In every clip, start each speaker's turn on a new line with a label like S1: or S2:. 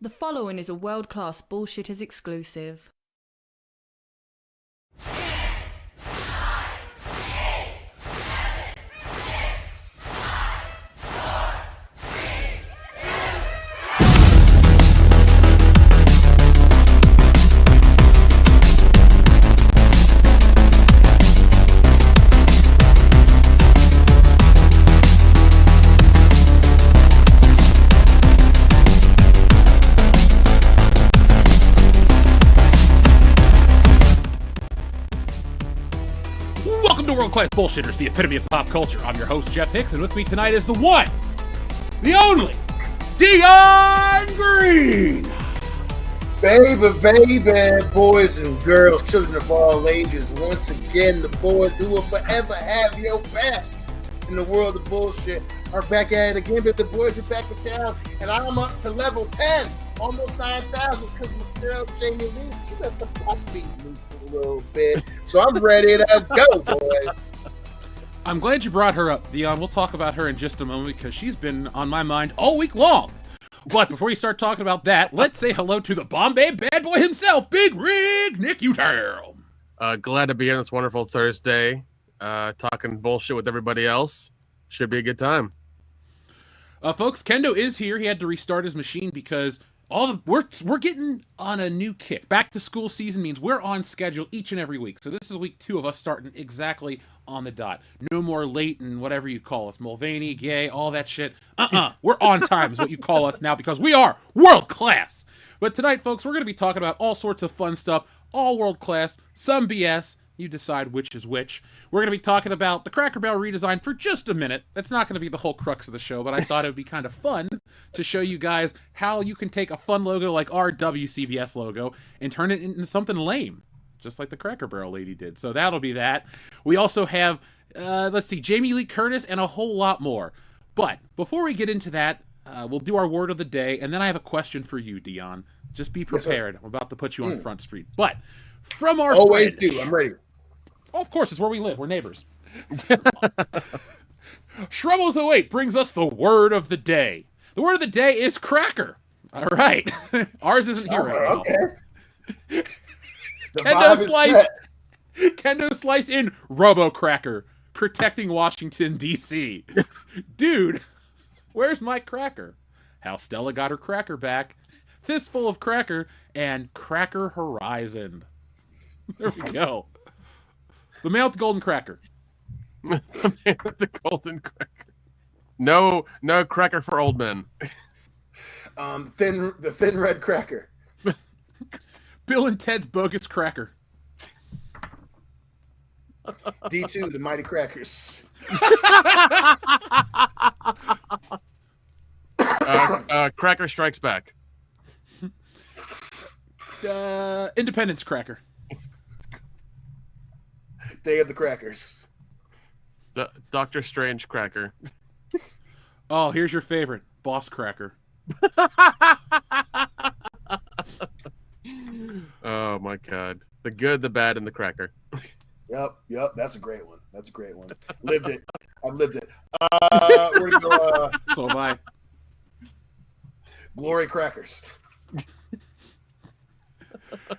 S1: The following is a world-class Bullshitters exclusive.
S2: World-class bullshitters, the epitome of pop culture. I'm your host, Jeff Hicks, and with me tonight is the one, the only, Dion Green!
S3: Baby, boys and girls, children of all ages, once again, the boys who will forever have your back in the world of bullshit are back at it again, but the boys are back in town, and I'm up to level 10, almost 9,000, because my girl, Jamie Lee, she let the puppy loose a little bit, so I'm ready to go, boys.
S2: I'm glad you brought her up, Dion. We'll talk about her in just a moment, because she's been on my mind all week long. But before you start talking about that, let's say hello to the Bombay bad boy himself, Big Rig Nick Utown.
S4: Glad to be here on this wonderful Thursday, talking bullshit with everybody else. Should be a good time.
S2: Folks, Kendo is here. He had to restart his machine because we're getting on a new kick. Back to school season means we're on schedule each and every week. So this is week 2 of us starting exactly on the dot. No more late and whatever you call us, Mulvaney, gay, all that shit. We're on time is what you call us now because we are world class. But tonight, folks, we're going to be talking about all sorts of fun stuff, all world class, some BS. You decide which is which. We're going to be talking about the Cracker Barrel redesign for just a minute. That's not going to be the whole crux of the show, but I thought it would be kind of fun to show you guys how you can take a fun logo like our WCBS logo and turn it into something lame, just like the Cracker Barrel lady did. So that'll be that. We also have, Jamie Lee Curtis and a whole lot more. But before we get into that, we'll do our word of the day, and then I have a question for you, Dion. Just be prepared. I'm about to put you on Front Street. But from our
S3: always
S2: friend,
S3: do. I'm ready.
S2: Oh, of course, it's where we live. We're neighbors. Shrubbles08 brings us the word of the day. The word of the day is cracker. All right. Ours isn't here right now.
S3: Okay.
S2: Kendo Slice in Robo-Cracker, protecting Washington, D.C. Dude, where's my cracker? How Stella got her cracker back. Fistful of cracker and Cracker Horizon. There we go. The man with the golden cracker.
S4: The man with the golden cracker. No cracker for old men.
S3: The thin red cracker.
S2: Bill and Ted's bogus cracker.
S3: D2, the mighty crackers.
S4: Cracker Strikes Back.
S2: Independence cracker.
S3: Day of the Crackers.
S4: Doctor Strange cracker.
S2: Oh, here's your favorite. Boss cracker.
S4: Oh my god. The good, the bad, and the cracker.
S3: Yep. That's a great one. Lived it. I've lived it. We're gonna go,
S2: So am I.
S3: Glory Crackers.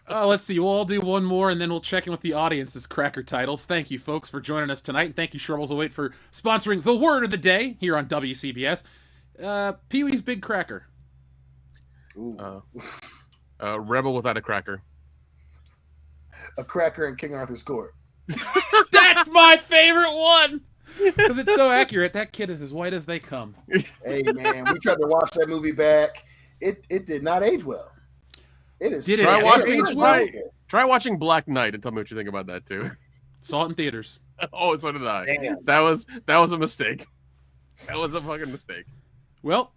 S2: Let's see. We'll all do one more, and then we'll check in with the audience's cracker titles. Thank you, folks, for joining us tonight, and thank you, Shrubbles08, for sponsoring the word of the day here on WCBS. Pee-wee's Big Cracker.
S3: Ooh.
S4: Rebel without a cracker.
S3: A cracker in King Arthur's court.
S2: That's my favorite one! Because it's so accurate. That kid is as white as they come.
S3: Hey, man, we tried to watch that movie back. It did not age well. It is.
S4: Try watching Black Knight and tell me what you think about that too.
S2: Saw it in theaters.
S4: Oh, so did I.
S3: Damn.
S4: That was a mistake. That was a fucking mistake.
S2: Well,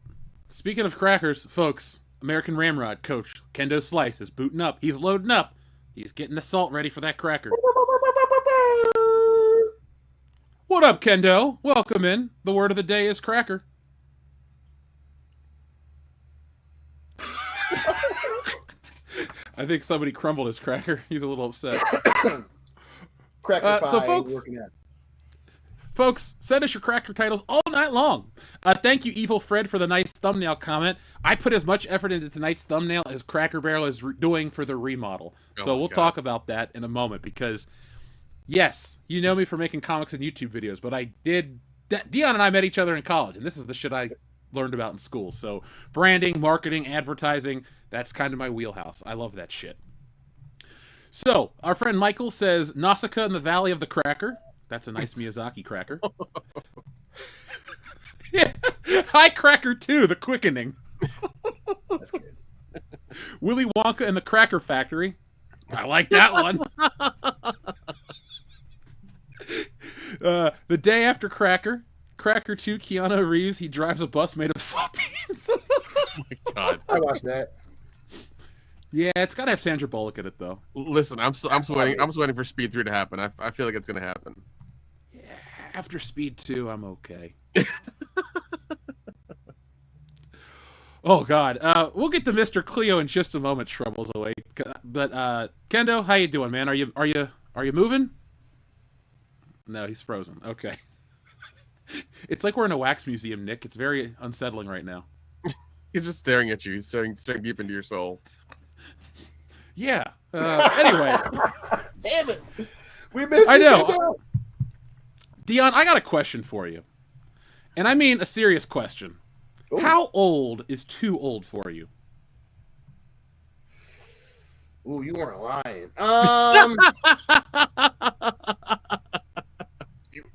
S2: speaking of crackers, folks, American Ramrod coach Kendo Slice is booting up. He's loading up. He's getting the salt ready for that cracker. What up, Kendo? Welcome in. The word of the day is cracker. I think somebody crumbled his cracker. He's a little upset.
S3: Cracker
S2: so folks, send us your cracker titles all night long. Thank you, Evil Fred, for the nice thumbnail comment. I put as much effort into tonight's thumbnail as Cracker Barrel is doing for the remodel. So we'll talk about that in a moment because, yes, you know me for making comics and YouTube videos, but I did... Dion and I met each other in college, and this is the shit I learned about in school. So branding, marketing, advertising, that's kind of my wheelhouse. I love that shit. So our friend Michael says, Nausicaa in the Valley of the Cracker. That's a nice Miyazaki cracker. Yeah. Hi, Cracker 2, The Quickening.
S3: That's good.
S2: Willy Wonka and the Cracker Factory. I like that one. The Day After Cracker. Cracker 2, Keanu Reeves. He drives a bus made of saltines.
S4: Oh my god!
S3: I watched that.
S2: Yeah, it's got to have Sandra Bullock in it, though.
S4: Listen, I'm sweating. I'm sweating for Speed 3 to happen. I feel like it's gonna happen.
S2: Yeah, after Speed 2, I'm okay. Oh God, we'll get to Mr. Cleo in just a moment. Troubles away, but Kendo, how you doing, man? Are you moving? No, he's frozen. Okay. It's like we're in a wax museum, Nick. It's very unsettling right now.
S4: He's just staring at you. He's staring deep into your soul.
S2: Yeah. Anyway.
S3: Damn it. We missed
S2: I know. Dion, I got a question for you. And I mean a serious question. Ooh. How old is too old for you?
S3: Ooh, you weren't lying.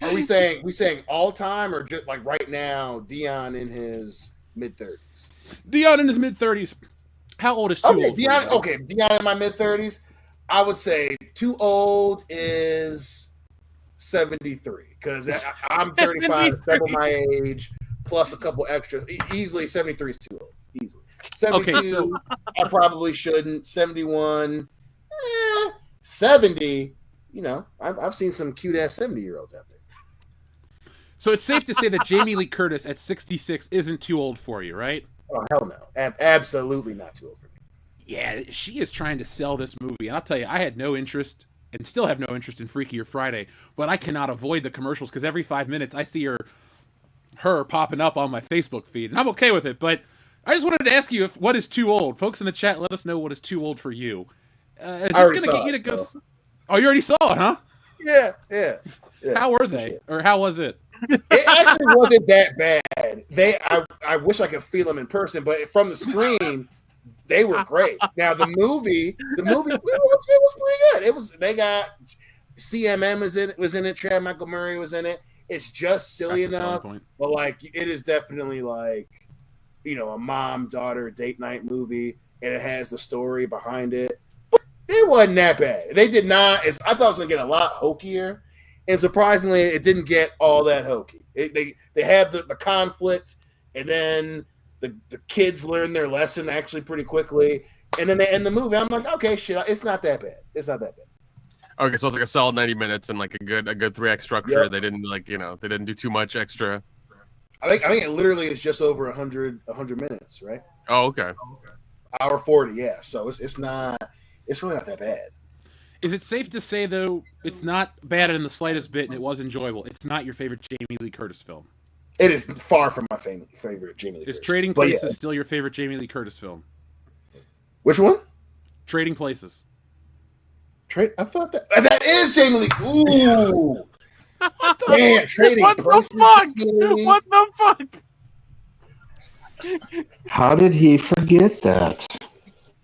S3: Are we saying all time or just like right now, Dion in his mid-30s?
S2: Dion in his mid-30s. How old is too old?
S3: Dion, okay, Dion in my mid-30s. I would say too old is 73 because I'm 35, double my age, plus a couple extras. Easily 73 is too old. Easily. 72, okay, so I probably shouldn't. 71, 70. You know, I've seen some cute ass 70-year-olds out there.
S2: So it's safe to say that Jamie Lee Curtis at 66 isn't too old for you, right?
S3: Oh, hell no. Absolutely not too old for me.
S2: Yeah, she is trying to sell this movie. And I'll tell you, I had no interest and still have no interest in Freakier Friday, but I cannot avoid the commercials because every 5 minutes I see her popping up on my Facebook feed. And I'm okay with it, but I just wanted to ask you what is too old? Folks in the chat, let us know what is too old for you. Is this going to get you to go... So. Oh, you already saw it, huh?
S3: Yeah.
S2: How were they? Or how was it?
S3: It actually wasn't that bad. I wish I could feel them in person, but from the screen, they were great. Now the movie it was pretty good. They got CMM was in it. Chad Michael Murray was in it. It's just silly enough, but like it is definitely like, you know, a mom-daughter date night movie, and it has the story behind it. But it wasn't that bad. They did not. I thought it was gonna get a lot hokier. And surprisingly, it didn't get all that hokey. They have the conflict, and then the kids learn their lesson actually pretty quickly, and then they end the movie. I'm like, okay, shit, it's not that bad. It's not that bad.
S4: Okay, so it's like a solid 90 minutes and like a good 3-act structure.
S3: Yep.
S4: They didn't they didn't do too much extra.
S3: I think it literally is just over 100 minutes, right?
S4: Oh, okay.
S3: Hour 40, yeah. So it's really not that bad.
S2: Is it safe to say, though, it's not bad in the slightest bit and it was enjoyable? It's not your favorite Jamie Lee Curtis film?
S3: It is far from my favorite Jamie Lee Curtis.
S2: Is Trading Places still your favorite Jamie Lee Curtis film?
S3: Which one?
S2: Trading Places.
S3: I thought that is Jamie Lee. Ooh. Man, Trading Places.
S4: What the fuck?
S5: How did he forget that?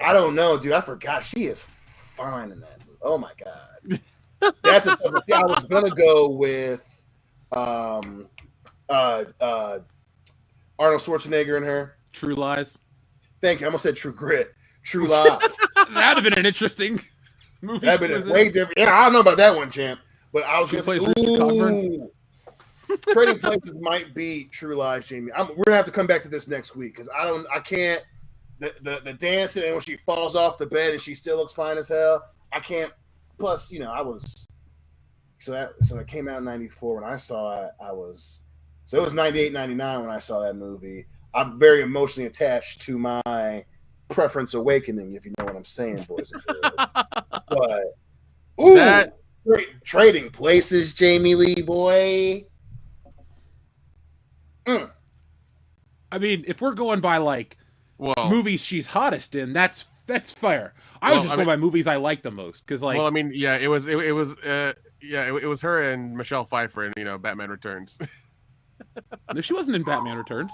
S3: I don't know, dude. I forgot. She is fine in that movie. Oh my god, that's a tough. I was gonna go with Arnold Schwarzenegger and her.
S2: True Lies.
S3: Thank you. I almost said True Grit. True Lies.
S2: That'd have been an interesting movie.
S3: That'd been way different. Yeah, I don't know about that one, champ. But I was gonna say, Trading Places might be True Lies, Jamie. We're gonna have to come back to this next week because I can't. The dancing and when she falls off the bed and she still looks fine as hell. I can't. Plus, you know, I was so it came out in '94 when I saw it. It was '98, '99 when I saw that movie. I'm very emotionally attached to my Preference Awakening, if you know what I'm saying, boys and girls. But Trading Places, Jamie Lee, boy.
S2: I mean, if we're going by like movies she's hottest in, that's fair. I was just going by movies I like the most because, like,
S4: well, I mean, yeah, it was her and Michelle Pfeiffer in Batman Returns.
S2: No, she wasn't in Batman Returns.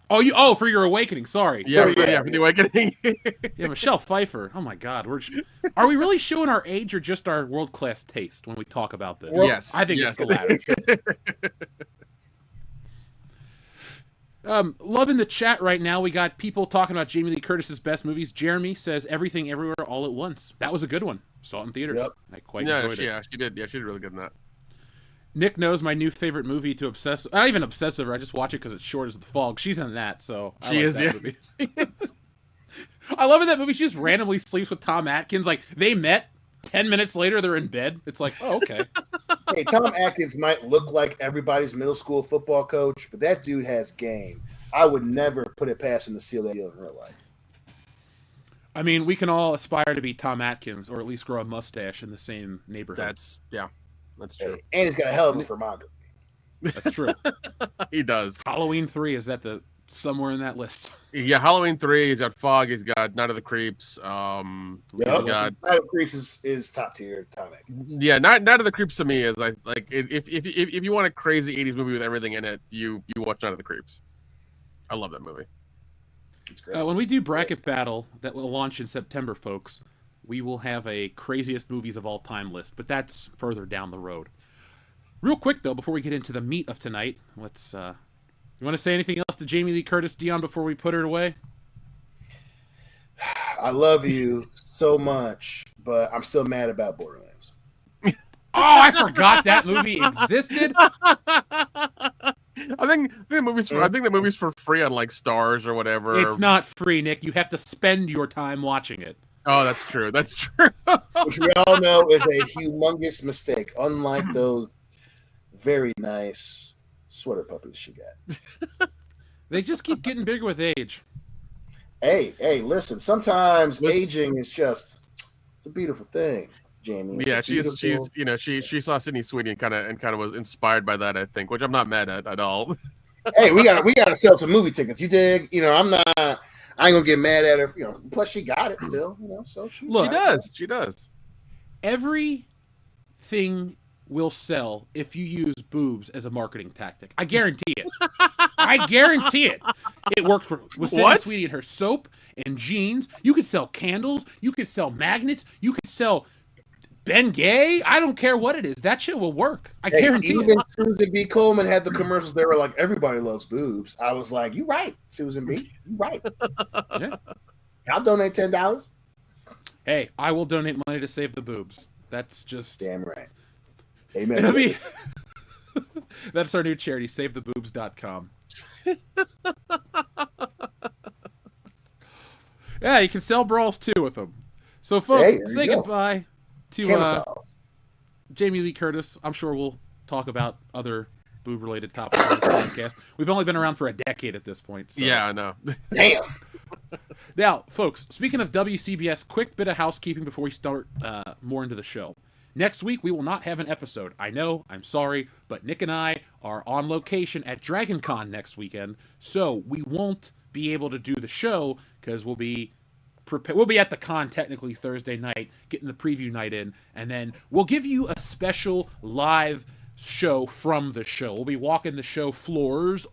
S2: Oh, for Your Awakening. Sorry.
S4: Yeah, for The Awakening.
S2: Yeah, Michelle Pfeiffer. Oh my God, are we really showing our age or just our world class taste when we talk about this?
S4: Yes,
S2: I think it's the latter. Loving the chat right now. We got people talking about Jamie Lee Curtis's best movies. Jeremy says Everything Everywhere All at Once. That was a good one. Saw it in theaters.
S3: Yep.
S2: I quite enjoyed it.
S4: Yeah, she did. Yeah, she did really good in that.
S2: Nick knows my new favorite movie to obsess. Not even obsess over. I just watch it because it's short as the fog. She's in that, so I like that movie. I love in that movie. She just randomly sleeps with Tom Atkins. Like, they met. 10 minutes later, they're in bed. It's like, oh, okay.
S3: Hey, Tom Atkins might look like everybody's middle school football coach, but that dude has game. I would never put it past him to seal that deal in real life.
S2: I mean, we can all aspire to be Tom Atkins, or at least grow a mustache in the same neighborhood.
S4: That's true.
S3: Hey, and he's got a hell of a filmography.
S2: That's true.
S4: He does.
S2: Halloween 3 is at somewhere in that list.
S4: Yeah, Halloween 3. He's got Fog. He's got Night of the Creeps.
S3: Night of the Creeps is top tier. Tom Atkins.
S4: Yeah, Night of the Creeps to me is like if you want a crazy 80s movie with everything in it, you watch Night of the Creeps. I love that movie.
S3: It's great.
S2: When we do bracket battle that will launch in September, folks, we will have a craziest movies of all time list, but that's further down the road. Real quick though, before we get into the meat of tonight, let's. You want to say anything else to Jamie Lee Curtis, Dion, before we put her away?
S3: I love you so much, but I'm still mad about Borderlands.
S2: Oh, I forgot that movie existed.
S4: I think the movie's for free on like Stars or whatever.
S2: It's not free, Nick. You have to spend your time watching it.
S4: Oh, that's true. That's true.
S3: Which we all know is a humongous mistake, unlike those very nice sweater puppies she got.
S2: They just keep getting bigger with age.
S3: Hey, listen, sometimes aging is it's a beautiful thing, Jamie.
S4: Yeah, she saw Sydney Sweeney and kind of was inspired by that, I think, which I'm not mad at all.
S3: Hey, we gotta sell some movie tickets. You dig? I ain't gonna get mad at her. Plus she got it still. So she
S4: does. She does.
S2: Everything will sell if you use boobs as a marketing tactic. I guarantee it. I guarantee it. It worked with Sydney Sweeney and her soap and jeans. You could sell candles. You could sell magnets. You could sell Ben Gay. I don't care what it is. That shit will work. I guarantee it.
S3: Even Susan B. Coleman had the commercials. They were like, everybody loves boobs. I was like, you right, Susan B. You right.
S2: Yeah.
S3: I'll donate $10.
S2: Hey, I will donate money to save the boobs. That's just...
S3: Damn right. Amen.
S2: That's our new charity, SaveTheBoobs.com. Yeah, you can sell brawls too with them. So, folks, say goodbye to Jamie Lee Curtis. I'm sure we'll talk about other boob-related topics on this podcast. We've only been around for a decade at this point. So.
S4: Yeah, I know.
S3: Damn.
S2: Now, folks, speaking of WCBS, quick bit of housekeeping before we start more into the show. Next week, we will not have an episode. I know, I'm sorry, but Nick and I are on location at Dragon Con next weekend, so we won't be able to do the show because we'll be at the con technically Thursday night, getting the preview night in, and then we'll give you a special live show from the show. We'll be walking the show floors,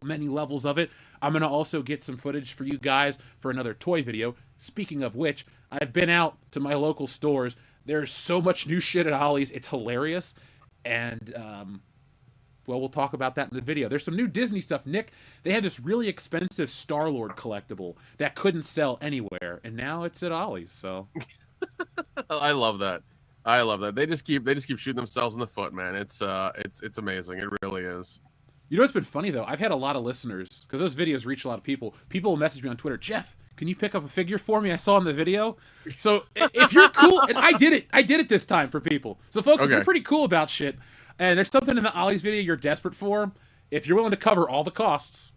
S2: many levels of it. I'm going to also get some footage for you guys for another toy video. Speaking of which, I've been out to my local stores. There's so much new shit at Ollie's. It's hilarious. And, we'll talk about that in the video. There's some new Disney stuff. Nick, they had this really expensive Star-Lord collectible that couldn't sell anywhere. And now it's at Ollie's, so.
S4: I love that. They just keep shooting themselves in the foot, man. It's amazing. It really is.
S2: You know what's been funny, though? I've had a lot of listeners, because those videos reach a lot of people. People will message me on Twitter, Jeff, can you pick up a figure for me? I saw in the video. So if you're cool, and I did it this time for people. So folks, if you're pretty cool about shit, and there's something in the Ollie's video you're desperate for, if you're willing to cover all the costs,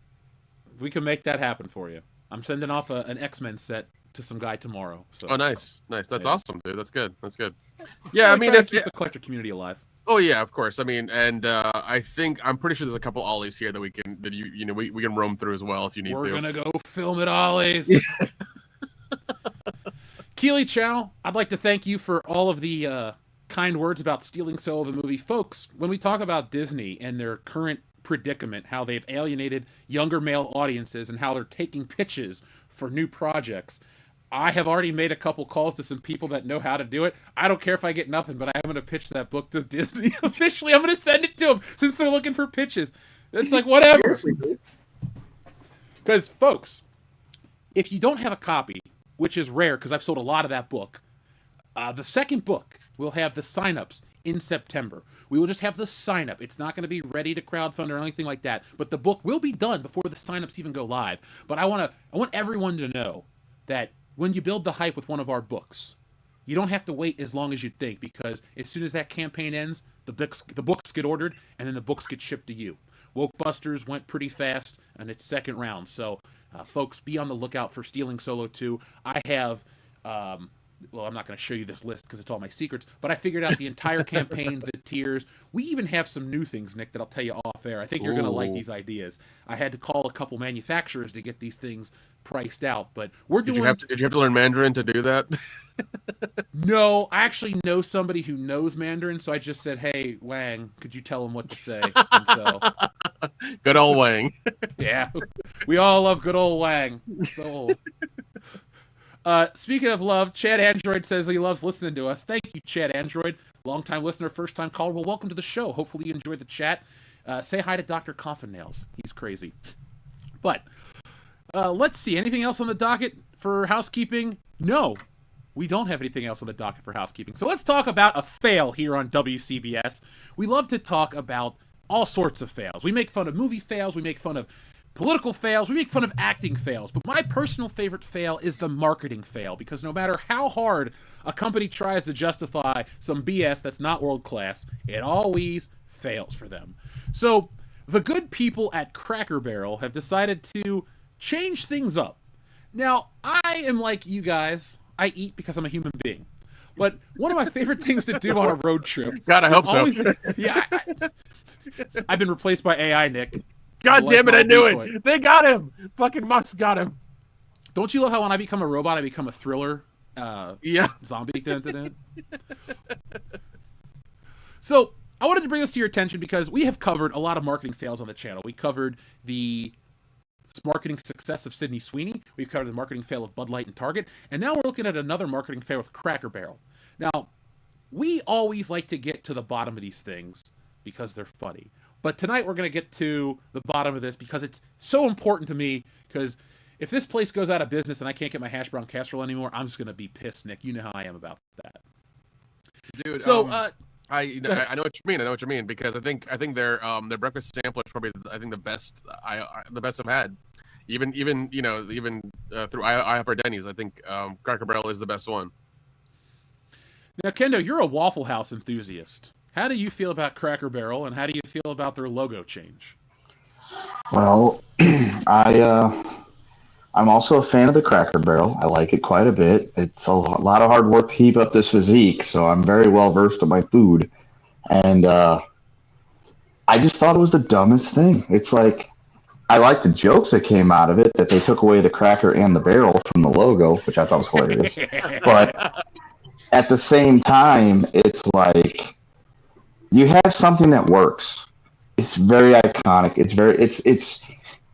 S2: we can make that happen for you. I'm sending off an X-Men set to some guy tomorrow. So.
S4: Oh, nice. That's awesome, dude. That's good. Yeah, I mean, if
S2: keep the collector community alive.
S4: Oh yeah, of course. I mean, and I'm pretty sure there's a couple ollies here that we can we can roam through as well if you need
S2: We're
S4: to.
S2: gonna go film at Ollie's. Keely Chow, I'd like to thank you for all of the kind words about stealing Solo the movie. Folks, when we talk about Disney and their current predicament, how they've alienated younger male audiences and how they're taking pitches for new projects, I have already made a couple calls to some people that know how to do it. I don't care if I get nothing, but I'm going to pitch that book to Disney officially. I'm going to send it to them since they're looking for pitches. It's like, whatever. Because, folks, if you don't have a copy, which is rare because I've sold a lot of that book, the second book will have the signups in September. We will just have the sign-up. It's not going to be ready to crowdfund or anything like that, but the book will be done before the signups even go live. But I want everyone to know that when you build the hype with one of our books, you don't have to wait as long as you think, because as soon as that campaign ends, the books get ordered, and then the books get shipped to you. Wokebusters went pretty fast in its second round, so folks, be on the lookout for Stealing Solo 2. I have, well, I'm not going to show you this list because it's all my secrets, but I figured out the entire campaign, the tiers. We even have some new things, Nick, that I'll tell you off air. I think you're going to like these ideas. I had to call a couple manufacturers to get these things priced out, but we're doing...
S4: Did you have to learn Mandarin to do that?
S2: No, I actually know somebody who knows Mandarin, so I just said, hey, Wang, could you tell him what to say? And so,
S4: good old Wang.
S2: Yeah, we all love good old Wang. So speaking of love, Chad Android says he loves listening to us. Thank you, Chad Android. Long-time listener, first-time caller. Well, welcome to the show. Hopefully you enjoyed the chat. Say hi to Dr. Coffin Nails. He's crazy. But let's see. Anything else on the docket for housekeeping? No, we don't have anything else on the docket for housekeeping. So let's talk about a fail here on WCBS. We love to talk about all sorts of fails. We make fun of movie fails. We make fun of political fails. We make fun of acting fails. But my personal favorite fail is the marketing fail, because no matter how hard a company tries to justify some BS that's not world class, it always fails for them. So the good people at Cracker Barrel have decided to change things up. Now, I am like you guys. I eat because I'm a human being. But one of my favorite things to do on a road trip...
S4: God, I hope so.
S2: Yeah, I've been replaced by AI, Nick.
S4: God damn it, I knew it. They got him. Fucking Musk got him.
S2: Don't you love how when I become a robot, I become a thriller zombie? So I wanted to bring this to your attention because we have covered a lot of marketing fails on the channel. We covered the marketing success of Sydney Sweeney. We've covered the marketing fail of Bud Light and Target. And now we're looking at another marketing fail with Cracker Barrel. Now, we always like to get to the bottom of these things because they're funny. But tonight we're going to get to the bottom of this because it's so important to me, because if this place goes out of business and I can't get my hash brown casserole anymore, I'm just going to be pissed, Nick. You know how I am about that.
S4: Dude,
S2: so,
S4: I know what you mean. I know what you mean, because I think their breakfast sampler is probably the best I've had. Even through IHOP or Denny's, I think Cracker Barrel is the best one.
S2: Now, Kendo, you're a Waffle House enthusiast. How do you feel about Cracker Barrel, and how do you feel about their logo change?
S5: Well, I'm also a fan of the Cracker Barrel. I like it quite a bit. It's a lot of hard work to keep up this physique, so I'm very well versed in my food. And I just thought it was the dumbest thing. It's like, I like the jokes that came out of it, that they took away the cracker and the barrel from the logo, which I thought was hilarious. But at the same time, it's like, you have something that works. It's very iconic. It's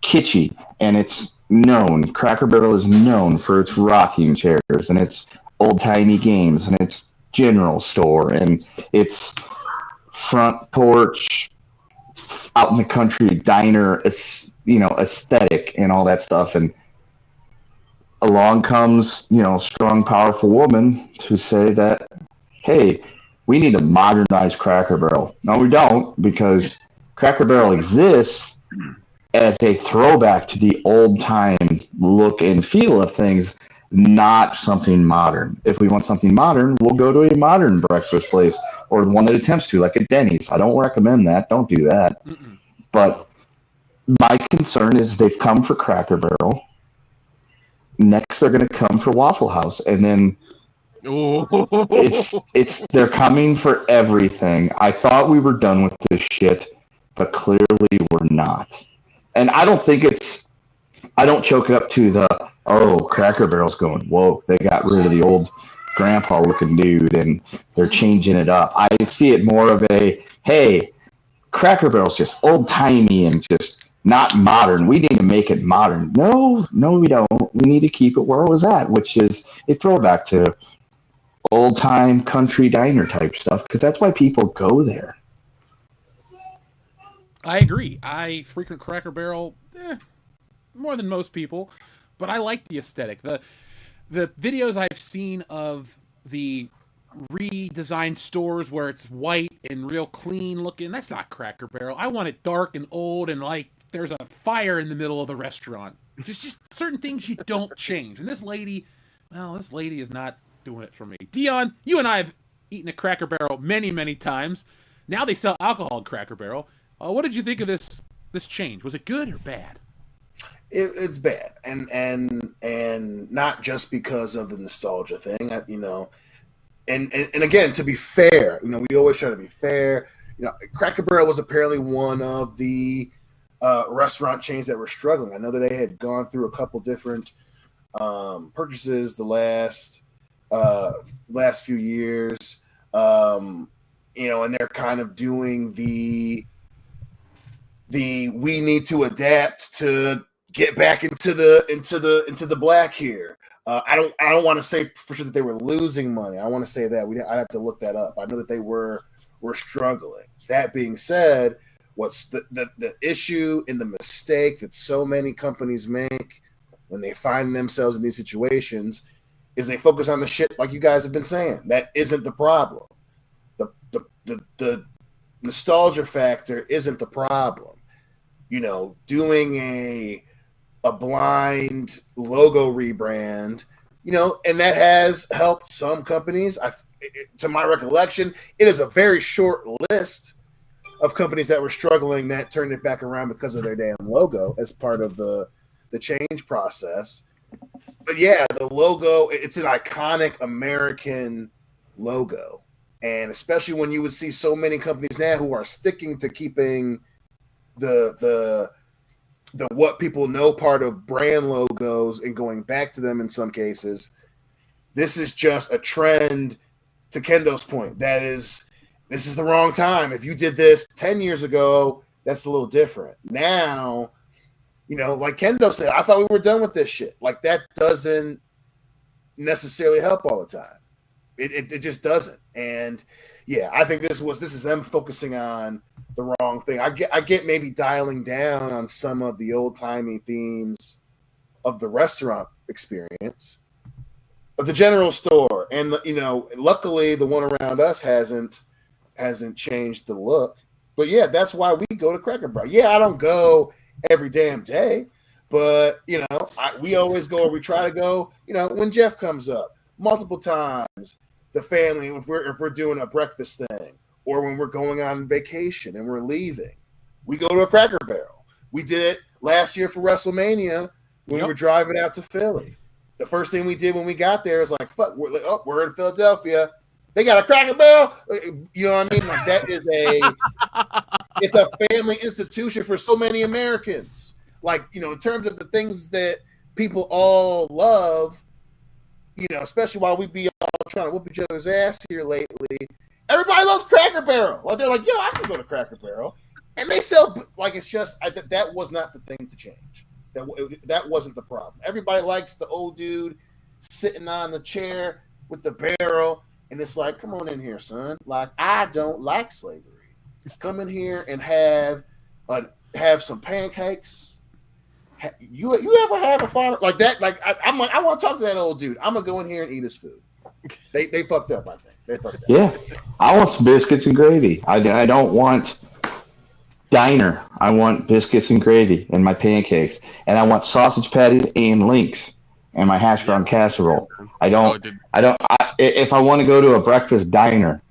S5: kitschy, and it's known. Cracker Barrel is known for its rocking chairs and its old-timey games and its general store and its front porch, out in the country diner, aesthetic and all that stuff. And along comes, strong, powerful woman to say that, hey, we need to modernize Cracker Barrel. No, we don't, because Cracker Barrel exists as a throwback to the old-time look and feel of things, not something modern. If we want something modern, we'll go to a modern breakfast place, or one that attempts to, like a Denny's. I don't recommend that. Don't do that. Mm-mm. But my concern is they've come for Cracker Barrel. Next, they're going to come for Waffle House. And then
S4: Ooh.
S5: It's they're coming for everything. I thought we were done with this shit, but clearly we're not. And I don't choke it up to Cracker Barrel's going, whoa, they got rid of the old grandpa looking dude and they're changing it up. I see it more of hey, Cracker Barrel's just old timey and just not modern. We need to make it modern. No, we don't. We need to keep it where it was at, which is a throwback to old time country diner type stuff, because that's why people go there.
S2: I agree. I frequent Cracker Barrel more than most people, but I like the aesthetic. The videos I've seen of the redesigned stores where it's white and real clean looking, that's not Cracker Barrel. I want it dark and old and like there's a fire in the middle of the restaurant. There's just certain things you don't change. And this lady is not doing it for me. Dion, you and I have eaten at Cracker Barrel many, many times. Now they sell alcohol at Cracker Barrel. What did you think of this change? Was it good or bad?
S3: It's bad, and not just because of the nostalgia thing, And again, to be fair, we always try to be fair. Cracker Barrel was apparently one of the restaurant chains that were struggling. I know that they had gone through a couple different purchases the last few years, and they're kind of doing the we need to adapt to get back into the black here. I don't want to say for sure that they were losing money. I want to say that I have to look that up. I know that they were struggling. That being said, what's the issue and the mistake that so many companies make when they find themselves in these situations is they focus on the shit like you guys have been saying. That isn't the problem. The nostalgia factor isn't the problem. Doing a blind logo rebrand, and that has helped some companies. To my recollection, it is a very short list of companies that were struggling that turned it back around because of their damn logo as part of the change process. But yeah, the logo, it's an iconic American logo. And especially when you would see so many companies now who are sticking to keeping the what people know part of brand logos and going back to them in some cases, this is just a trend. To Kendo's point, this is the wrong time. If you did this 10 years ago, that's a little different. Now, like Kendo said, I thought we were done with this shit. Like that doesn't necessarily help all the time. It just doesn't. And yeah, I think this is them focusing on the wrong thing. I get maybe dialing down on some of the old timey themes of the restaurant experience, but the general store, and luckily the one around us hasn't changed the look. But yeah, that's why we go to Cracker Barrel. Yeah, I don't go every damn day, but we always go, or we try to go. When Jeff comes up, multiple times. The family, if we're doing a breakfast thing, or when we're going on vacation and we're leaving, we go to a Cracker Barrel. We did it last year for WrestleMania when we were driving out to Philly. The first thing we did when we got there is like, fuck, we're in Philadelphia. They got a Cracker Barrel. You know what I mean? Like that is it's a family institution for so many Americans. Like, in terms of the things that people all love, especially while we be all trying to whoop each other's ass here lately, everybody loves Cracker Barrel. Like they're like, yo, I can go to Cracker Barrel, and they sell like it's just that was not the thing to change. That wasn't the problem. Everybody likes the old dude sitting on the chair with the barrel, and it's like, come on in here, son. Like I don't like slavery. Come in here and have some pancakes. You ever have a farmer like that? Like I want to talk to that old dude. I'm gonna go in here and eat his food. They fucked up. I think they fucked up.
S5: Yeah, I want some biscuits and gravy. I don't want diner. I want biscuits and gravy and my pancakes, and I want sausage patties and links and my hash brown casserole. If I want to go to a breakfast diner,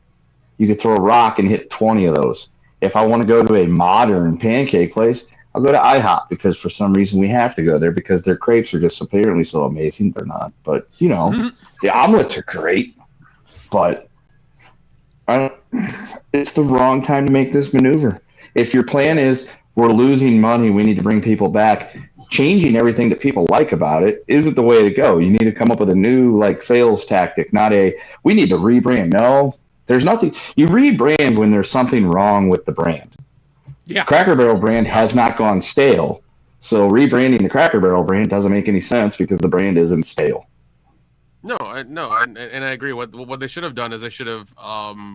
S5: you could throw a rock and hit 20 of those. If I want to go to a modern pancake place, I'll go to IHOP because for some reason we have to go there because their crepes are just apparently so amazing. They're not, but the omelets are great. but it's the wrong time to make this maneuver. If your plan is we're losing money, we need to bring people back, changing everything that people like about it isn't the way to go. You need to come up with a new like sales tactic, not a we need to rebrand. No, there's nothing. You rebrand when there's something wrong with the brand.
S2: Yeah.
S5: Cracker Barrel brand has not gone stale. So rebranding the Cracker Barrel brand doesn't make any sense because the brand isn't stale.
S4: No, and I agree. What they should have done is they should have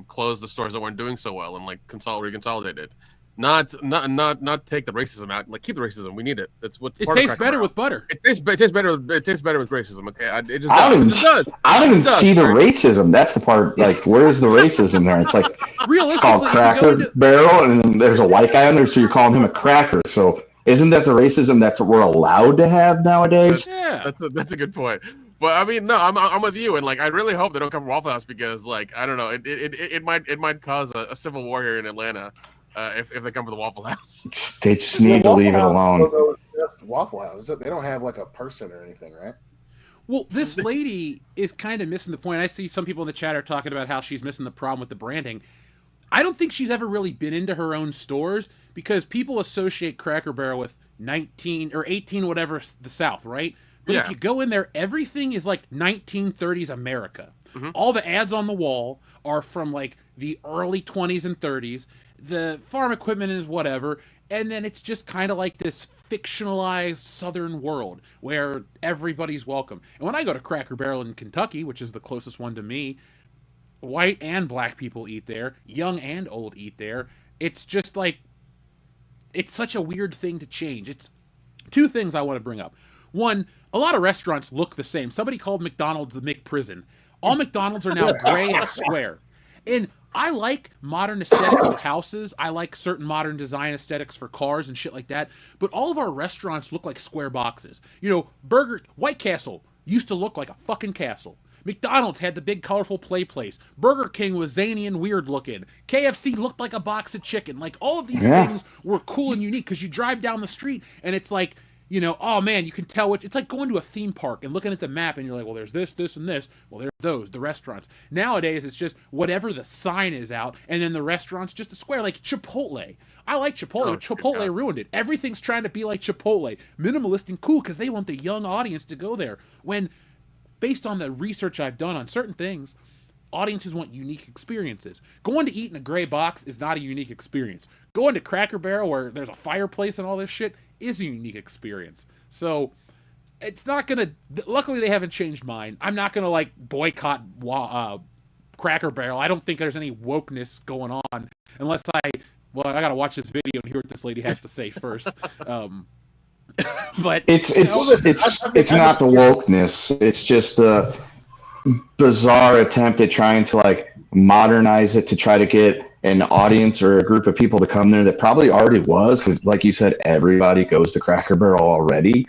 S4: closed the stores that weren't doing so well and like reconsolidated. Not take the racism out. Like keep the racism. We need it. That's what
S2: it tastes better with butter.
S4: It tastes better. It tastes better with racism. Okay, it just does.
S5: I don't even see the racism. That's the part. Like, where's the racism there? It's like it's called Cracker Barrel, and then there's a white guy on there, so you're calling him a cracker. So isn't that the racism that's what we're allowed to have nowadays?
S4: That's a good point. But I mean, no, I'm with you, and like I really hope they don't come from Waffle House because like I don't know, it might cause a civil war here in Atlanta if they come from the Waffle House.
S5: They just need to leave it alone.
S3: Just Waffle House. They don't have like a person or anything, right?
S2: Well, this lady is kind of missing the point. I see some people in the chat are talking about how she's missing the problem with the branding. I don't think she's ever really been into her own stores because people associate Cracker Barrel with 19 or 18 whatever the South, right? But if you go in there, everything is like 1930s America. Mm-hmm. All the ads on the wall are from like the early 20s and 30s. The farm equipment is whatever. And then it's just kind of like this fictionalized Southern world where everybody's welcome. And when I go to Cracker Barrel in Kentucky, which is the closest one to me, white and black people eat there. Young and old eat there. It's just like, it's such a weird thing to change. It's two things I want to bring up. One, a lot of restaurants look the same. Somebody called McDonald's the McPrison. All McDonald's are now gray and square. And I like modern aesthetics for houses. I like certain modern design aesthetics for cars and shit like that. But all of our restaurants look like square boxes. You know, White Castle used to look like a fucking castle. McDonald's had the big colorful play place. Burger King was zany and weird looking. KFC looked like a box of chicken. Like all of these things were cool and unique because you drive down the street and it's like, you know, oh man, you can tell it's like going to a theme park and looking at the map and you're like, well, there's this, this, and this. Well, there's the restaurants. Nowadays, it's just whatever the sign is out, and then the restaurant's just a square, like Chipotle. I like Chipotle, but Chipotle ruined it. Everything's trying to be like Chipotle. Minimalist and cool because they want the young audience to go there. When, based on the research I've done on certain things, audiences want unique experiences. Going to eat in a gray box is not a unique experience. Going to Cracker Barrel where there's a fireplace and all this shit is a unique experience. So it's not gonna, luckily they haven't changed mine. I'm not gonna like boycott Cracker Barrel. I don't think there's any wokeness going on unless I gotta watch this video and hear what this lady has to say first. But
S5: it's not the wokeness. It's just the bizarre attempt at trying to like modernize it to try to get an audience or a group of people to come there that probably already was, because like you said, everybody goes to Cracker Barrel already.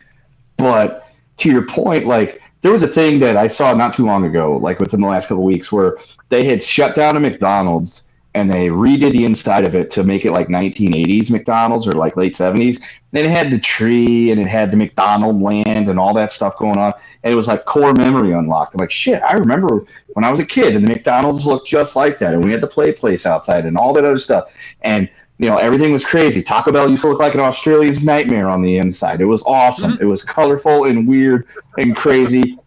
S5: But to your point, like there was a thing that I saw not too long ago, like within the last couple of weeks, where they had shut down a McDonald's and they redid the inside of it to make it like 1980s McDonald's or like late 70s. Then it had the tree and it had the McDonald land and all that stuff going on. And it was like core memory unlocked. I'm like, shit, I remember when I was a kid and the McDonald's looked just like that. And we had the play place outside and all that other stuff. And, you know, everything was crazy. Taco Bell used to look like an Australian's nightmare on the inside. It was awesome. Mm-hmm. It was colorful and weird and crazy.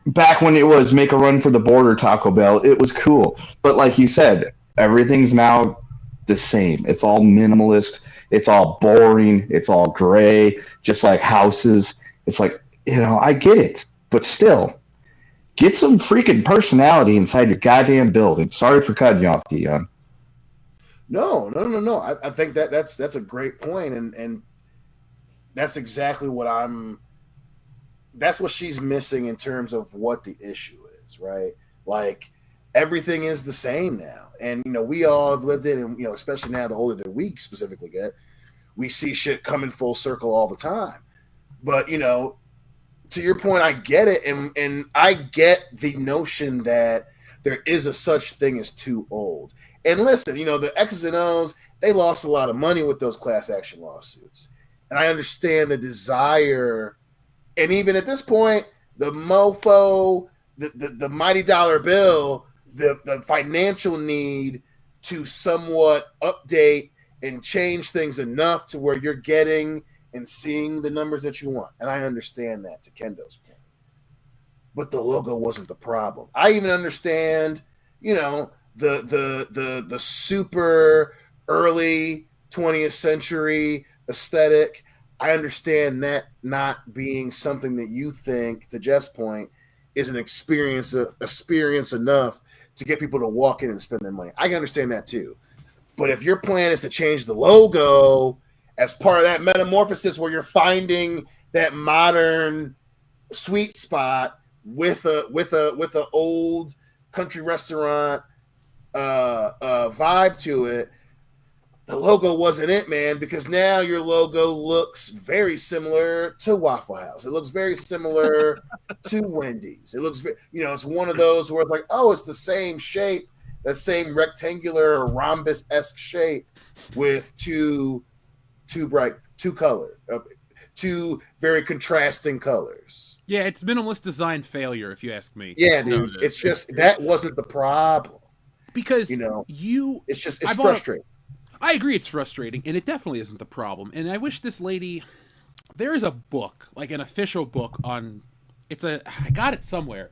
S5: Back when it was make a run for the border Taco Bell, it was cool. But like you said, everything's now the same. It's all minimalist. It's all boring. It's all gray, just like houses. It's like, you know, I get it. But still, get some freaking personality inside your goddamn building. Sorry for cutting you off, Dion.
S3: No. I think that's a great point, and that's exactly what that's what she's missing in terms of what the issue is, right? Like everything is the same now. And, you know, we all have lived it, and, you know, especially now the older that we specifically get, we see shit coming full circle all the time. But, you know, to your point, I get it. And I get the notion that there is a such thing as too old. And listen, you know, the X's and O's, they lost a lot of money with those class action lawsuits. And I understand the desire. And even at this point, the mofo, the mighty dollar bill, the financial need to somewhat update and change things enough to where you're getting and seeing the numbers that you want. And I understand that, to Kendo's point. But the logo wasn't the problem. I even understand, the super early 20th century aesthetic. I understand that not being something that you think, to Jeff's point, is an experience enough to get people to walk in and spend their money. I can understand that too. But if your plan is to change the logo as part of that metamorphosis where you're finding that modern sweet spot with a old country restaurant vibe to it, the logo wasn't it, man, because now your logo looks very similar to Waffle House. It looks very similar to Wendy's. It looks, it's one of those where it's like, oh, it's the same shape, that same rectangular or rhombus-esque shape with two very contrasting colors.
S2: Yeah, it's minimalist design failure, if you ask me.
S3: Yeah, dude. It's just that wasn't the problem.
S2: Because
S3: it's frustrating.
S2: I agree it's frustrating, and it definitely isn't the problem. And I wish this lady, there is a book, like an official book on, I got it somewhere,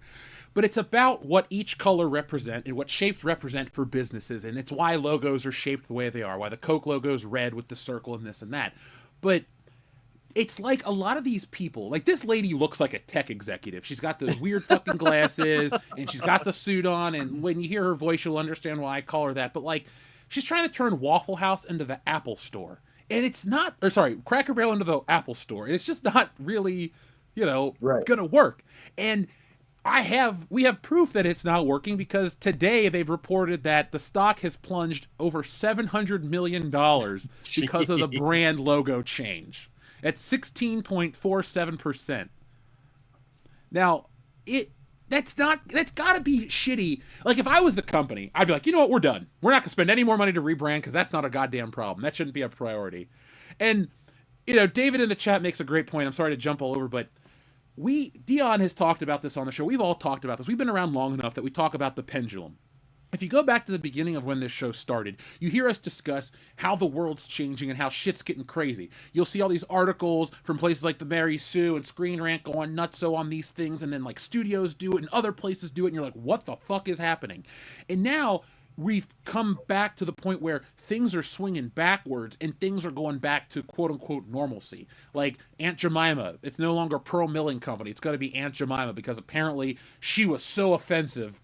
S2: but it's about what each color represent and what shapes represent for businesses, and it's why logos are shaped the way they are, why the Coke logo is red with the circle and this and that. But it's like a lot of these people, like this lady looks like a tech executive. She's got those weird fucking glasses, and she's got the suit on, and when you hear her voice, you'll understand why I call her that. But like, she's trying to turn Waffle House into the Apple Store. And it's not, Cracker Barrel into the Apple Store. And it's just not really, gonna work. And we have proof that it's not working because today they've reported that the stock has plunged over $700 million because of the brand logo change. At 16.47%. Now, that's got to be shitty. Like, if I was the company, I'd be like, you know what, we're done. We're not going to spend any more money to rebrand because that's not a goddamn problem. That shouldn't be a priority. And, David in the chat makes a great point. I'm sorry to jump all over, but Dion has talked about this on the show. We've all talked about this. We've been around long enough that we talk about the pendulum. If you go back to the beginning of when this show started, you hear us discuss how the world's changing and how shit's getting crazy. You'll see all these articles from places like the Mary Sue and Screen Rant going nutso on these things, and then like studios do it and other places do it, and you're like, what the fuck is happening? And now we've come back to the point where things are swinging backwards and things are going back to quote-unquote normalcy. Like Aunt Jemima, it's no longer Pearl Milling Company. It's going to be Aunt Jemima because apparently she was so offensive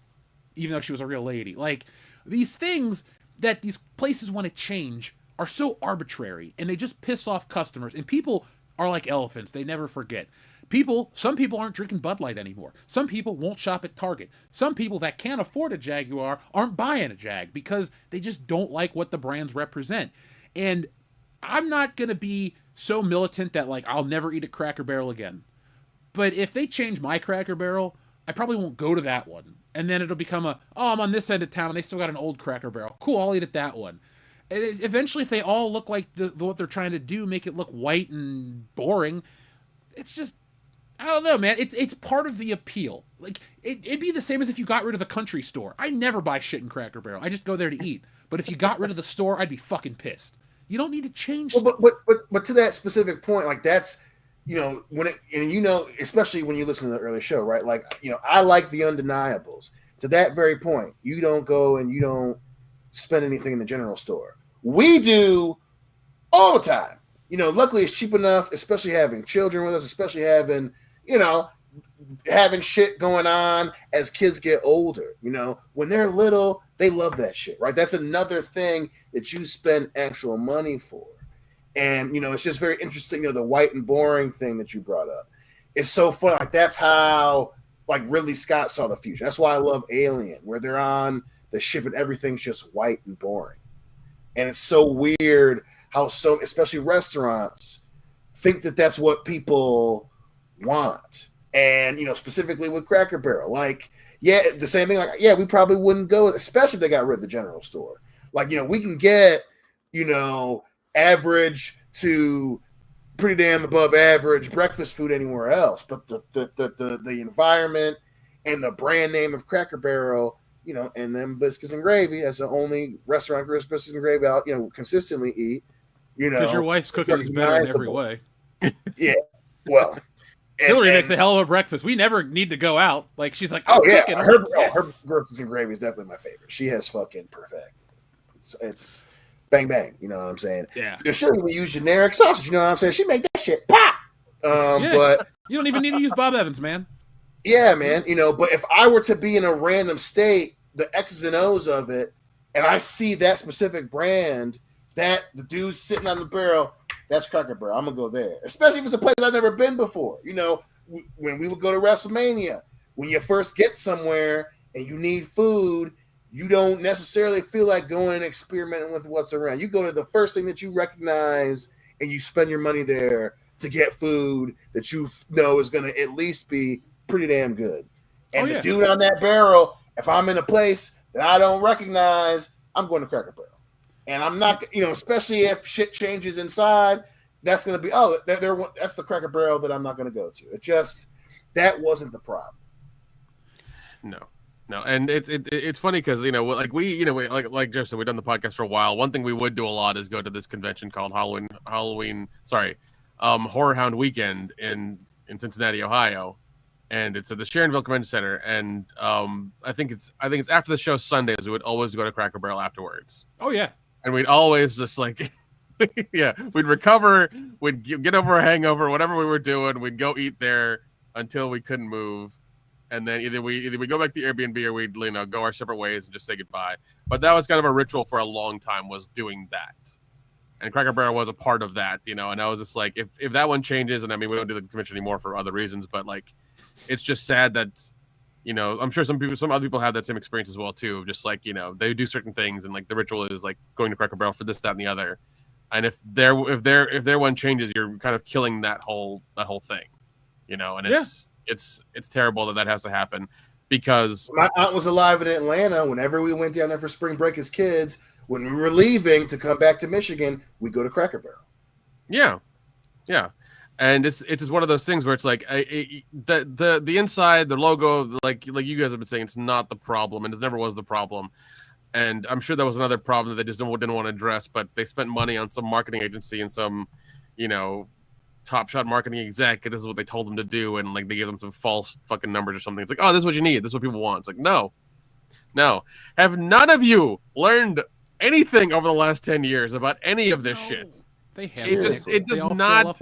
S2: even though she was a real lady. Like, these things that these places want to change are so arbitrary, and they just piss off customers. And people are like elephants. They never forget. Some people aren't drinking Bud Light anymore. Some people won't shop at Target. Some people that can't afford a Jaguar aren't buying a Jag because they just don't like what the brands represent. And I'm not going to be so militant that, like, I'll never eat a Cracker Barrel again. But if they change my Cracker Barrel, I probably won't go to that one. And then it'll become I'm on this end of town and they still got an old Cracker Barrel. Cool, I'll eat at that one. And eventually, if they all look like what they're trying to do, make it look white and boring, it's just, I don't know, man. It's part of the appeal. Like, it'd be the same as if you got rid of the country store. I never buy shit in Cracker Barrel. I just go there to eat. But if you got rid of the store, I'd be fucking pissed. You don't need to change stuff.
S3: But to that specific point, like, that's, especially when you listen to the early show, right? Like, I like the undeniables. To that very point, you don't go and you don't spend anything in the general store. We do all the time. Luckily it's cheap enough, especially having children with us, especially having shit going on as kids get older. When they're little, they love that shit, right? That's another thing that you spend actual money for. And, it's just very interesting, the white and boring thing that you brought up. It's so fun. Like, that's how, like, Ridley Scott saw the future. That's why I love Alien, where they're on the ship and everything's just white and boring. And it's so weird how especially restaurants, think that that's what people want. And, specifically with Cracker Barrel. Like, yeah, the same thing. Like, yeah, we probably wouldn't go, especially if they got rid of the general store. Like, we can get, average to pretty damn above average breakfast food anywhere else, but the environment and the brand name of Cracker Barrel, and then biscuits and gravy as the only restaurant for biscuits and gravy I'll, consistently eat.
S2: Because your wife's cooking is better in every way.
S3: Yeah, well,
S2: Hillary makes a hell of a breakfast. We never need to go out. Like, she's like,
S3: oh yeah,
S2: cooking.
S3: her biscuits and gravy is definitely my favorite. She has fucking perfected. It's bang bang. You know what I'm saying?
S2: Yeah.
S3: She doesn't even use generic sausage. You know what I'm saying? She make that shit pop. But
S2: you don't even need to use Bob Evans, man.
S3: Yeah, man. But if I were to be in a random state, the X's and O's of it, and I see that specific brand, that the dude's sitting on the barrel, that's Cracker Barrel. I'm gonna go there, especially if it's a place I've never been before. When we would go to WrestleMania, when you first get somewhere and you need food, you don't necessarily feel like going and experimenting with what's around. You go to the first thing that you recognize, and you spend your money there to get food that you know is gonna at least be pretty damn good. And the dude on that barrel, if I'm in a place that I don't recognize, I'm going to Cracker Barrel. And I'm not, especially if shit changes inside, that's going to be, that's the Cracker Barrel that I'm not going to go to. It just, that wasn't the problem.
S4: No. And it's funny because, like Jeff said, we've done the podcast for a while. One thing we would do a lot is go to this convention called Horror Hound Weekend in Cincinnati, Ohio. And it's at the Sharonville Convention Center. And I think it's after the show Sundays, we would always go to Cracker Barrel afterwards.
S2: Oh, yeah.
S4: And we'd always just like, we'd recover, we'd get over a hangover, whatever we were doing, we'd go eat there until we couldn't move. And then either we go back to the Airbnb or we'd go our separate ways and just say goodbye. But that was kind of a ritual for a long time, was doing that. And Cracker Barrel was a part of that, and I was just like, if that one changes, and I mean, we don't do the convention anymore for other reasons, but like, it's just sad that, I'm sure some other people have that same experience as well too. Just like, they do certain things, and like the ritual is like going to Cracker Barrel for this, that, and the other. And if their one changes, you're kind of killing that whole thing, And it's terrible that has to happen, because
S3: my aunt was alive in Atlanta. Whenever we went down there for spring break as kids, when we were leaving to come back to Michigan, we go to Cracker Barrel.
S4: Yeah. And it's just one of those things where it's like the inside, the logo, like you guys have been saying, it's not the problem, and it never was the problem. And I'm sure that was another problem that they just didn't want to address. But they spent money on some marketing agency and some, top shot marketing exec, and this is what they told them to do, and like they gave them some false fucking numbers or something. It's like, oh, this is what you need. This is what people want. It's like, no. Have none of you learned anything over the last 10 years about any of this shit?
S2: They have.
S4: It does not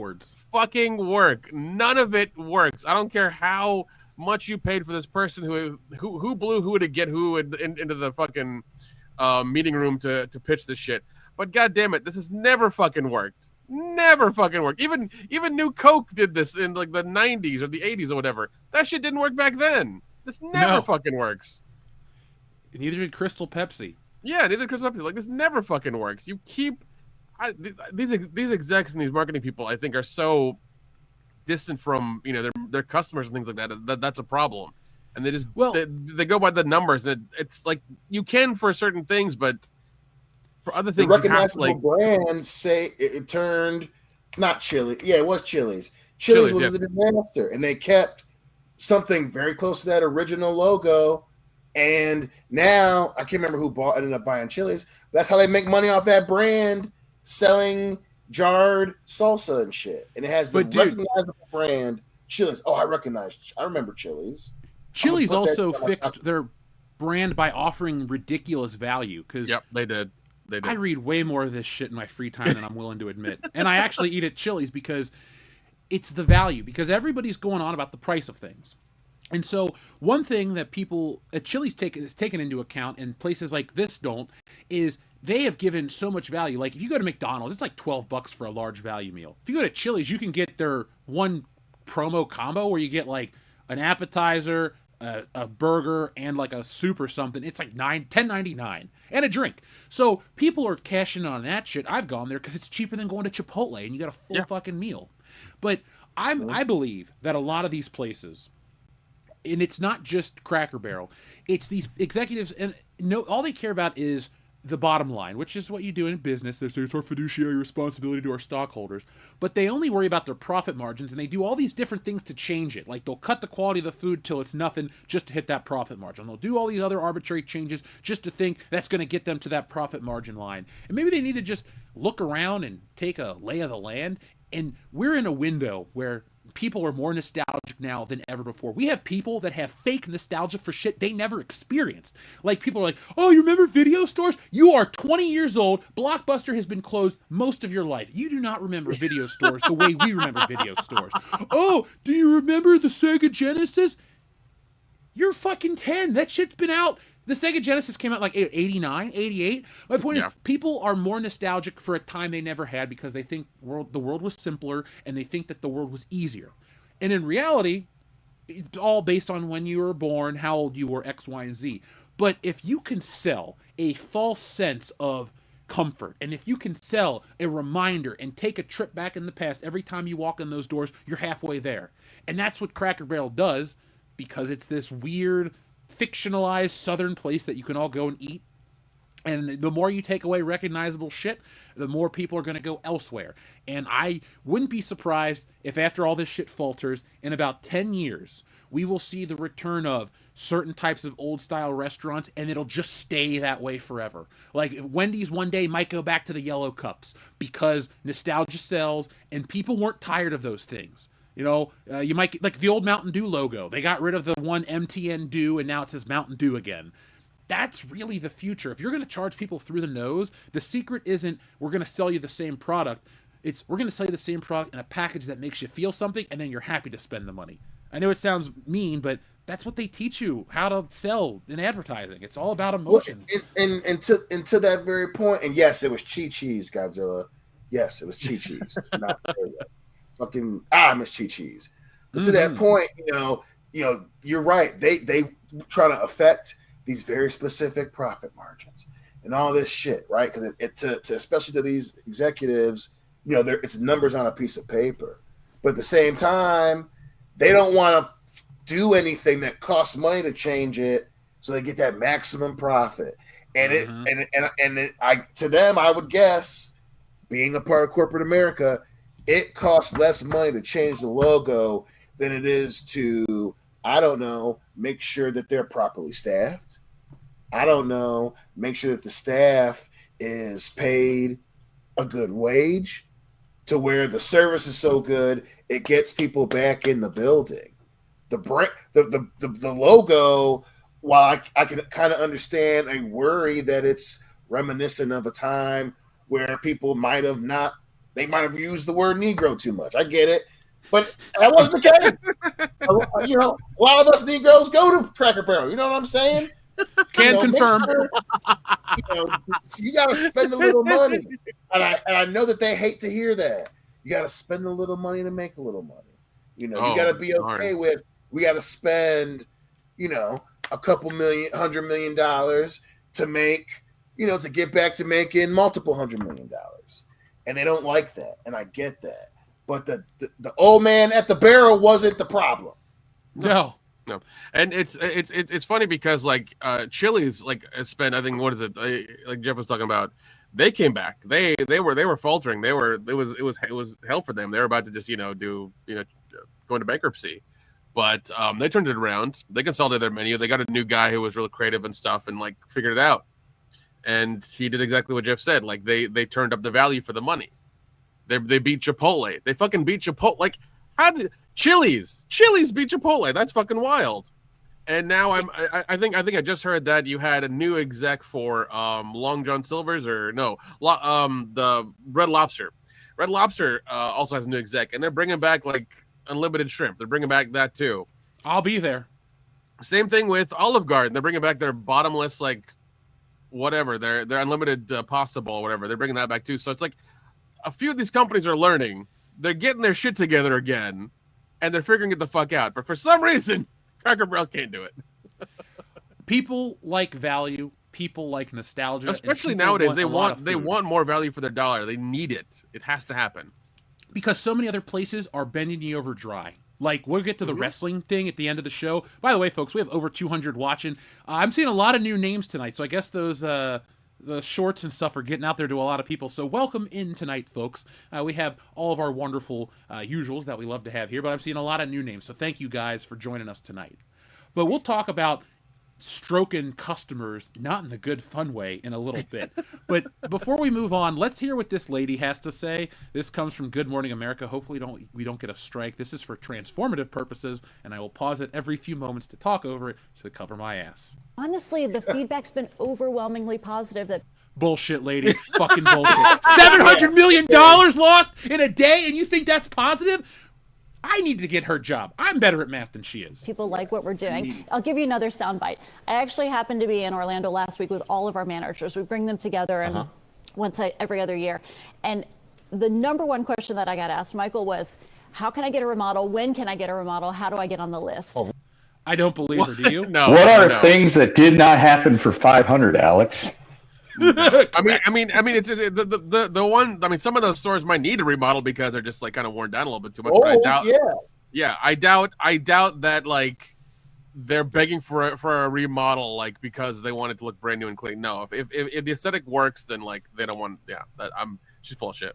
S4: fucking work. None of it works. I don't care how much you paid for this person who blew who to get who into the fucking meeting room to pitch this shit. But god damn it, this has never fucking worked. Never fucking worked. Even New Coke did this in like the 90s or the 80s or whatever. That shit didn't work back then. This never fucking works.
S2: Neither did Crystal Pepsi.
S4: Yeah, neither did Crystal Pepsi. Like, this never fucking works. You keep these execs and these marketing people, I think, are so distant from their customers and things like that. That's a problem, and they just they go by the numbers. And it's like you can for certain things, but for other things,
S3: the recognizable brands say it turned not Chili. Yeah, it was Chili's. Chili's was a disaster, and they kept something very close to that original logo. And now I can't remember who ended up buying Chili's. That's how they make money off that brand, selling jarred salsa and shit. And it has the recognizable brand Chili's. Oh, I remember Chili's.
S2: Chili's also fixed their brand by offering ridiculous value.
S4: Yep, they did.
S2: I read way more of this shit in my free time than I'm willing to admit. And I actually eat at Chili's because it's the value. Because everybody's going on about the price of things. And so one thing that people at Chili's is taken into account, and places like this don't, is they have given so much value. Like if you go to McDonald's, it's like $12 for a large value meal. If you go to Chili's, you can get their one promo combo where you get like an appetizer, a burger, and like a soup or something. It's like $10.99 and a drink. So people are cashing in on that shit. I've gone there because it's cheaper than going to Chipotle, and you get a full fucking meal. But I believe that a lot of these places, and it's not just Cracker Barrel, it's these executives, and all they care about is the bottom line, which is what you do in business. They say it's our fiduciary responsibility to our stockholders, but they only worry about their profit margins, and they do all these different things to change it. Like they'll cut the quality of the food till it's nothing just to hit that profit margin. They'll do all these other arbitrary changes just to think that's going to get them to that profit margin line. And maybe they need to just look around and take a lay of the land. And we're in a window where people are more nostalgic now than ever before. We have people that have fake nostalgia for shit they never experienced. Like people are like, oh, you remember video stores? You are 20 years old. Blockbuster has been closed most of your life. You do not remember video stores the way we remember video stores. Oh, do you remember the Sega Genesis? You're fucking 10. That shit's been out. The Sega Genesis came out like 89, 88. My point is, people are more nostalgic for a time they never had because they think the world was simpler and they think that the world was easier. And in reality, it's all based on when you were born, how old you were, X, Y, and Z. But if you can sell a false sense of comfort, and if you can sell a reminder and take a trip back in the past every time you walk in those doors, you're halfway there. And that's what Cracker Barrel does, because it's this weird fictionalized southern place that you can all go and eat. And the more you take away recognizable shit, the more people are going to go elsewhere. And I wouldn't be surprised if after all this shit falters, in about 10 years, we will see the return of certain types of old style restaurants, and it'll just stay that way forever. Like Wendy's one day might go back to the yellow cups because nostalgia sells and people weren't tired of those things. You know, you might get, like the old Mountain Dew logo. They got rid of the one MTN Dew, and now it says Mountain Dew again. That's really the future. If you're going to charge people through the nose, the secret isn't we're going to sell you the same product. It's we're going to sell you the same product in a package that makes you feel something, and then you're happy to spend the money. I know it sounds mean, but that's what they teach you how to sell in advertising. It's all about emotions.
S3: Well, and to that very point, and yes, it was Chi-Chi's, Godzilla. Yes, it was Chi-Chi's. Not fucking Miss Chi-Chi's. But to that point, you know, you're right. They try to affect these very specific profit margins and all this shit, right? Because to especially to these executives, you know, it's numbers on a piece of paper. But at the same time, they don't want to do anything that costs money to change it, so they get that maximum profit. And to them, I would guess, being a part of corporate America, it costs less money to change the logo than it is to, I don't know, make sure that they're properly staffed. I don't know, make sure that the staff is paid a good wage to where the service is so good it gets people back in the building. The logo, while I can kind of understand a worry that it's reminiscent of a time where people might have used the word Negro too much. I get it, but that wasn't the case. You know, a lot of us Negroes go to Cracker Barrel. You know what I'm saying?
S2: Can confirm.
S3: Sure, you got to spend a little money, and I know that they hate to hear that. You got to spend a little money to make a little money. You know, you got to be okay with. We got to spend, you know, $100 million to make, you know, to get back to making multiple $100 million. And they don't like that, and I get that. But the old man at the barrel wasn't the problem.
S2: No.
S4: And it's funny because like Chili's like spent, I think, what is it, like Jeff was talking about, they came back. They were faltering. It was hell for them. They were about to just go into bankruptcy. But they turned it around. They consolidated their menu. They got a new guy who was real creative and stuff, and like figured it out. And he did exactly what Jeff said. Like they turned up the value for the money. They beat Chipotle. They fucking beat Chipotle. Like how did Chili's beat Chipotle? That's fucking wild. And now I think I just heard that you had a new exec for Long John Silver's the Red Lobster. Red Lobster also has a new exec, and they're bringing back like unlimited shrimp. They're bringing back that too.
S2: I'll be there.
S4: Same thing with Olive Garden. They're bringing back their bottomless like whatever, their unlimited pasta bowl, whatever. They're bringing that back too. So it's like a few of these companies are learning. They're getting their shit together again, and they're figuring it the fuck out. But for some reason, Cracker Barrel can't do it.
S2: People like value. People like nostalgia.
S4: Especially nowadays, they want more value for their dollar. They need it. It has to happen.
S2: Because so many other places are bending you over dry. Like, we'll get to the wrestling thing at the end of the show. By the way, folks, we have over 200 watching. I'm seeing a lot of new names tonight, so I guess those the shorts and stuff are getting out there to a lot of people. So welcome in tonight, folks. We have all of our wonderful usuals that we love to have here, but I'm seeing a lot of new names. So thank you guys for joining us tonight. But we'll talk about stroking customers, not in the good fun way, in a little bit. But before we move on, let's hear what this lady has to say. This comes from Good Morning America. Hopefully we don't get a strike. This is for transformative purposes, and I will pause it every few moments to talk over it to cover my ass.
S6: Honestly, the feedback's been overwhelmingly positive. That
S2: bullshit, lady. Fucking bullshit. $700 million lost in a day, and you think that's positive? I need to get her job. I'm better at math than she is.
S6: people like what we're doing. I'll give you another soundbite. I actually happened to be in Orlando last week with all of our managers. We bring them together and every other year. And the number one question that I got asked, Michael, was, how can I get a remodel? When can I get a remodel? How do I get on the list?
S2: I don't believe her. Do you?
S4: No.
S5: What are things that did not happen for 500, Alex?
S4: I mean, it's the one. I mean, some of those stores might need a remodel because they're just like kind of worn down a little bit too much.
S3: Oh,
S4: But I doubt,
S3: yeah.
S4: I doubt that like they're begging for a remodel like because they want it to look brand new and clean. No, if the aesthetic works, then like they don't want. Yeah, she's full of shit.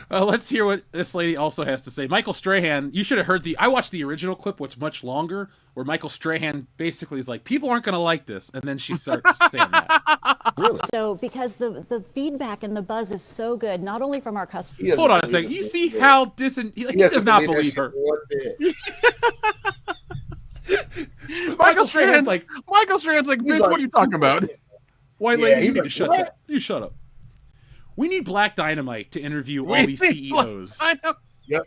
S2: Let's hear what this lady also has to say. Michael Strahan, you should have heard I watched the original clip, what's much longer, where Michael Strahan basically is like, people aren't going to like this. And then she starts saying that.
S6: Really? So because the feedback and the buzz is so good, not only from our customers.
S2: Hold on a second. You see how he does not believe her.
S4: Michael Strahan's like, bitch, what are you talking about?
S2: White lady, you need to shut up. You shut up. We need Black Dynamite to interview all these CEOs.
S4: I know.
S3: Yep.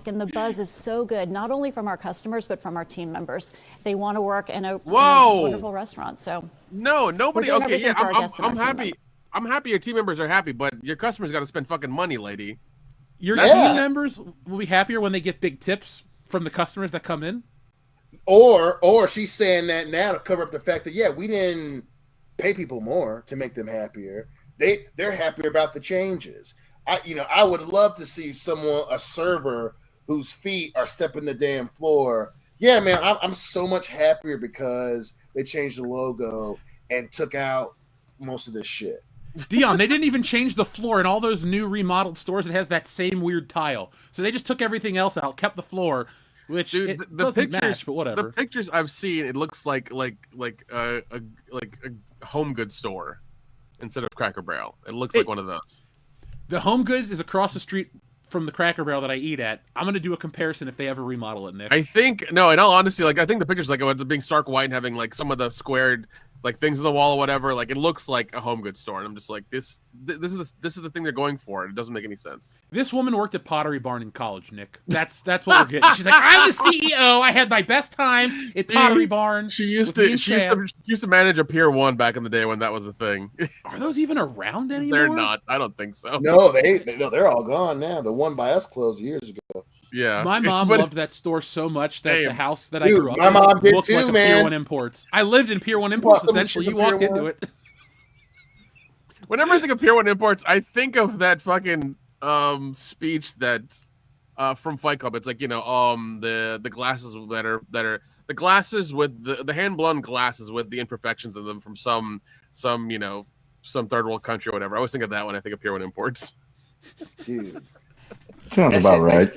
S6: And the buzz is so good, not only from our customers, but from our team members. They want to work in a wonderful restaurant. So
S4: nobody. Okay, yeah, I'm happy. I'm happy your team members are happy, but your customers got to spend fucking money, lady.
S2: Your team members will be happier when they get big tips from the customers that come in.
S3: Or she's saying that now to cover up the fact that we didn't pay people more to make them happier. They're happier about the changes. I would love to see a server whose feet are stepping the damn floor. Yeah, man, I'm so much happier because they changed the logo and took out most of this shit.
S2: Dion, they didn't even change the floor in all those new remodeled stores. It has that same weird tile. So they just took everything else out, kept the floor, which the doesn't
S4: pictures,
S2: match, but whatever.
S4: The pictures I've seen, it looks like a home goods store instead of Cracker Barrel. It looks like one of those.
S2: The Home Goods is across the street from the Cracker Barrel that I eat at. I'm going to do a comparison if they ever remodel it, Nick.
S4: I think, in all honesty, I think the picture's like it's being stark white and having like some of the squared things on the wall or whatever. Like it looks like a home goods store, and I'm just like, this is the thing they're going for. It doesn't make any sense.
S2: This woman worked at Pottery Barn in college, Nick. That's what we're getting. She's like, I'm the CEO. I had my best times at Pottery Barn.
S4: She used to manage a Pier 1 back in the day when that was a thing.
S2: Are those even around anymore?
S4: They're not. I don't think so.
S3: No, they're all gone now. The one by us closed years ago.
S4: Yeah,
S2: my mom loved that store so much that the house that I grew up
S3: my
S2: in
S3: mom did
S2: looked
S3: too,
S2: like a
S3: man.
S2: Pier 1 Imports. I lived in Pier 1 Imports, essentially. You walked into it.
S4: Whenever I think of Pier 1 Imports, I think of that fucking speech that from Fight Club. It's like, the glasses that are the glasses with the hand blown glasses with the imperfections in them from some third world country or whatever. I always think of that when I think of Pier 1 Imports.
S3: Dude.
S5: Sounds about right.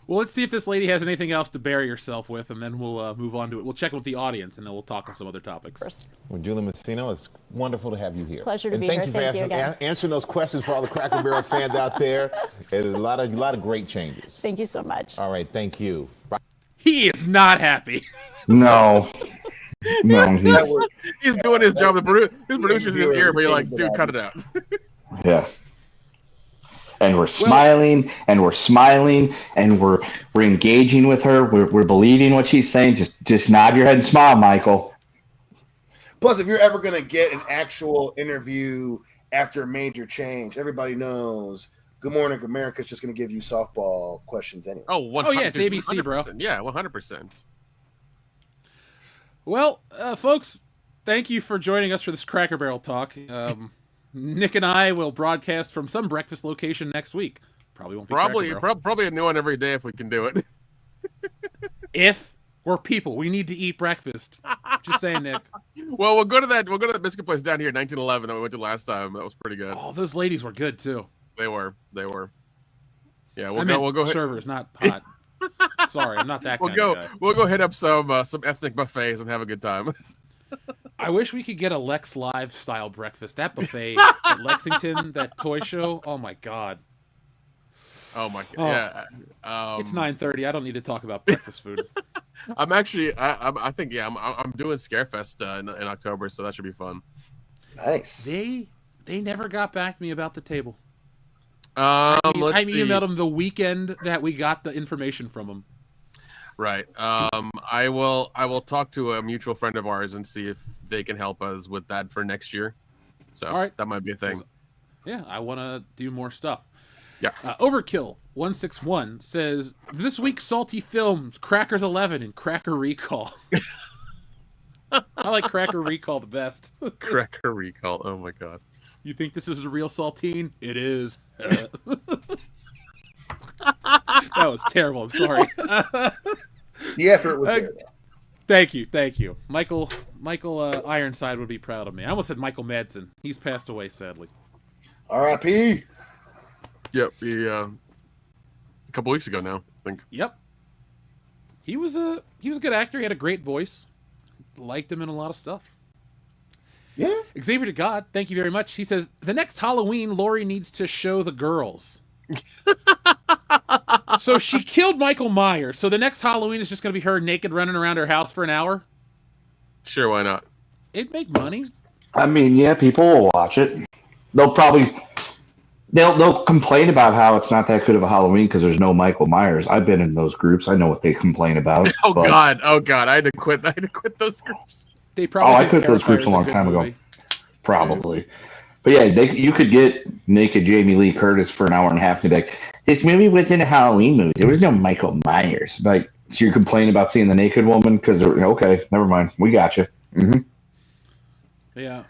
S2: Well, let's see if this lady has anything else to bury herself with, and then we'll move on to it. We'll check with the audience, and then we'll talk on some other topics.
S7: Well, Julie Messino, it's wonderful to have you here.
S6: Pleasure to be
S7: here.
S6: Thank you for
S7: answering those questions for all the Cracker Barrel fans out there. There's a lot of great changes.
S6: Thank you so much.
S7: All right, thank you. Bye.
S2: He is not happy.
S5: No,
S4: he's doing his job. His producer's in his ear, but you're like, dude, cut it out.
S5: Yeah. And we're smiling, and we're engaging with her. We're believing what she's saying. Just nod your head and smile, Michael.
S3: Plus, if you're ever going to get an actual interview after a major change, everybody knows Good Morning America's just going to give you softball questions anyway.
S4: Oh, 100%.
S2: Yeah, it's ABC, bro.
S4: Yeah, 100%.
S2: Well, folks, thank you for joining us for this Cracker Barrel talk. Nick and I will broadcast from some breakfast location next week. Probably won't be
S4: probably a new one every day if we can do it.
S2: If We're people. We need to eat breakfast. Just saying, Nick.
S4: Well, we'll go to that biscuit place down here, 1911, that we went to last time. That was pretty good.
S2: Oh, those ladies were good too.
S4: They were. Yeah,
S2: We'll
S4: go.
S2: Servers, not hot. Sorry, I'm not that kind of guy.
S4: We'll go hit up some ethnic buffets and have a good time.
S2: I wish we could get a Lex Live style breakfast. That buffet at Lexington, that toy show. Oh my god.
S4: Oh my god. Yeah.
S2: It's 9:30. I don't need to talk about breakfast food.
S4: I'm actually. I think I'm doing Scarefest in October, so that should be fun.
S3: Nice.
S2: They never got back to me about the table.
S4: Let's
S2: I
S4: see.
S2: emailed them the weekend that we got the information from them.
S4: Right. I will talk to a mutual friend of ours and see if they can help us with that for next year. So
S2: all right.
S4: That might be a thing.
S2: Yeah, I want to do more stuff.
S4: Yeah.
S2: Overkill 161 says this week's salty films: Crackers 11 and Cracker Recall. I like Cracker Recall the best.
S4: Cracker Recall. Oh my god.
S2: You think this is a real saltine? It is. That was terrible. I'm sorry.
S3: The effort was there.
S2: Thank you. Michael Ironside would be proud of me. I almost said Michael Madsen. He's passed away, sadly.
S3: R.I.P.
S4: Yep. A couple weeks ago now, I think.
S2: Yep. He was a good actor. He had a great voice. Liked him in a lot of stuff.
S3: Yeah.
S2: Xavier to God, thank you very much. He says, the next Halloween, Lori needs to show the girls. So she killed Michael Myers. So the next Halloween is just going to be her naked running around her house for an hour?
S4: Sure, why not?
S2: It'd make money.
S5: I mean, yeah, people will watch it. They'll complain about how it's not that good of a Halloween because there's no Michael Myers. I've been in those groups. I know what they complain about.
S4: Oh god. I had to quit those groups.
S2: They probably
S5: I quit those groups a long time ago. Probably. But yeah, you could get naked Jamie Lee Curtis for an hour and a half and be like, this movie was in a Halloween movie. There was no Michael Myers. Like, so you're complaining about seeing the naked woman? Because, okay, never mind. We got you. Mm-hmm.
S2: Yeah.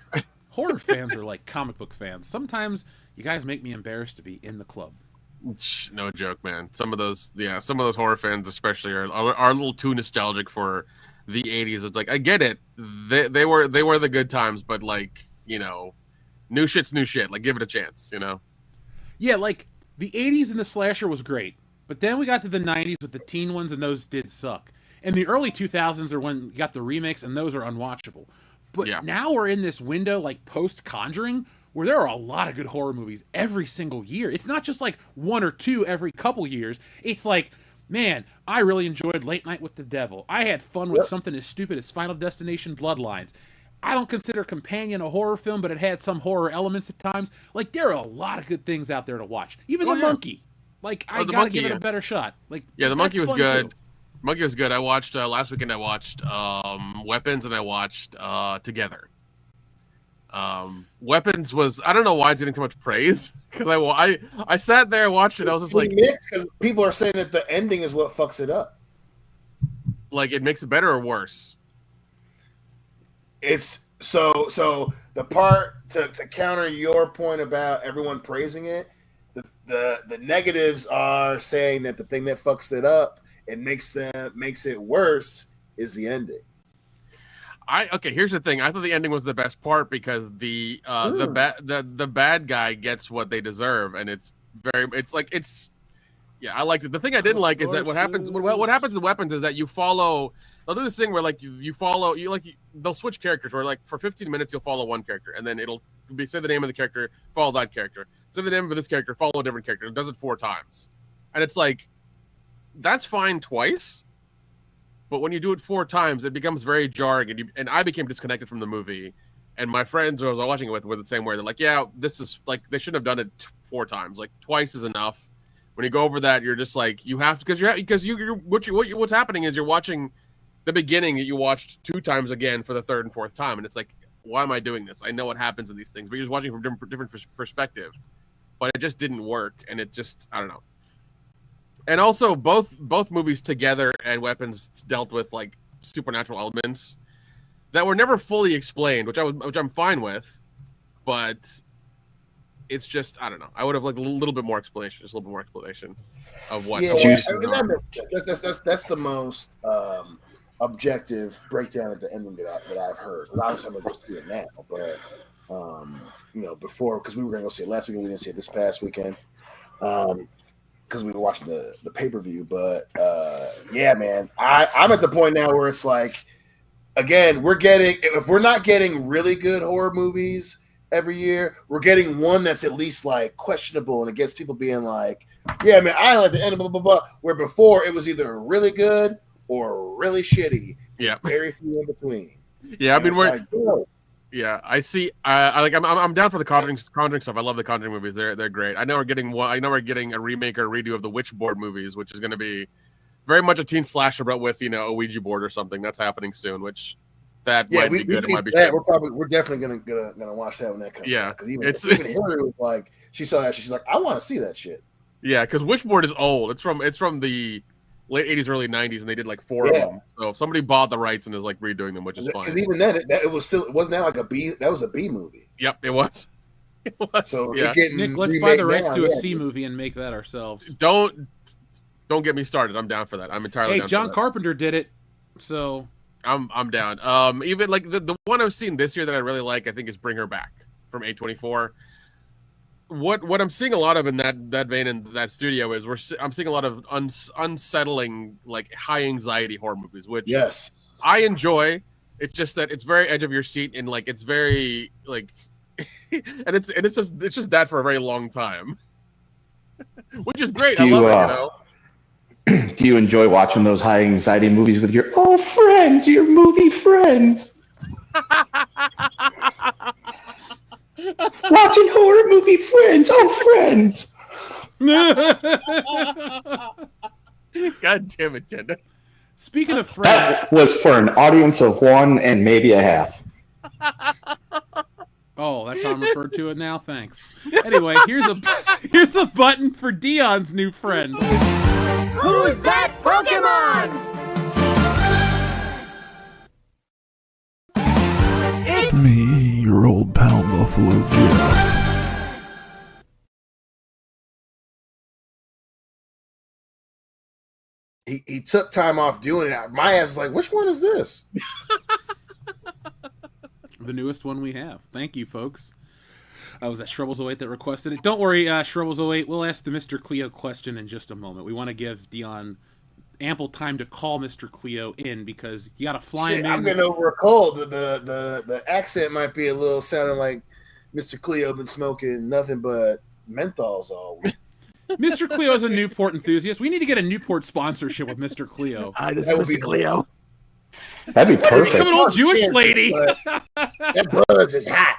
S2: Horror fans are like comic book fans. Sometimes you guys make me embarrassed to be in the club.
S4: No joke, man. Some of those horror fans especially are a little too nostalgic for the 80s. It's like, I get it. They were the good times, but like, new shit's new shit. Like, give it a chance,
S2: Yeah, like the 80s and the slasher was great, but then we got to the 90s with the teen ones, and those did suck. And the early 2000s are when you got the remakes, and those are unwatchable. But now we're in this window, like post Conjuring, where there are a lot of good horror movies every single year. It's not just like one or two every couple years. It's like, man, I really enjoyed Late Night with the Devil. I had fun with something as stupid as Final Destination Bloodlines. I don't consider Companion a horror film, but it had some horror elements at times. Like, there are a lot of good things out there to watch. Even The Monkey. Like, I gotta give it a better shot. Like,
S4: The Monkey was good.
S2: Too.
S4: Monkey was good. I watched last weekend. I watched Weapons, and I watched Together. Weapons was, I don't know why it's getting too much praise, because I sat there and watched it. I was just like,
S3: because people are saying that the ending is what fucks it up.
S4: Like, it makes it better or worse.
S3: It's so the part to counter your point about everyone praising it, the negatives are saying that the thing that fucks it up and makes it worse is the ending.
S4: Here's the thing. I thought the ending was the best part because the bad guy gets what they deserve, and I liked it. The thing I didn't like is that what happens in Weapons is that you follow. They'll do this thing where like they'll switch characters where like for 15 minutes you'll follow one character and then it'll say the name of the character, follow that character, say the name of this character, follow a different character. It does it 4 times, and it's like that's fine twice, but when you do it 4 times, it becomes very jarring, and I became disconnected from the movie. And my friends who I was watching it with were the same way. They're like, yeah, this is like they shouldn't have done it 4 times. Like twice is enough. When you go over that, you're just like you have to what's happening is you're watching the beginning that you watched 2 times again for the 3rd and 4th time, and it's like, why am I doing this? I know what happens in these things, but you're just watching from different perspective. But it just didn't work, and it just I don't know. And also, both movies Together and Weapons dealt with like supernatural elements that were never fully explained, which I'm fine with, but it's just I don't know. I would have liked a little bit more explanation, just a little bit more explanation of what.
S3: Yeah, I mean, that makes sense. That's the most objective breakdown of the ending that I've heard. Obviously, I'm gonna go see it now, but before, because we were gonna go see it last weekend, we didn't see it this past weekend, because we were watching the pay-per-view. But yeah, man, I'm at the point now where it's like, again, if we're not getting really good horror movies every year, we're getting one that's at least like questionable, and it gets people being like, yeah, man, I like the end of blah blah blah. Where before it was either really good or really shitty.
S4: Yeah,
S3: very few in between.
S4: Yeah,
S3: And
S4: I mean, we're
S3: like, oh.
S4: yeah, I see. I'm down for the Conjuring stuff. I love the Conjuring movies. They're great. I know we're getting a remake or redo of the Witchboard movies, which is going to be very much a teen slasher, but with a Ouija board or something. That's happening soon, which might be good. It might be
S3: that. We're definitely gonna watch that when that comes out. Because even Hillary was like, she saw that shit, she's like, I want to see that shit.
S4: Yeah, because Witchboard is old. It's from the late 80s, early 90s, and they did like 4 of them. So if somebody bought the rights and is like redoing them, which is fine.
S3: Because even then, it wasn't that like a B. That was a B movie.
S4: Yep, it was. It was.
S3: So
S4: yeah.
S2: Nick, let's buy the rights to a C movie and make that ourselves.
S4: Don't get me started. I'm down for that. I'm entirely down.
S2: Hey, John
S4: for that.
S2: Carpenter did it, so
S4: I'm down. Even like the one I've seen this year that I really like, I think, is Bring Her Back from A24. What I'm seeing a lot of in that vein in that studio is I'm seeing a lot of unsettling, like high anxiety horror movies, which
S3: yes,
S4: I enjoy. It's just that it's very edge of your seat and like it's very like, and it's just that for a very long time, which is great. I love it.
S5: Do you enjoy watching those high anxiety movies with your friends, your movie friends? Watching horror movie friends, friends.
S4: God damn it, Kendall.
S2: Speaking of friends,
S5: that was for an audience of 1 and maybe a half.
S2: Oh, that's how I'm referred to it now. Thanks. Anyway, here's a button for Dion's new friend.
S8: Who's that Pokemon? It's
S9: me, your old pal Buffalo Jeff.
S3: He took time off doing it. My ass is like, which one is this?
S2: The newest one we have. Thank you, folks. Was that Shrubbles08 that requested it? Don't worry, Shrubbles08. We'll ask the Mr. Cleo question in just a moment. We want to give Dion ample time to call Mr. Cleo in because you got to fly him in.
S3: I'm getting over a cold. The accent might be a little sounding like Mr. Cleo been smoking nothing but menthols all week.
S2: Mr. Cleo is a Newport enthusiast. We need to get a Newport sponsorship with Mr. Cleo.
S8: Hi, this is Mr. Cleo.
S5: That'd be perfect.
S2: Become an old Jewish lady.
S3: That buzz is hot.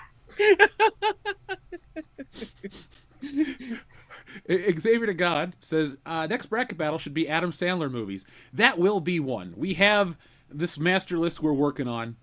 S2: Xavier to God says next bracket battle should be Adam Sandler movies. That will be one. We have this master list we're working on.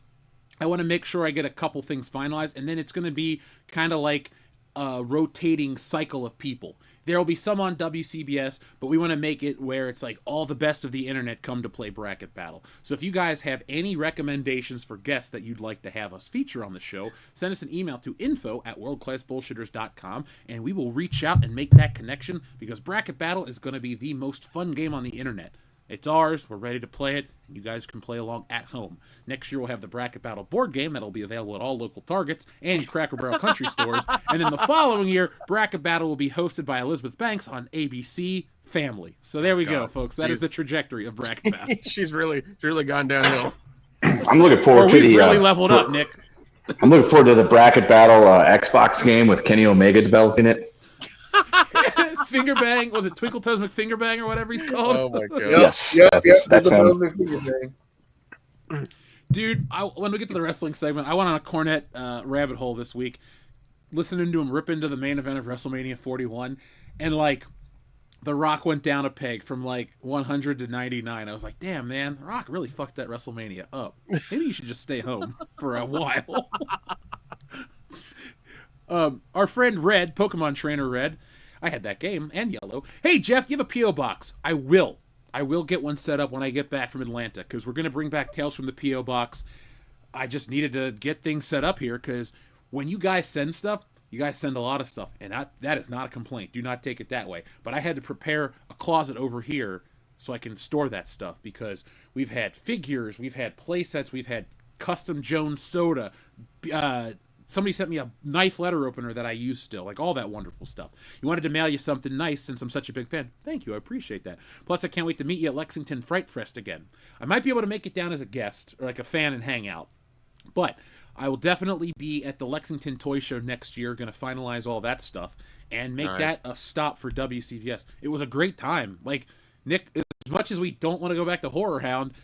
S2: I want to make sure I get a couple things finalized, and then it's going to be kind of like a rotating cycle of people. There will be some on WCBS, but we want to make it where it's like all the best of the internet come to play bracket battle. So if you guys have any recommendations for guests that you'd like to have us feature on the show, send us an email to info@worldclassbullshitters.com, and we will reach out and make that connection because bracket battle is going to be the most fun game on the internet. It's ours. We're ready to play it. And you guys can play along at home. Next year, we'll have the Bracket Battle board game that'll be available at all local Targets and Cracker Barrel country stores. And then the following year, Bracket Battle will be hosted by Elizabeth Banks on ABC Family. So there we go, folks. That is the trajectory of Bracket Battle.
S4: She's really gone downhill.
S5: I'm looking forward to
S2: we've really leveled up, Nick.
S5: I'm looking forward to the Bracket Battle Xbox game with Kenny Omega developing it.
S2: Finger Bang, was it Twinkle Toes McFingerbang or whatever he's called?
S4: Oh my god!
S5: Yes,
S3: That's
S2: Dude, when we get to the wrestling segment, I went on a Cornette rabbit hole this week, listening to him rip into the main event of WrestleMania 41, and like The Rock went down a peg from like 100 to 99. I was like, damn, man, The Rock really fucked that WrestleMania up. Maybe you should just stay home for a while. Our friend Red, Pokemon Trainer Red, I had that game, and Yellow. Hey, Jeff, you have a P.O. Box. I will get one set up when I get back from Atlanta, because we're going to bring back Tales from the P.O. Box. I just needed to get things set up here, because when you guys send stuff, you guys send a lot of stuff, and that is not a complaint. Do not take it that way. But I had to prepare a closet over here so I can store that stuff, because we've had figures, we've had play sets, we've had custom Jones soda. Somebody sent me a knife letter opener that I use still, like all that wonderful stuff. You wanted to mail you something nice since I'm such a big fan. Thank you, I appreciate that. Plus, I can't wait to meet you at Lexington Fright Fest again. I might be able to make it down as a guest or like a fan and hang out, but I will definitely be at the Lexington Toy Show next year, going to finalize all that stuff and make that a stop for WCBS. It was a great time. Like, Nick, as much as we don't want to go back to Horror Hound,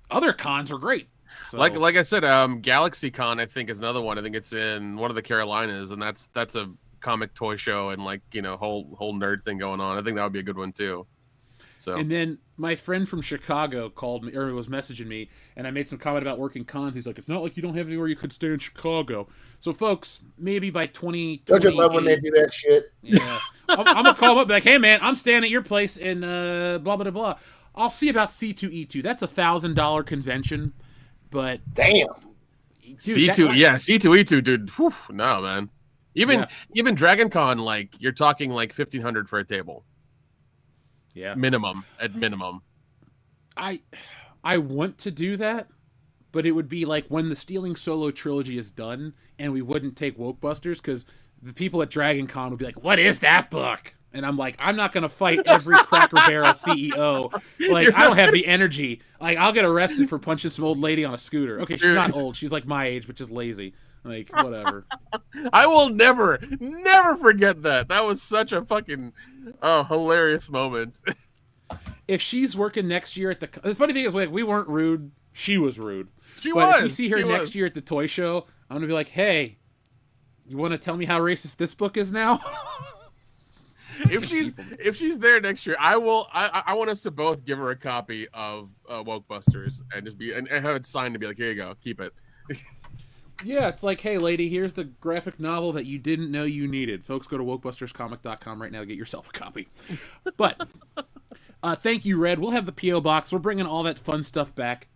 S2: other cons are great. So.
S4: Like I said, Galaxy Con, I think, is another one. I think it's in one of the Carolinas, and that's a comic toy show and whole nerd thing going on. I think that would be a good one too. So. And
S2: then my friend from Chicago called me, or was messaging me, and I made some comment about working cons. He's like, "It's not like you don't have anywhere you could stay in Chicago." So, folks, maybe by 2020,
S3: don't you love when they do that shit?
S2: Yeah, I'm gonna call him up, and be like, "Hey, man, I'm staying at your place in blah blah blah. I'll see about C2E2. That's $1,000 convention." But
S3: damn,
S4: dude, C2E2, dude. Whew, no, man. Even Dragon Con, like, you're talking like $1,500 for a table. Yeah, at minimum.
S2: I want to do that, but it would be like when the Stealing Solo trilogy is done, and we wouldn't take Wokebusters, because the people at Dragon Con would be like, "What is that book?" And I'm like, I'm not going to fight every Cracker Barrel CEO. Like, I don't have the energy. Like, I'll get arrested for punching some old lady on a scooter. Okay, she's not old. She's like my age, but just lazy. Like, whatever.
S4: I will never forget that. That was such a fucking hilarious moment.
S2: If she's working next year at the funny thing is, like, we weren't rude. She was rude.
S4: But
S2: if we see her next year at the toy show, I'm going to be like, "Hey, you want to tell me how racist this book is now?"
S4: If she's there next year, I want us to both give her a copy of Wokebusters and have it signed to be like, "Here you go, keep it."
S2: Yeah, it's like, "Hey, lady, here's the graphic novel that you didn't know you needed." Folks, go to wokebusterscomic.com right now to get yourself a copy. But thank you, Red. We'll have the P.O. box. We're bringing all that fun stuff back.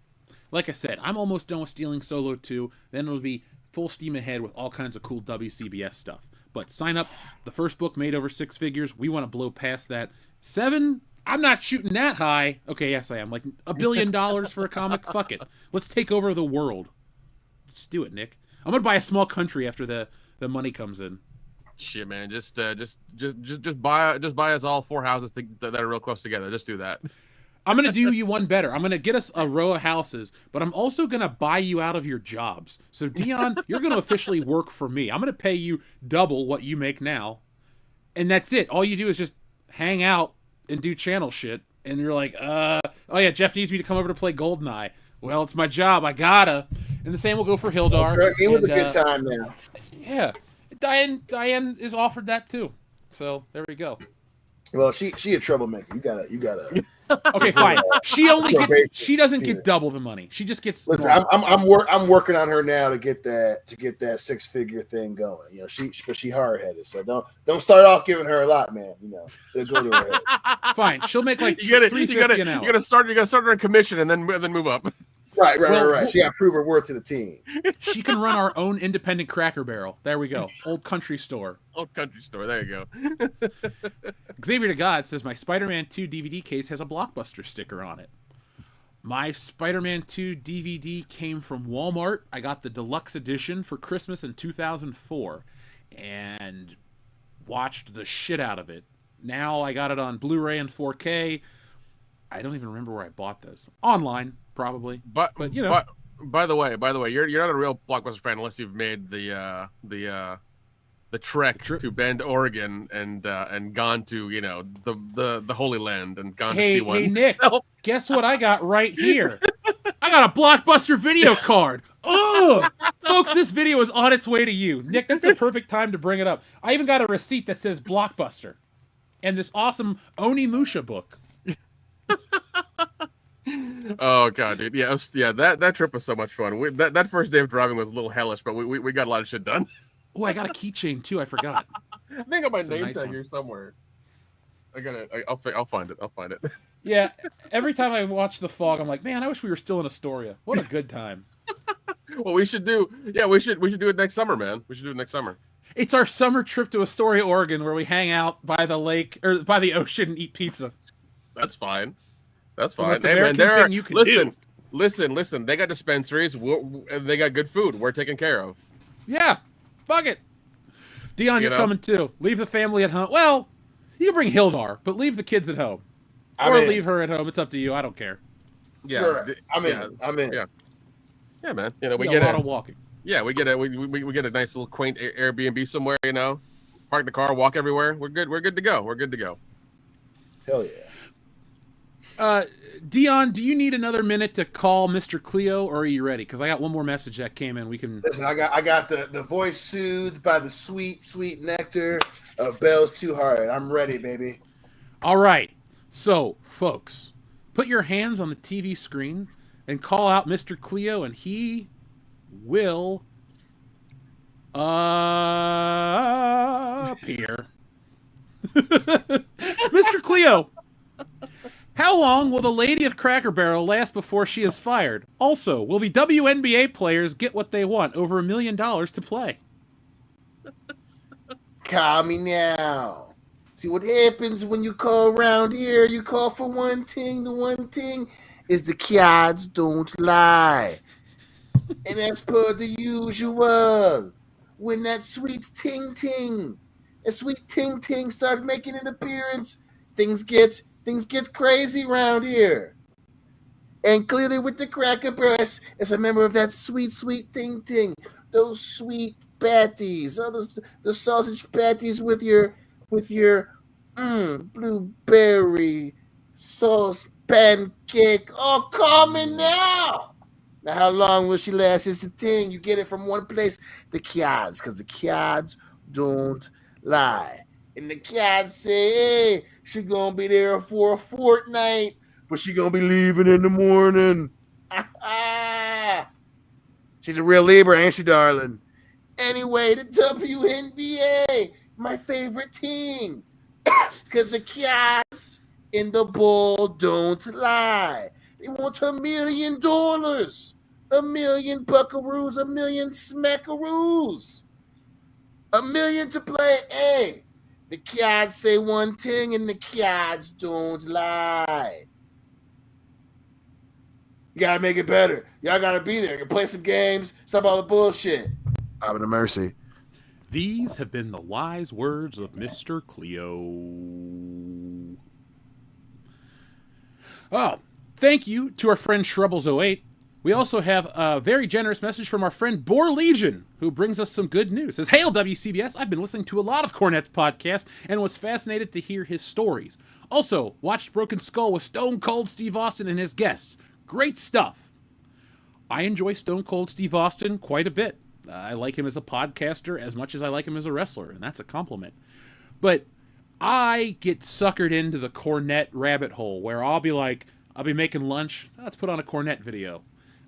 S2: Like I said, I'm almost done with Stealing Solo 2. Then it'll be full steam ahead with all kinds of cool WCBS stuff. But sign up. The first book made over 6 figures. We want to blow past that. 7? I'm not shooting that high. Okay, yes, I am. Like $1 billion for a comic? Fuck it. Let's take over the world. Let's do it, Nick. I'm going to buy a small country after the money comes in.
S4: Shit, man. Just buy us all 4 houses that are real close together. Just do that.
S2: I'm going to do you one better. I'm going to get us a row of houses, but I'm also going to buy you out of your jobs. So, Dion, you're going to officially work for me. I'm going to pay you double what you make now, and that's it. All you do is just hang out and do channel shit, and you're like, oh yeah, Jeff needs me to come over to play GoldenEye. Well, it's my job. I gotta. And the same will go for Hildar.
S3: It was a good time now.
S2: Yeah. Diane is offered that too. So, there we go.
S3: Well, she a troublemaker. You gotta.
S2: Okay, fine. She doesn't get double the money. She just gets.
S3: Listen, I'm working on her now to get that 6-figure thing going. You know, she hard headed. So don't start off giving her a lot, man. You know, it'll go to her head.
S2: Fine, she'll make like
S4: you gotta start her in commission and then move up.
S3: Right. She got to prove her worth to the team.
S2: She can run our own independent Cracker Barrel. There we go. Old country store.
S4: There you go.
S2: Xavier to God says, my Spider-Man 2 DVD case has a Blockbuster sticker on it. My Spider-Man 2 DVD came from Walmart. I got the deluxe edition for Christmas in 2004 and watched the shit out of it. Now I got it on Blu-ray and 4K. I don't even remember where I bought those. Online, probably. But you know.
S4: By the way, you're not a real Blockbuster fan unless you've made the trek to Bend, Oregon, and gone to the Holy Land and gone to see one.
S2: Hey, Nick, guess what I got right here? I got a Blockbuster video card. Oh, folks, this video is on its way to you. Nick, that's the perfect time to bring it up. I even got a receipt that says Blockbuster and this awesome Onimusha book.
S4: Oh god, dude, that trip was so much fun. That first day of driving was a little hellish, but we got a lot of shit done.
S2: Oh, I got a keychain too. I forgot.
S4: I think I got my name tag here somewhere. I'll find it.
S2: Yeah, every time I watch The Fog, I'm like, man, I wish we were still in Astoria. What a good time.
S4: Well, we should do it next summer, man. We should do it next summer.
S2: It's our summer trip to Astoria, Oregon, where we hang out by the lake or by the ocean and eat pizza.
S4: That's fine. That's
S2: the
S4: fine.
S2: most
S4: Hey, man,
S2: American thing you can do.
S4: Listen. They got dispensaries. They got good food. We're taken care of.
S2: Yeah, fuck it. Dion, you're
S4: know?
S2: coming too. Leave the family at home. Well, you can bring Hildar, but leave the kids at home. Or leave her at home. It's up to you. I don't care.
S4: Yeah,
S3: Sure. I'm in.
S4: Yeah, man. You know, we
S2: Yeah,
S4: get
S2: a lot of walking.
S4: Yeah, we get we get a nice little quaint Airbnb somewhere. You know, park the car, walk everywhere. We're good. We're good to go. We're good to go.
S3: Hell yeah.
S2: Dion, do you need another minute to call Mr. Cleo, or are you ready? Because I got one more message that came in. We can
S3: listen. I got the voice soothed by the sweet nectar of Bell's Too Hard. I'm ready, baby.
S2: All right. So, folks, put your hands on the TV screen and call out Mr. Cleo, and he will appear. Mr. Cleo, how long will the lady of Cracker Barrel last before she is fired? Also, will the WNBA players get what they want, over $1 million to play?
S3: Call me now. See what happens when you call around here. You call for one thing. The one thing is the kids don't lie. And as per the usual, when that sweet ting-ting starts making an appearance, things get crazy around here. And clearly with the Cracker Barrel, as a member of that sweet ting-ting, those sweet patties, the sausage patties with your blueberry sauce pancake. Oh, call me now. Now, how long will she last? It's the thing. You get it from one place, the kids, because the kids don't lie. And the kids say, hey, she gonna be there for a fortnight, but she gonna be leaving in the morning. She's a real Libra, ain't she, darling? Anyway, the WNBA, my favorite team, because the kids in the ball don't lie. They want $1 million, $1 million buckaroos, $1 million smackaroos, $1 million to play. Hey, the kids say one thing and the kids don't lie. You gotta make it better. Y'all gotta be there. You can play some games. Stop all the bullshit. I'm in a mercy.
S2: These have been the wise words of Mr. Cleo. Oh, thank you to our friend Shrubbles08. We also have a very generous message from our friend Boar Legion, who brings us some good news. Says, hail WCBS, I've been listening to a lot of Cornette's podcasts and was fascinated to hear his stories. Also, watched Broken Skull with Stone Cold Steve Austin and his guests. Great stuff. I enjoy Stone Cold Steve Austin quite a bit. I like him as a podcaster as much as I like him as a wrestler, and that's a compliment. But I get suckered into the Cornette rabbit hole where I'll be making lunch, let's put on a Cornette video.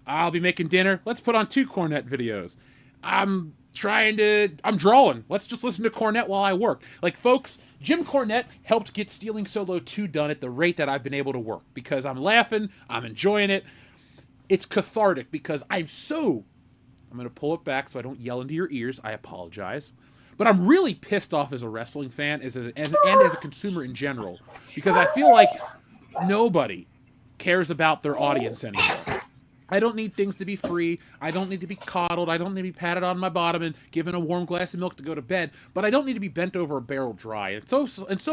S2: I'll be making dinner, let's put on 2 Cornette videos. I'm drawing, let's just listen to Cornette while I work. Like, folks, Jim Cornette helped get Stealing Solo 2 done at the rate that I've been able to work, because I'm laughing, I'm enjoying it. It's cathartic because I'm going to pull it back so I don't yell into your ears. I apologize. But I'm really pissed off as a wrestling fan and as a consumer in general, because I feel like nobody cares about their audience anymore. I don't need things to be free. I don't need to be coddled. I don't need to be patted on my bottom and given a warm glass of milk to go to bed. But I don't need to be bent over a barrel dry. And so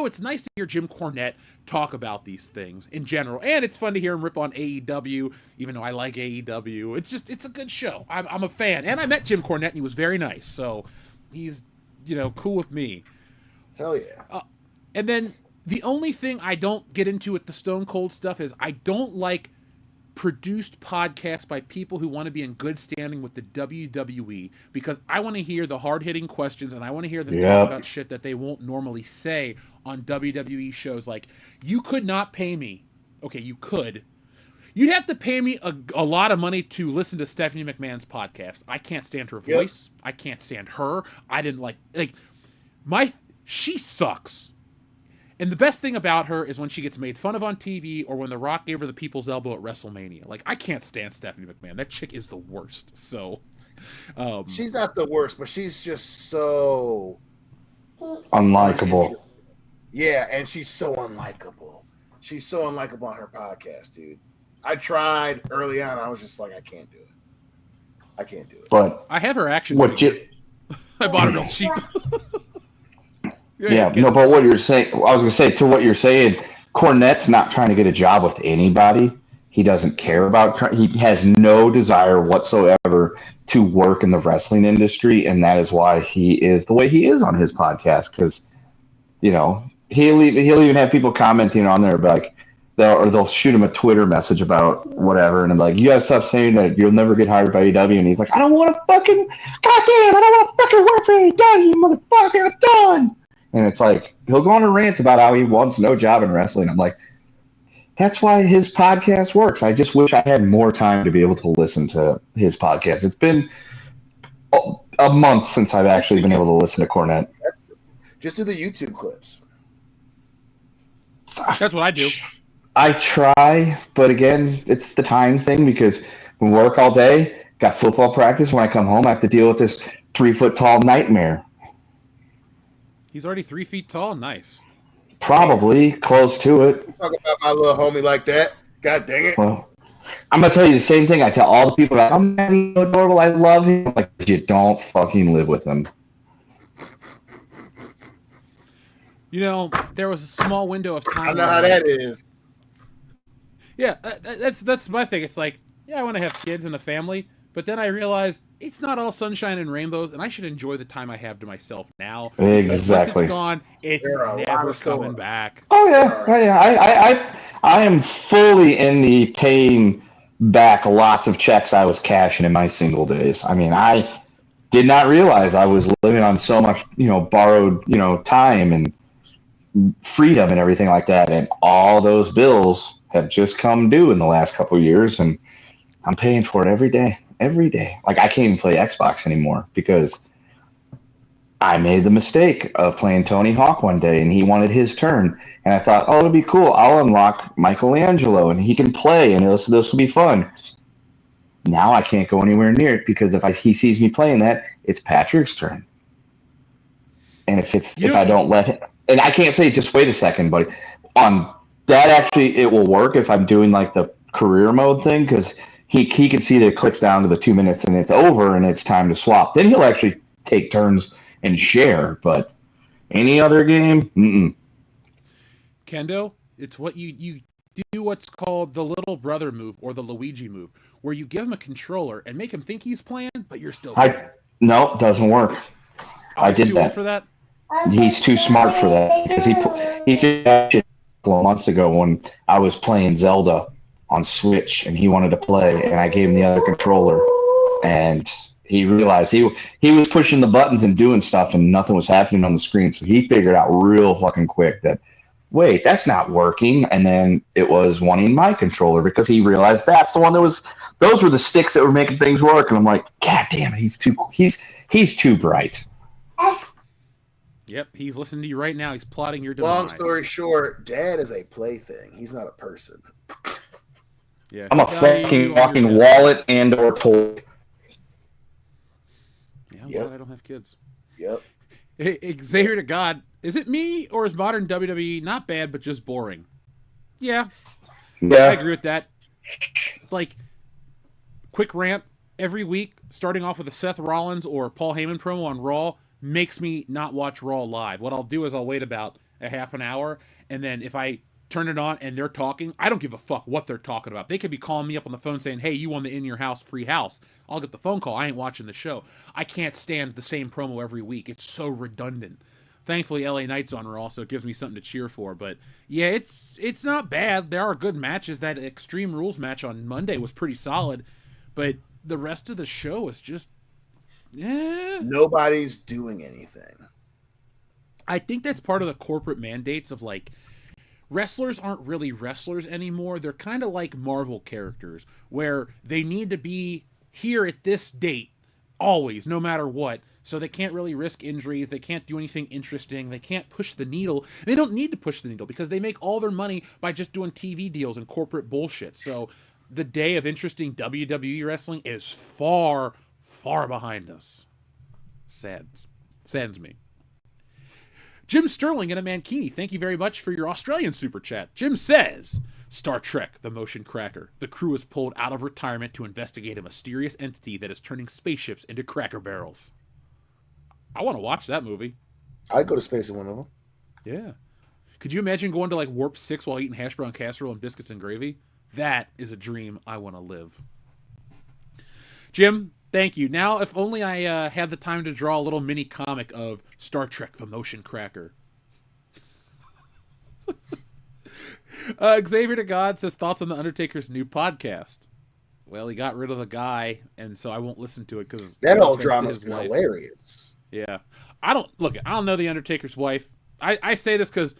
S2: it's nice to hear Jim Cornette talk about these things in general. And it's fun to hear him rip on AEW, even though I like AEW. It's a good show. I'm a fan. And I met Jim Cornette, and he was very nice. So he's, cool with me.
S3: Hell yeah.
S2: And then the only thing I don't get into with the Stone Cold stuff is I don't like produced podcasts by people who want to be in good standing with the WWE, because I want to hear the hard-hitting questions and I want to hear them talk about shit that they won't normally say on WWE shows. Like, you could not pay me. Okay, you could. You'd have to pay me a lot of money to listen to Stephanie McMahon's podcast. I can't stand her voice. I can't stand her. I didn't she sucks. And the best thing about her is when she gets made fun of on TV, or when The Rock gave her the people's elbow at WrestleMania. Like, I can't stand Stephanie McMahon. That chick is the worst. So,
S3: she's not the worst, but she's just so
S5: unlikable.
S3: Yeah, and she's so unlikable. She's so unlikable on her podcast, dude. I tried early on. I was just like, I can't do it. I can't do it.
S5: But
S2: I have her action
S5: what
S2: figure. I bought it real cheap.
S5: But what you're saying, I was going to say, to what you're saying, Cornette's not trying to get a job with anybody. He doesn't care about, he has no desire whatsoever to work in the wrestling industry, and that is why he is the way he is on his podcast, because, you know, he'll even have people commenting on there, like, they'll shoot him a Twitter message about whatever, and I'm like, you gotta stop saying that you'll never get hired by AEW, and he's like, I don't want to fucking, goddamn, I don't want to fucking work for AEW, you motherfucker, I'm done. And it's like, he'll go on a rant about how he wants no job in wrestling. I'm like, that's why his podcast works. I just wish I had more time to be able to listen to his podcast. It's been a month since I've actually been able to listen to Cornette.
S3: Just do the YouTube clips.
S2: That's what I do.
S5: I try, but again, it's the time thing, because we work all day, got football practice. When I come home, I have to deal with this 3-foot-tall nightmare.
S2: He's already 3 feet tall. Nice.
S5: Probably close to it.
S3: Talk about my little homie like that. God dang it.
S5: Well, I'm going to tell you the same thing I tell all the people that I'm so adorable, I love him. Like, you don't fucking live with him.
S2: You know, there was a small window of time.
S3: I know how that is.
S2: Yeah, that's my thing. It's like, yeah, I want to have kids and a family, but then I realize it's not all sunshine and rainbows, and I should enjoy the time I have to myself now.
S5: Exactly.
S2: Once it's gone, it's never coming back.
S5: Oh yeah. I am fully in the paying back lots of checks I was cashing in my single days. I mean, I did not realize I was living on so much, borrowed, time and freedom and everything like that, and all those bills have just come due in the last couple of years, and I'm paying for it every day. Like, I can't even play Xbox anymore because I made the mistake of playing Tony Hawk one day, and he wanted his turn, and I thought, oh, it'll be cool. I'll unlock Michelangelo, and he can play, and this will be fun. Now I can't go anywhere near it because if he sees me playing that, it's Patrick's turn, and if I don't let him, and I can't say just wait a second, but on that actually it will work if I'm doing like the career mode thing, because he can see that it clicks down to the 2 minutes and it's over and it's time to swap. Then he'll actually take turns and share. But any other game,
S2: Kendo, it's what you do what's called the little brother move or the Luigi move, where you give him a controller and make him think he's playing, but you're still playing.
S5: No, it doesn't work. I did
S2: too
S5: that.
S2: old for that.
S5: He's too smart for that because he figured that shit a couple of months ago when I was playing Zelda on Switch and he wanted to play, and I gave him the other controller, and he realized he was pushing the buttons and doing stuff and nothing was happening on the screen. So he figured out real fucking quick that, wait, that's not working. And then it was wanting my controller because he realized that's the one those were the sticks that were making things work. And I'm like, God damn it, he's too bright.
S2: Yep, he's listening to you right now. He's plotting your demise.
S3: Long story short, Dad is a plaything. He's not a person.
S2: Yeah,
S5: I'm a fucking walking wallet and or toy.
S2: Yeah, I'm glad I don't have kids.
S3: Yep.
S2: Hey, Xavier to God, is it me or is modern WWE not bad but just boring? Yeah. I agree with that. Like, quick rant every week, starting off with a Seth Rollins or Paul Heyman promo on Raw, makes me not watch Raw live. What I'll do is I'll wait about a half an hour, and then if I turn it on and they're talking, I don't give a fuck what they're talking about. They could be calling me up on the phone saying, hey, you won the In Your House free house. I'll get the phone call. I ain't watching the show. I can't stand the same promo every week. It's so redundant. Thankfully, LA Knight's on Raw, so it gives me something to cheer for. But yeah, it's not bad. There are good matches. That Extreme Rules match on Monday was pretty solid, but the rest of the show is just,
S3: nobody's doing anything.
S2: I think that's part of the corporate mandates of, like, wrestlers aren't really wrestlers anymore. They're kind of like Marvel characters where they need to be here at this date always, no matter what. So they can't really risk injuries. They can't do anything interesting. They can't push the needle. They don't need to push the needle because they make all their money by just doing TV deals and corporate bullshit. So the day of interesting WWE wrestling is far, far behind us. Saddens me. Jim Sterling and a Mankini, thank you very much for your Australian super chat. Jim says, Star Trek, the motion cracker. The crew is pulled out of retirement to investigate a mysterious entity that is turning spaceships into cracker barrels. I want to watch that movie.
S3: I'd go to space in one of them.
S2: Yeah. Could you imagine going to like Warp 6 while eating hash brown casserole and biscuits and gravy? That is a dream I want to live. Jim, thank you. Now, if only I had the time to draw a little mini comic of Star Trek, the motion cracker. Xavier to God says, thoughts on The Undertaker's new podcast? Well, he got rid of the guy, and so I won't listen to it because
S3: that whole drama is hilarious.
S2: Yeah. I don't know The Undertaker's wife. I say this because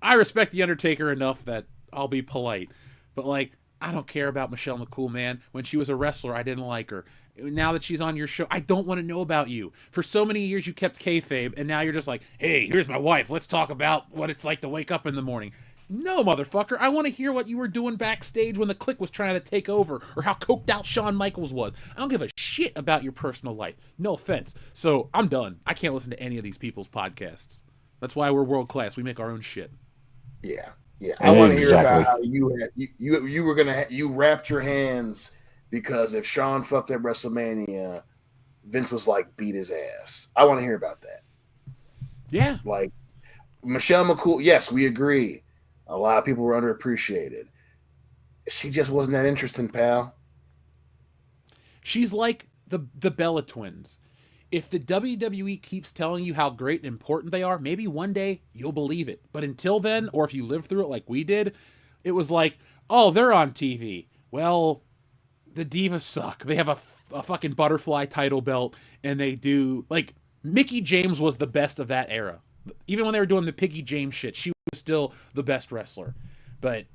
S2: I respect The Undertaker enough that I'll be polite. But, like, I don't care about Michelle McCool, man. When she was a wrestler, I didn't like her. Now that she's on your show, I don't want to know about you. For so many years, you kept kayfabe, and now you're just like, hey, here's my wife. Let's talk about what it's like to wake up in the morning. No, motherfucker. I want to hear what you were doing backstage when the Clique was trying to take over, or how coked out Shawn Michaels was. I don't give a shit about your personal life. No offense. So I'm done. I can't listen to any of these people's podcasts. That's why we're world class. We make our own shit.
S3: Yeah. Yeah, I want to hear about how you were gonna you wrapped your hands because if Shawn fucked at WrestleMania, Vince was like beat his ass. I want to hear about that.
S2: Yeah,
S3: like Michelle McCool. Yes, we agree. A lot of people were underappreciated. She just wasn't that interesting, pal.
S2: She's like the Bella Twins. If the WWE keeps telling you how great and important they are, maybe one day you'll believe it. But until then, or if you live through it like we did, it was like, oh, they're on TV. Well, the Divas suck. They have a fucking butterfly title belt, and they do, like, Mickie James was the best of that era. Even when they were doing the Piggy James shit, she was still the best wrestler. But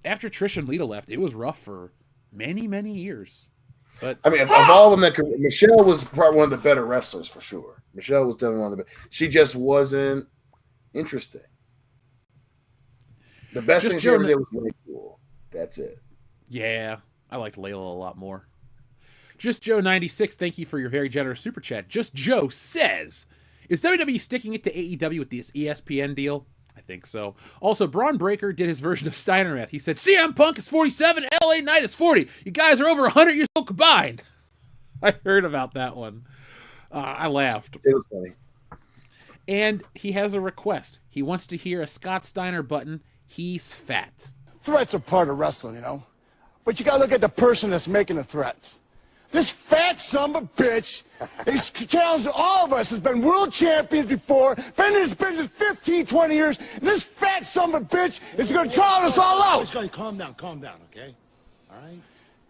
S2: after Trish and Lita left, it was rough for many, many years. But
S3: I mean, of all of them, Michelle was probably one of the better wrestlers for sure. Michelle was definitely one of the best. She just wasn't interesting. The best thing she ever did was really cool. That's it.
S2: Yeah, I liked Layla a lot more. Just Joe 96, thank you for your very generous super chat. Just Joe says, is WWE sticking it to AEW with this ESPN deal? I think so. Also, Braun Breaker did his version of Steiner math. He said, CM Punk is 47, LA Knight is 40. You guys are over 100 years old combined. I heard about that one. I laughed.
S3: It was funny.
S2: And he has a request. He wants to hear a Scott Steiner button. He's fat.
S10: Threats are part of wrestling, you know? But you gotta look at the person that's making the threats. This fat son of a bitch, he's challenged all of us, has been world champions before, been in this business 15, 20 years, and this fat son of a bitch is going to challenge us all out.
S11: Calm down, okay? All right?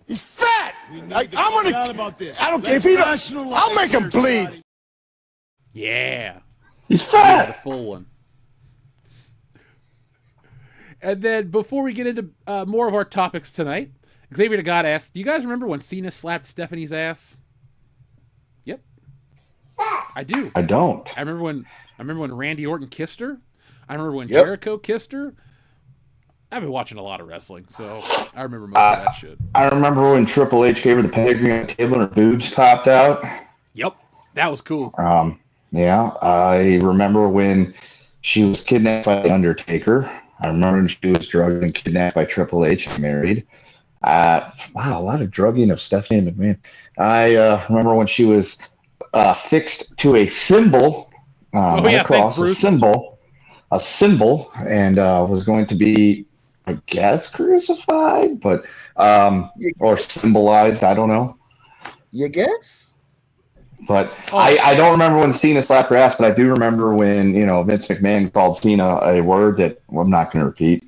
S10: He's fat! I'm going to...
S11: about this.
S10: I don't care if he don't... I'll make him bleed.
S2: Yeah.
S5: He's fat!
S2: The full one. And then, before we get into more of our topics tonight, Xavier to God asks, do you guys remember when Cena slapped Stephanie's ass? Yep. I do.
S5: I don't.
S2: I remember when Randy Orton kissed her. I remember when Jericho kissed her. I've been watching a lot of wrestling, so I remember most of that shit.
S5: I remember when Triple H gave her the pedigree on the table and her boobs popped out.
S2: Yep. That was cool.
S5: Yeah. I remember when she was kidnapped by The Undertaker. I remember when she was drugged and kidnapped by Triple H and married. Wow, a lot of drugging of Stephanie McMahon. I remember when she was fixed to a symbol,
S2: thanks, Bruce.
S5: a symbol, and was going to be, I guess, crucified, but or symbolized. I don't know.
S3: You guess?
S5: But I don't remember when Cena slapped her ass, but I do remember when Vince McMahon called Cena a word that I'm not going to repeat.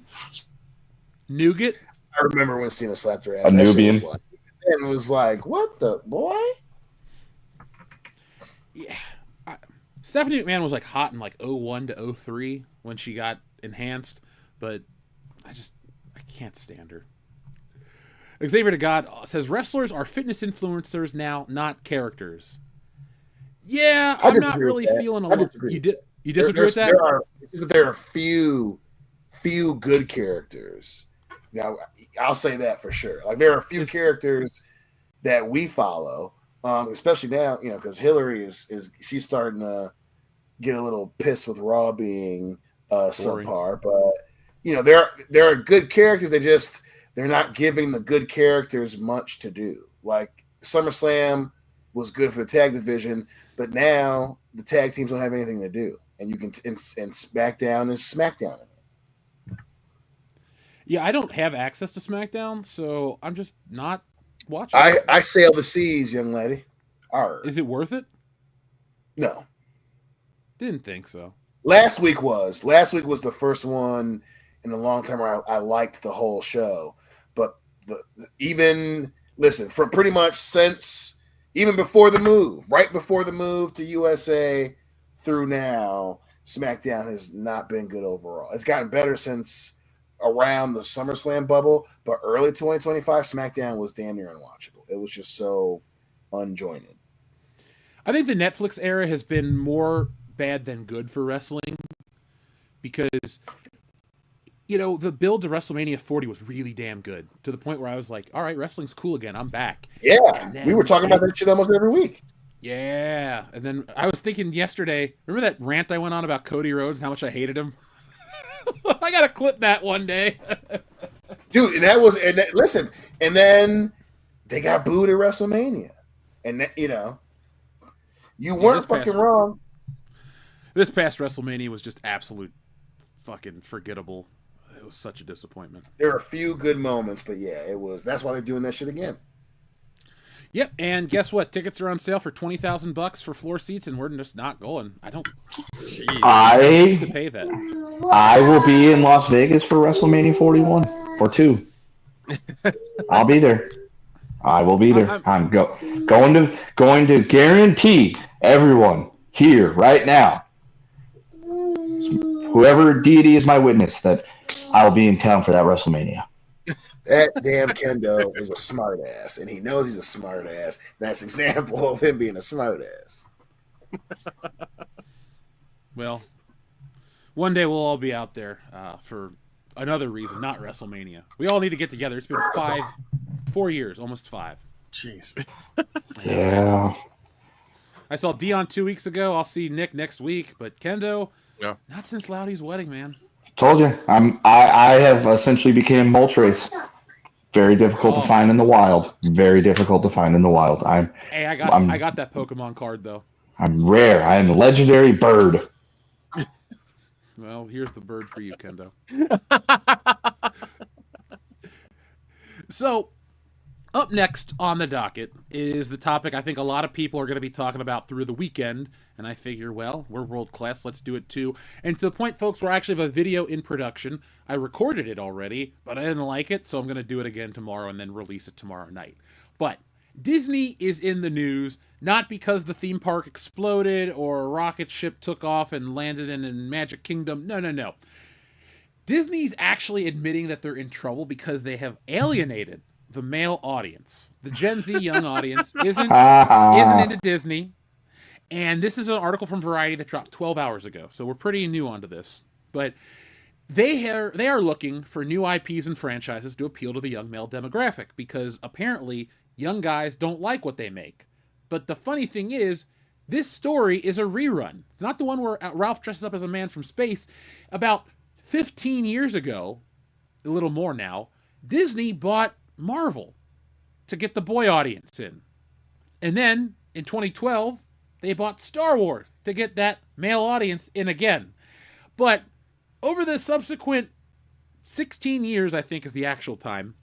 S2: Nougat.
S3: I remember when Cena slapped her ass.
S5: A Nubian.
S3: And was like, what the boy?
S2: Yeah. Stephanie McMahon was like hot in like 01 to 03 when she got enhanced, but I can't stand her. Xavier to God says wrestlers are fitness influencers now, not characters. Yeah, I'm not really feeling a lot. You disagree with that?
S3: There are few good characters. Now, I'll say that for sure. Like, there are a few characters that we follow, especially now, because Hillary is she's starting to get a little pissed with Raw being subpar, but there are good characters. They're not giving the good characters much to do. Like SummerSlam was good for the tag division, but now the tag teams don't have anything to do, and you can and SmackDown is SmackDown.
S2: Yeah, I don't have access to SmackDown, so I'm just not watching.
S3: I sail the seas, young lady. Arr.
S2: Is it worth it?
S3: No.
S2: Didn't think so.
S3: Last week was the first one in a long time where I liked the whole show. But from pretty much since even before the move, right before the move to USA through now, SmackDown has not been good overall. It's gotten better since around the SummerSlam bubble, but early 2025, SmackDown was damn near unwatchable. It was just so unjointed.
S2: I think the Netflix era has been more bad than good for wrestling because, the build to WrestleMania 40 was really damn good to the point where I was like, all right, wrestling's cool again. I'm back.
S3: Yeah, we were talking about that shit almost every week.
S2: Yeah, and then I was thinking yesterday, remember that rant I went on about Cody Rhodes and how much I hated him? I got to clip that one day.
S3: Dude, and then they got booed at WrestleMania. And, you weren't fucking wrong.
S2: This past WrestleMania was just absolute fucking forgettable. It was such a disappointment.
S3: There are a few good moments, but yeah, it was. That's why they're doing that shit again.
S2: Yep, and guess what? Tickets are on sale for $20,000 for floor seats, and we're just not going. I don't. I have to pay that.
S5: I will be in Las Vegas for WrestleMania 41 or 2. I'll be there. I will be there. I'm going to guarantee everyone here right now, whoever deity is my witness, that I'll be in town for that WrestleMania.
S3: That damn Kendo is a smart ass, and he knows he's a smart ass. That's an example of him being a smart ass.
S2: Well, one day we'll all be out there for another reason, not WrestleMania. We all need to get together. It's been 4 years, almost 5.
S4: Jeez.
S5: Yeah.
S2: I saw Dion 2 weeks ago. I'll see Nick next week, but Kendo,
S4: yeah,
S2: not since Loudy's wedding, man.
S5: Told you. I have essentially became Moltres. Very difficult to find in the wild. Very difficult to find in the wild. I
S2: got that Pokemon card though.
S5: I'm rare. I am a legendary bird.
S2: Well, here's the bird for you, Kendo. So, up next on the docket is the topic I think a lot of people are going to be talking about through the weekend. And I figure, well, we're world class. Let's do it too. And to the point, folks, where I actually have a video in production. I recorded it already, but I didn't like it. So I'm going to do it again tomorrow and then release it tomorrow night. But Disney is in the news, not because the theme park exploded or a rocket ship took off and landed in Magic Kingdom. No. Disney's actually admitting that they're in trouble because they have alienated the male audience. The Gen Z young audience isn't into Disney. And this is an article from Variety that dropped 12 hours ago, so we're pretty new onto this. But they are looking for new IPs and franchises to appeal to the young male demographic because apparently young guys don't like what they make. But the funny thing is, this story is a rerun. It's not the one where Ralph dresses up as a man from space. About 15 years ago, a little more now, Disney bought Marvel to get the boy audience in. And then, in 2012, they bought Star Wars to get that male audience in again. But over the subsequent 16 years, I think is the actual time,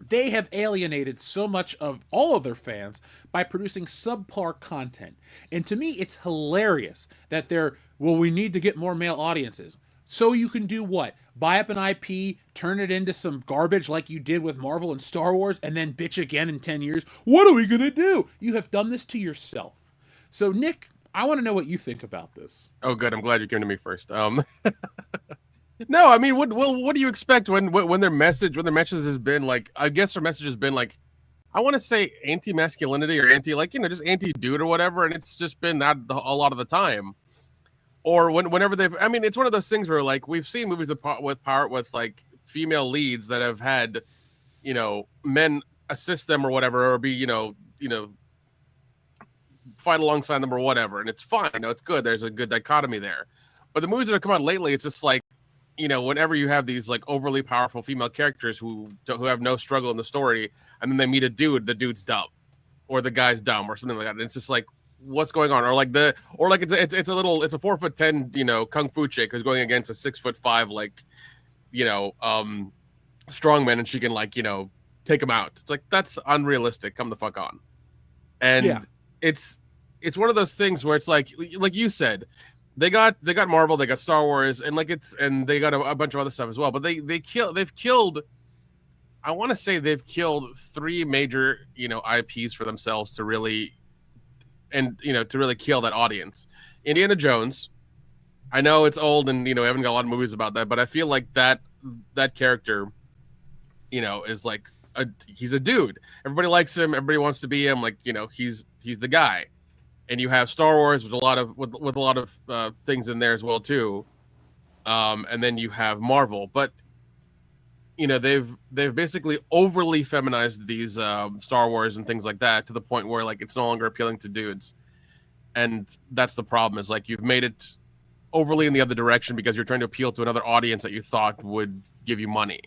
S2: they have alienated so much of all of their fans by producing subpar content. And to me, it's hilarious that we need to get more male audiences. So you can do what? Buy up an IP, turn it into some garbage like you did with Marvel and Star Wars, and then bitch again in 10 years? What are we going to do? You have done this to yourself. So, Nick, I want to know what you think about this.
S4: Oh, good. I'm glad you came to me first. No, I mean, what do you expect when their message has been like? I guess their message has been like, I want to say anti-masculinity or just anti-dude or whatever, and it's just been that a lot of the time. Or whenever it's one of those things where like we've seen movies with like female leads that have had, men assist them or whatever, or be fight alongside them or whatever, and it's fine. You know, it's good. There's a good dichotomy there. But the movies that have come out lately, it's just like, you know, whenever you have these like overly powerful female characters who have no struggle in the story, and then they meet a dude, the dude's dumb, or the guy's dumb, or something like that. And it's just like, what's going on? Or like it's a 4'10", you know, kung fu chick who's going against a 6'5", like, you know, strongman, and she can, like, you know, take him out. It's like, that's unrealistic. Come the fuck on. And it's one of those things where it's like you said, they got Marvel, they got Star Wars, and like and they got a bunch of other stuff as well. But they've killed. I want to say they've killed 3 major, you know, IPs for themselves to really kill that audience. Indiana Jones. I know it's old, and you know, we haven't got a lot of movies about that, but I feel like that character, you know, is like he's a dude. Everybody likes him. Everybody wants to be him. Like, you know, he's the guy. And you have Star Wars with a lot of things in there as well too. And then you have Marvel, but you know, they've basically overly feminized these Star Wars and things like that to the point where like it's no longer appealing to dudes. And that's the problem, is like you've made it overly in the other direction because you're trying to appeal to another audience that you thought would give you money.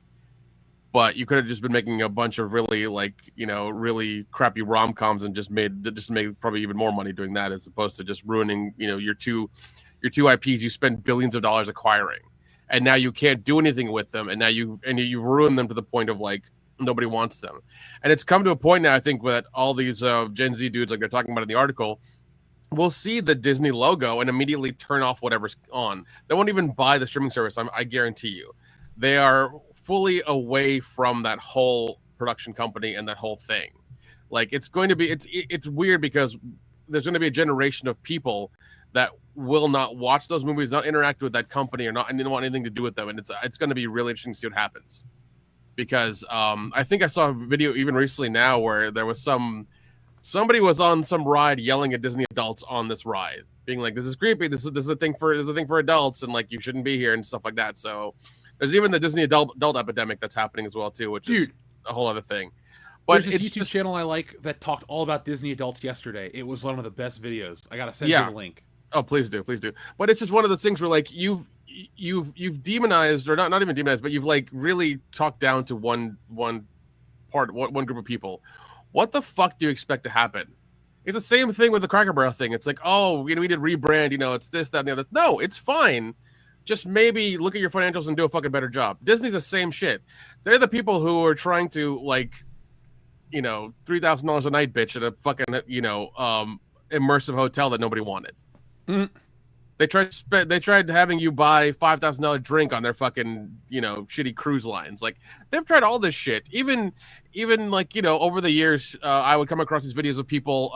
S4: But you could have just been making a bunch of really, like, you know, really crappy rom-coms and just made probably even more money doing that, as opposed to just ruining, you know, your two IPs you spend billions of dollars acquiring, and now you can't do anything with them, and now you ruin them to the point of like nobody wants them. And it's come to a point now, I think, that all these Gen Z dudes, like they're talking about in the article, will see the Disney logo and immediately turn off whatever's on. They won't even buy the streaming service. I guarantee you, they are fully away from that whole production company and that whole thing. Like, it's going to be, it's weird because there's going to be a generation of people that will not watch those movies, not interact with that company, or not, and didn't want anything to do with them. And it's going to be really interesting to see what happens. Because I think I saw a video even recently now where there was somebody was on some ride yelling at Disney adults on this ride, being like, "This is creepy. This is a thing for adults, and like you shouldn't be here," and stuff like that. So there's even the Disney adult epidemic that's happening as well too, which is a whole other thing. But
S2: there's this YouTube channel I like that talked all about Disney adults yesterday. It was one of the best videos. I gotta send you the link.
S4: Oh, please do. But it's just one of those things where like you've demonized, or not even demonized, but you've like really talked down to one group of people. What the fuck do you expect to happen? It's the same thing with the Cracker Barrel thing. It's like, oh, we did rebrand, it's this, that, and the other. No, it's fine. Just maybe look at your financials and do a fucking better job. Disney's the same shit. They're the people who are trying to, like, $3,000 a night bitch at a fucking, immersive hotel that nobody wanted.
S2: Mm.
S4: They tried having you buy $5,000 drink on their fucking, shitty cruise lines. Like, they've tried all this shit. Even like, over the years, I would come across these videos of people,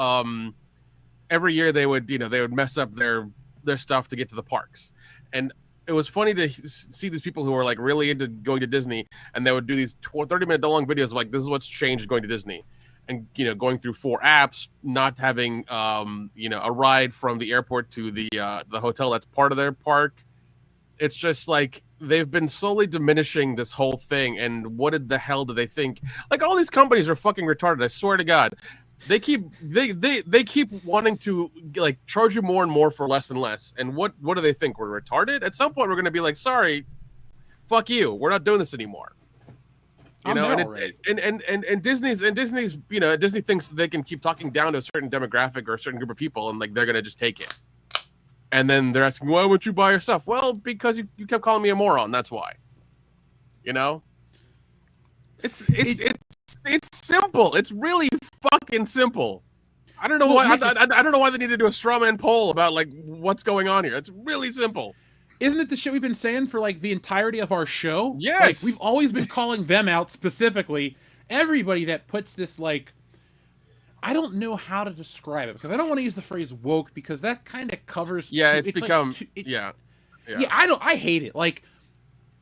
S4: every year they would mess up their stuff to get to the parks. And it was funny to see these people who were like really into going to Disney, and they would do these 30-minute long videos of like, this is what's changed going to Disney. And, going through 4 apps, not having, a ride from the airport to the hotel that's part of their park. It's just like they've been slowly diminishing this whole thing. And what the hell do they think? Like, all these companies are fucking retarded. I swear to God. They keep wanting to like charge you more and more for less and less. And what do they think? We're retarded? At some point, we're going to be like, sorry, fuck you. We're not doing this anymore. And Disney's Disney thinks they can keep talking down to a certain demographic or a certain group of people, and like they're gonna just take it. And then they're asking, why won't you buy your stuff? Well, because you kept calling me a moron. That's why. It's simple. It's really fucking simple. I don't know why. I don't know why they need to do a straw man poll about like what's going on here. It's really simple.
S2: Isn't it the shit we've been saying for like the entirety of our show?
S4: Yes.
S2: Like, we've always been calling them out specifically. Everybody that puts this, like, I don't know how to describe it because I don't want to use the phrase woke because that kind of covers.
S4: Yeah, it's become. Yeah.
S2: I hate it. Like,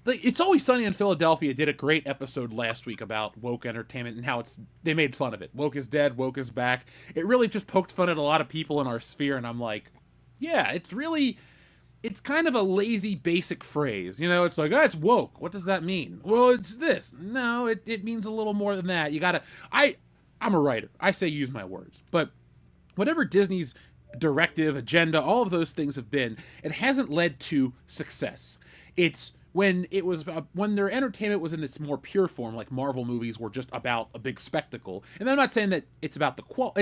S2: It's Always Sunny in Philadelphia did a great episode last week about woke entertainment and how they made fun of it. Woke is dead, woke is back. It really just poked fun at a lot of people in our sphere, and I'm like, yeah, it's kind of a lazy, basic phrase. It's like, it's woke. What does that mean? Well, it's this. No, it means a little more than that. I'm a writer. I say use my words. But whatever Disney's directive, agenda, all of those things have been, it hasn't led to success. It's when it was when their entertainment was in its more pure form, like Marvel movies were just about a big spectacle. And I'm not saying that it's about the Let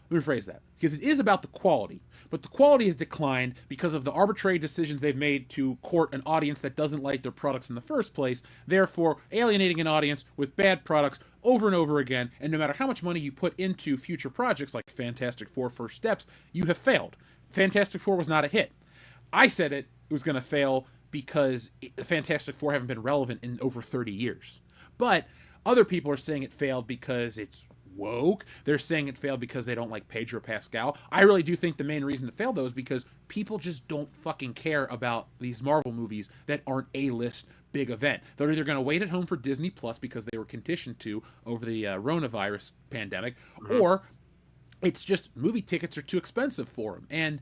S2: me rephrase that, because it is about the quality, but the quality has declined because of the arbitrary decisions they've made to court an audience that doesn't like their products in the first place, therefore alienating an audience with bad products over and over again. And no matter how much money you put into future projects like Fantastic Four First Steps, you have failed. Fantastic Four was not a hit. I said it was going to fail because the Fantastic Four haven't been relevant in over 30 years. But other people are saying it failed because it's woke. They're saying it failed because they don't like Pedro Pascal. I really do think the main reason it failed, though, is because people just don't fucking care about these Marvel movies that aren't A-list big event. They're either going to wait at home for Disney Plus because they were conditioned to over the coronavirus pandemic, or it's just movie tickets are too expensive for them. And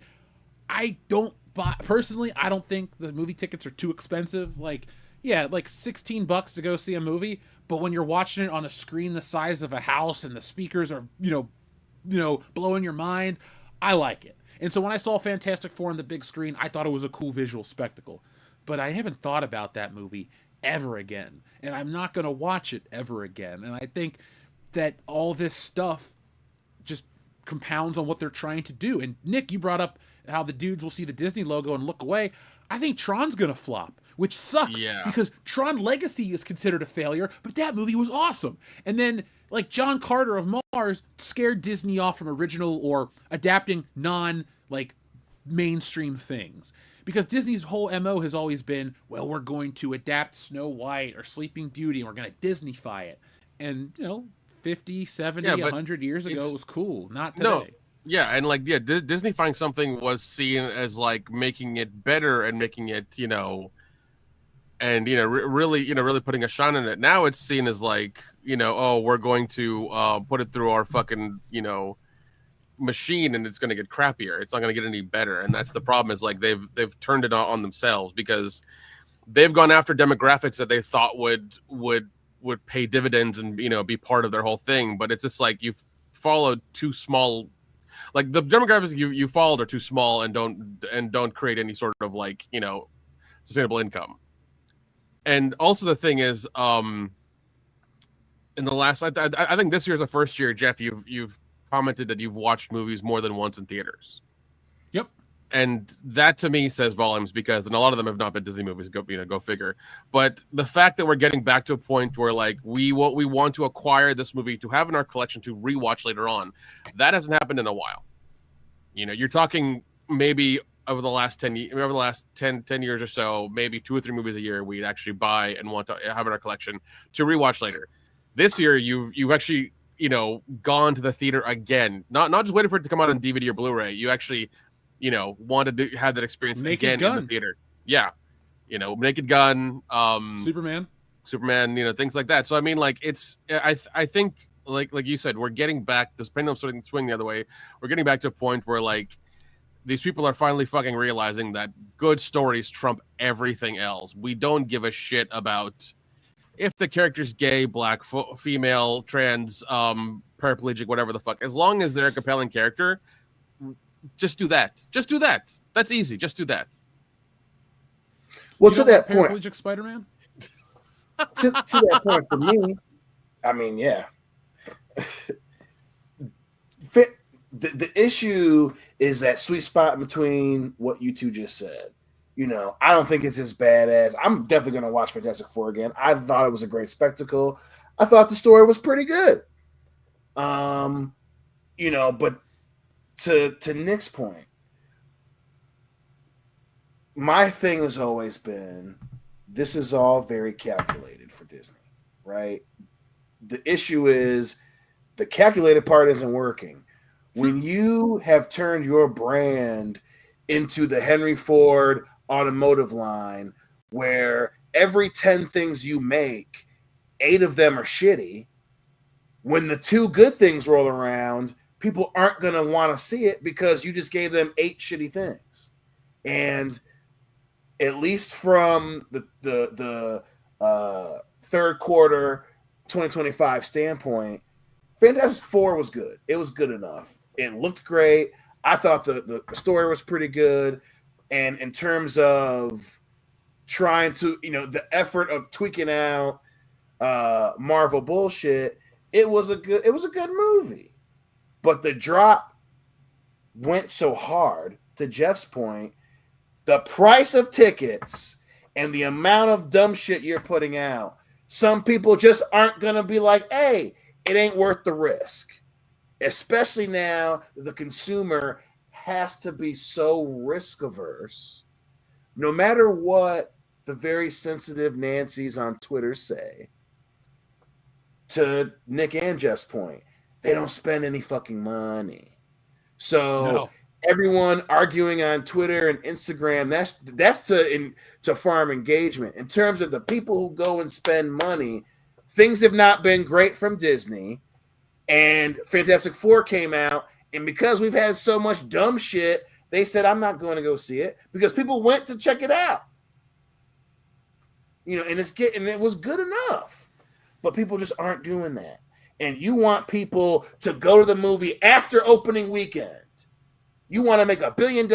S2: I don't buy, personally, I don't think the movie tickets are too expensive. Like, yeah, like $16 to go see a movie, but when you're watching it on a screen the size of a house and the speakers are, blowing your mind, I like it. And so when I saw Fantastic Four on the big screen, I thought it was a cool visual spectacle. But I haven't thought about that movie ever again, and I'm not going to watch it ever again. And I think that all this stuff just compounds on what they're trying to do. And Nick, you brought up how the dudes will see the Disney logo and look away. I think Tron's going to flop, which sucks because Tron Legacy is considered a failure, but that movie was awesome. And then, like, John Carter of Mars scared Disney off from original or adapting mainstream things. Because Disney's whole MO has always been, well, we're going to adapt Snow White or Sleeping Beauty and we're going to Disneyfy it. And, 50, 70, 100 years ago it was cool. Not today.
S4: No. Yeah, and Disneyfying something was seen as making it better and making it, really putting a shine on it. Now it's seen as we're going to put it through our fucking, machine and it's going to get crappier. It's not going to get any better. And that's the problem is they've turned it on themselves because they've gone after demographics that they thought would pay dividends and, be part of their whole thing. But it's just you've followed too small. The demographics you followed are too small and don't create any sort of sustainable income. And also the thing is, in the last, I think this year is the first year, Jeff, you've commented that you've watched movies more than once in theaters.
S2: Yep.
S4: And that to me says volumes because, and a lot of them have not been Disney movies, go figure. But the fact that we're getting back to a point where we want to acquire this movie to have in our collection to rewatch later on, that hasn't happened in a while. You're talking maybe over the last 10 years or so, maybe 2 or 3 movies a year we'd actually buy and want to have in our collection to rewatch later. This year, you've actually gone to the theater again, not just waiting for it to come out on DVD or Blu-ray. You actually wanted to have that experience again in the theater. Yeah. Naked Gun,
S2: Superman,
S4: things like that. So I mean, I think like you said, we're getting back, this pendulum swing the other way. We're getting back to a point where these people are finally fucking realizing that good stories trump everything else. We don't give a shit about if the character's gay, black, female, trans, paraplegic, whatever the fuck. As long as they're a compelling character, just do that. Just do that. That's easy. Just do that.
S3: Well, to that point,
S2: paraplegic Spider-Man.
S3: to that point, for me, I mean, yeah. The issue is that sweet spot between what you two just said. I don't think it's as bad as I'm definitely going to watch Fantastic Four again. I thought it was a great spectacle. I thought the story was pretty good. But to Nick's point, my thing has always been this is all very calculated for Disney, right? The issue is the calculated part isn't working. When you have turned your brand into the Henry Ford automotive line where every 10 things you make, 8 of them are shitty, when the 2 good things roll around, people aren't going to want to see it because you just gave them 8 shitty things. And at least from the third quarter 2025 standpoint, Fantastic Four was good. It was good enough. It looked great. I thought the story was pretty good. And in terms of trying to, the effort of tweaking out Marvel bullshit, it was a good movie. But the drop went so hard, to Jeff's point, the price of tickets and the amount of dumb shit you're putting out, some people just aren't going to be like, hey, it ain't worth the risk. Especially now that the consumer has to be so risk averse. No matter what the very sensitive Nancys on Twitter say, to Nick and Jeff's point, they don't spend any fucking money. So everyone arguing on Twitter and Instagram, that's to farm engagement. In terms of the people who go and spend money, things have not been great from Disney. And Fantastic Four came out, and because we've had so much dumb shit, they said, I'm not going to go see it, because people went to check it out. And it was good enough. But people just aren't doing that. And you want people to go to the movie after opening weekend. You want to make $1 billion.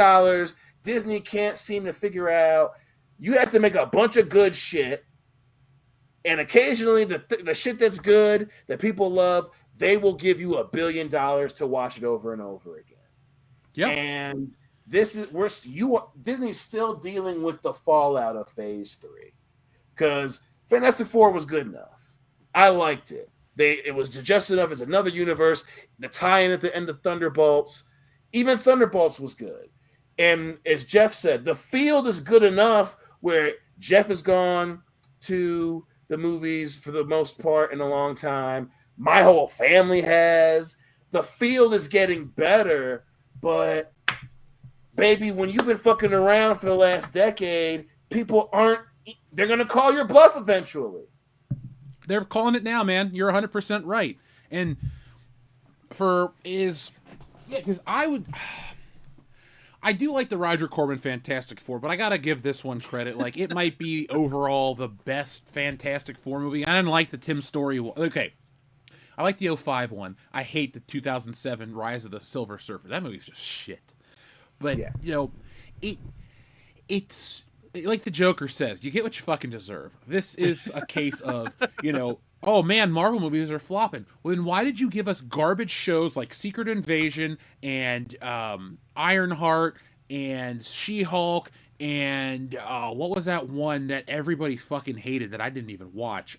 S3: Disney can't seem to figure out. You have to make a bunch of good shit. And occasionally the shit that's good, that people love, they will give you $1 billion to watch it over and over again. Yeah. And Disney's still dealing with the fallout of Phase 3. Because Fantastic Four was good enough. I liked it. It was just enough as another universe. The tie-in at the end of Thunderbolts. Even Thunderbolts was good. And as Jeff said, the field is good enough where Jeff has gone to the movies for the most part in a long time. My whole family has. The field is getting better, but baby, when you've been fucking around for the last decade, people they're going to call your bluff eventually.
S2: They're calling it now, man. You're 100% right. And because I do like the Roger Corman Fantastic Four, but I got to give this one credit. Like, it might be overall the best Fantastic Four movie. I didn't like the Tim Story one. Okay. I like the 2005 one. I hate the 2007 Rise of the Silver Surfer. That movie's just shit. But, it's like the Joker says, you get what you fucking deserve. This is a case of, oh man, Marvel movies are flopping. Well, then why did you give us garbage shows like Secret Invasion and Ironheart and She-Hulk and what was that one that everybody fucking hated that I didn't even watch?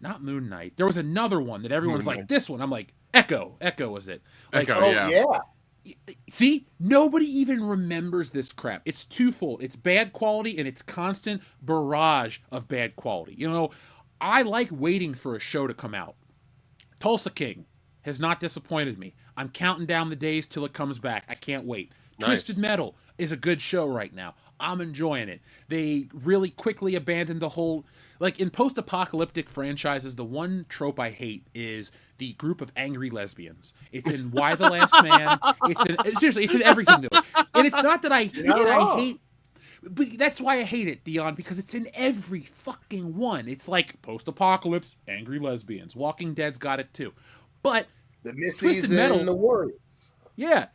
S2: Not Moon Knight. There was another one that everyone's like, this one. I'm like, Echo. Echo was it? Like,
S4: Echo, yeah.
S2: See, nobody even remembers this crap. It's twofold. It's bad quality and it's constant barrage of bad quality. I like waiting for a show to come out. Tulsa King has not disappointed me. I'm counting down the days till it comes back. I can't wait. Nice. Twisted Metal is a good show right now. I'm enjoying it. They really quickly abandoned the whole... Like, in post-apocalyptic franchises, the one trope I hate is the group of angry lesbians. It's in Y the Last Man. Seriously, it's in everything. And it's not that I hate... But that's why I hate it, Dion, because it's in every fucking one. It's like post-apocalypse, angry lesbians. Walking Dead's got it too. But
S3: the Missies and the Warriors.
S2: Yeah.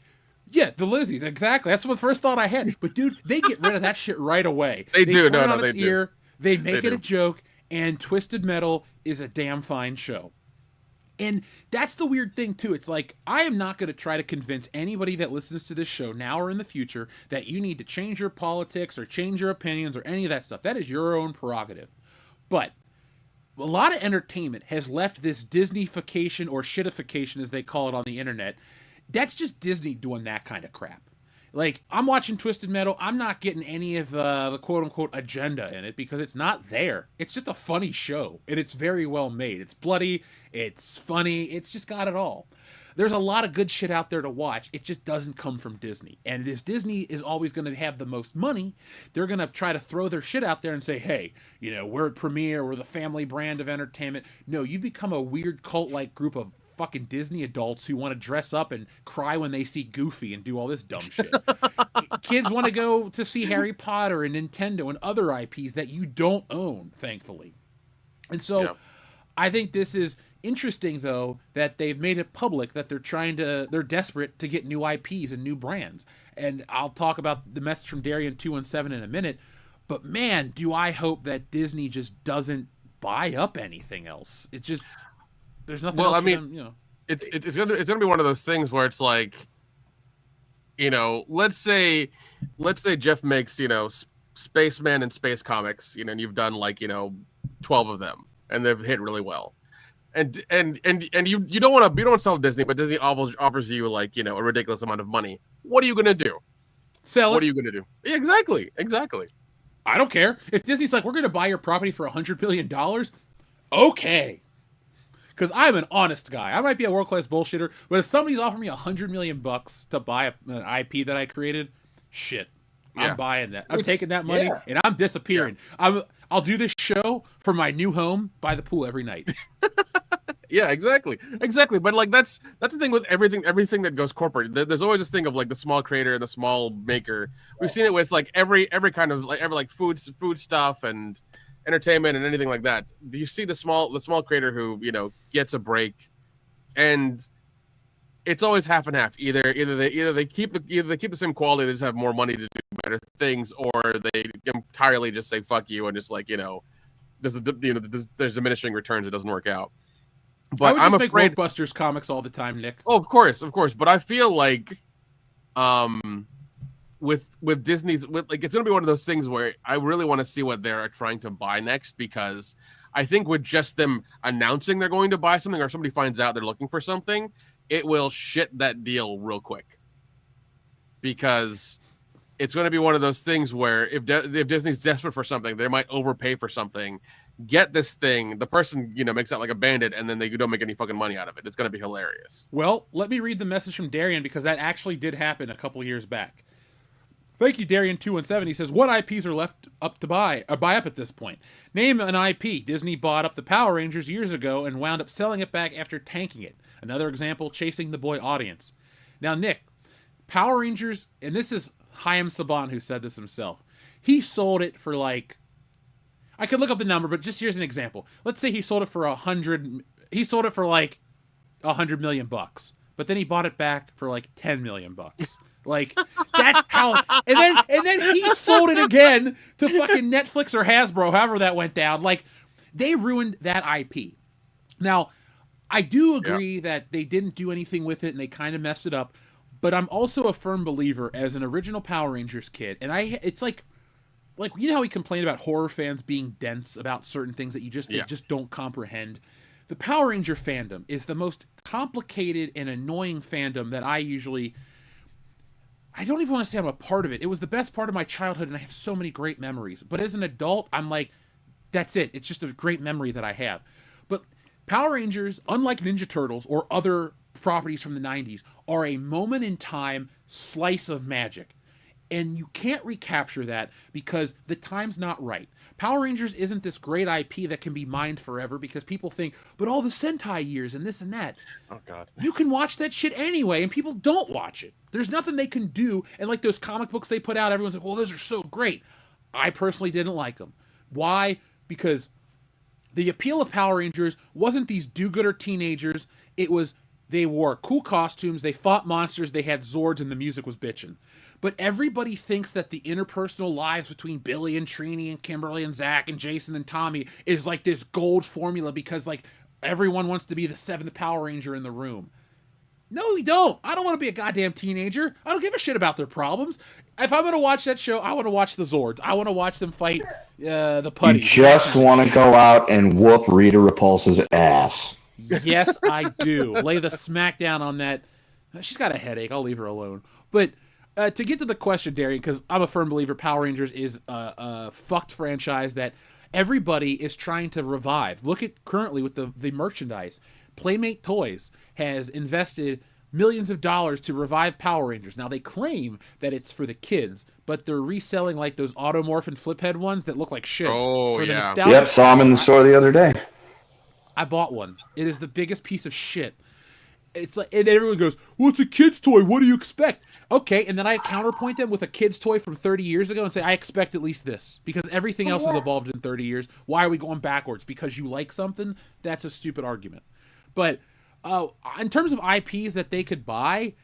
S2: Yeah, the Lizzies, exactly. That's the first thought I had. But dude, they get rid of that shit right away.
S4: They do. No, they do.
S2: They make it a joke, and Twisted Metal is a damn fine show. And that's the weird thing, too. It's like, I am not going to try to convince anybody that listens to this show now or in the future that you need to change your politics or change your opinions or any of that stuff. That is your own prerogative. But a lot of entertainment has left this Disneyfication or shitification, as they call it on the internet. That's just Disney doing that kind of crap. Like, I'm watching Twisted Metal. I'm not getting any of the quote-unquote agenda in it because it's not there. It's just a funny show, and it's very well made. It's bloody. It's funny. It's just got it all. There's a lot of good shit out there to watch. It just doesn't come from Disney. And as Disney is always going to have the most money, they're going to try to throw their shit out there and say, hey, we're at Premiere. We're the family brand of entertainment. No, you've become a weird cult-like group of fucking Disney adults who want to dress up and cry when they see Goofy and do all this dumb shit. Kids want to go to see Harry Potter and Nintendo and other IPs that you don't own, thankfully. And so I think this is interesting though that they've made it public that they're desperate to get new IPs and new brands. And I'll talk about the message from Darian 217 in a minute. But man, do I hope that Disney just doesn't buy up anything else. It just there's nothing else for them, you know.
S4: It's gonna be one of those things where it's like, you know, let's say Jeff makes, you know, Spaceman and Space Comics, you know, and you've done like, you know, 12 of them and they've hit really well. And you don't want to sell Disney, but Disney offers you like, you know, a ridiculous amount of money. What are you gonna do?
S2: Sell it.
S4: What are you gonna do? Yeah, exactly.
S2: I don't care. If Disney's like, we're gonna buy your property for $100 billion, okay. Because I'm an honest guy. I might be a world-class bullshitter, but if somebody's offering me $100 million to buy an IP that I created, shit, I'm buying that. I'm taking that money and I'm disappearing. Yeah. I'll do this show from my new home by the pool every night.
S4: Yeah, exactly. But like that's the thing with everything that goes corporate. There's always this thing of like the small creator and the small maker. We've seen it with like every kind of like food stuff and entertainment and anything like that. Do you see the small creator who, you know, gets a break, and it's always half and half. Either they keep the same quality, they just have more money to do better things, or they entirely just say fuck you and just like, you know, there's diminishing returns. It doesn't work out. But I'm afraid
S2: make Workbusters comics all the time, Nick.
S4: Oh, of course. But I feel like, with Disney's, it's gonna be one of those things where I really want to see what they're trying to buy next, because I think with just them announcing they're going to buy something, or somebody finds out they're looking for something, it will shit that deal real quick. Because it's going to be one of those things where if Disney's desperate for something, they might overpay for something, get this thing, the person, you know, makes out like a bandit, and then they don't make any fucking money out of it. It's going to be hilarious.
S2: Well, let me read the message from Darian, because that actually did happen a couple years back. Thank you, Darian217. He says, what IPs are left up to buy up at this point? Name an IP. Disney bought up the Power Rangers years ago and wound up selling it back after tanking it. Another example, chasing the boy audience. Now, Nick, Power Rangers, and this is Chaim Saban who said this himself. He sold it for like, I could look up the number, but just here's an example. Let's say he sold it for $100 million, but then he bought it back for like $10 million. Like, that's how, and then he sold it again to fucking Netflix or Hasbro, however that went down. Like, they ruined that IP. Now, I do agree that they didn't do anything with it and they kind of messed it up, but I'm also a firm believer as an original Power Rangers kid, and it's like, you know how we complain about horror fans being dense about certain things that they just don't comprehend? The Power Ranger fandom is the most complicated and annoying fandom that I don't even want to say I'm a part of it. It was the best part of my childhood, and I have so many great memories. But as an adult, I'm like, that's it. It's just a great memory that I have. But Power Rangers, unlike Ninja Turtles or other properties from the 90s, are a moment-in-time slice of magic. And you can't recapture that because the time's not right. Power Rangers isn't this great IP that can be mined forever because people think, but all the Sentai years and this and that.
S4: Oh, God.
S2: You can watch that shit anyway, and people don't watch it. There's nothing they can do. And like those comic books they put out, everyone's like, well, those are so great. I personally didn't like them. Why? Because the appeal of Power Rangers wasn't these do-gooder teenagers. It was they wore cool costumes, they fought monsters, they had Zords, and the music was bitchin'. But everybody thinks that the interpersonal lives between Billy and Trini and Kimberly and Zach and Jason and Tommy is like this gold formula because like everyone wants to be the seventh Power Ranger in the room. No, we don't. I don't want to be a goddamn teenager. I don't give a shit about their problems. If I'm going to watch that show, I want to watch the Zords. I want to watch them fight the putties.
S5: You just want to go out and whoop Rita Repulsa's ass.
S2: Yes, I do. Lay the smackdown on that. She's got a headache. I'll leave her alone. But to get to the question, Darian, because I'm a firm believer Power Rangers is a fucked franchise that everybody is trying to revive. Look at currently with the merchandise. Playmate Toys has invested millions of dollars to revive Power Rangers. Now, they claim that it's for the kids, but they're reselling like those Automorph and Fliphead ones that look like shit.
S4: Oh,
S2: for the
S4: yeah.
S2: nostalgia.
S5: Yep, saw them in the store the other day.
S2: I bought one. It is the biggest piece of shit. It's like, and everyone goes, well, it's a kid's toy. What do you expect? Okay, and then I counterpoint them with a kid's toy from 30 years ago and say, I expect at least this. Because everything else has evolved in 30 years. Why are we going backwards? Because you like something? That's a stupid argument. But in terms of IPs that they could buy,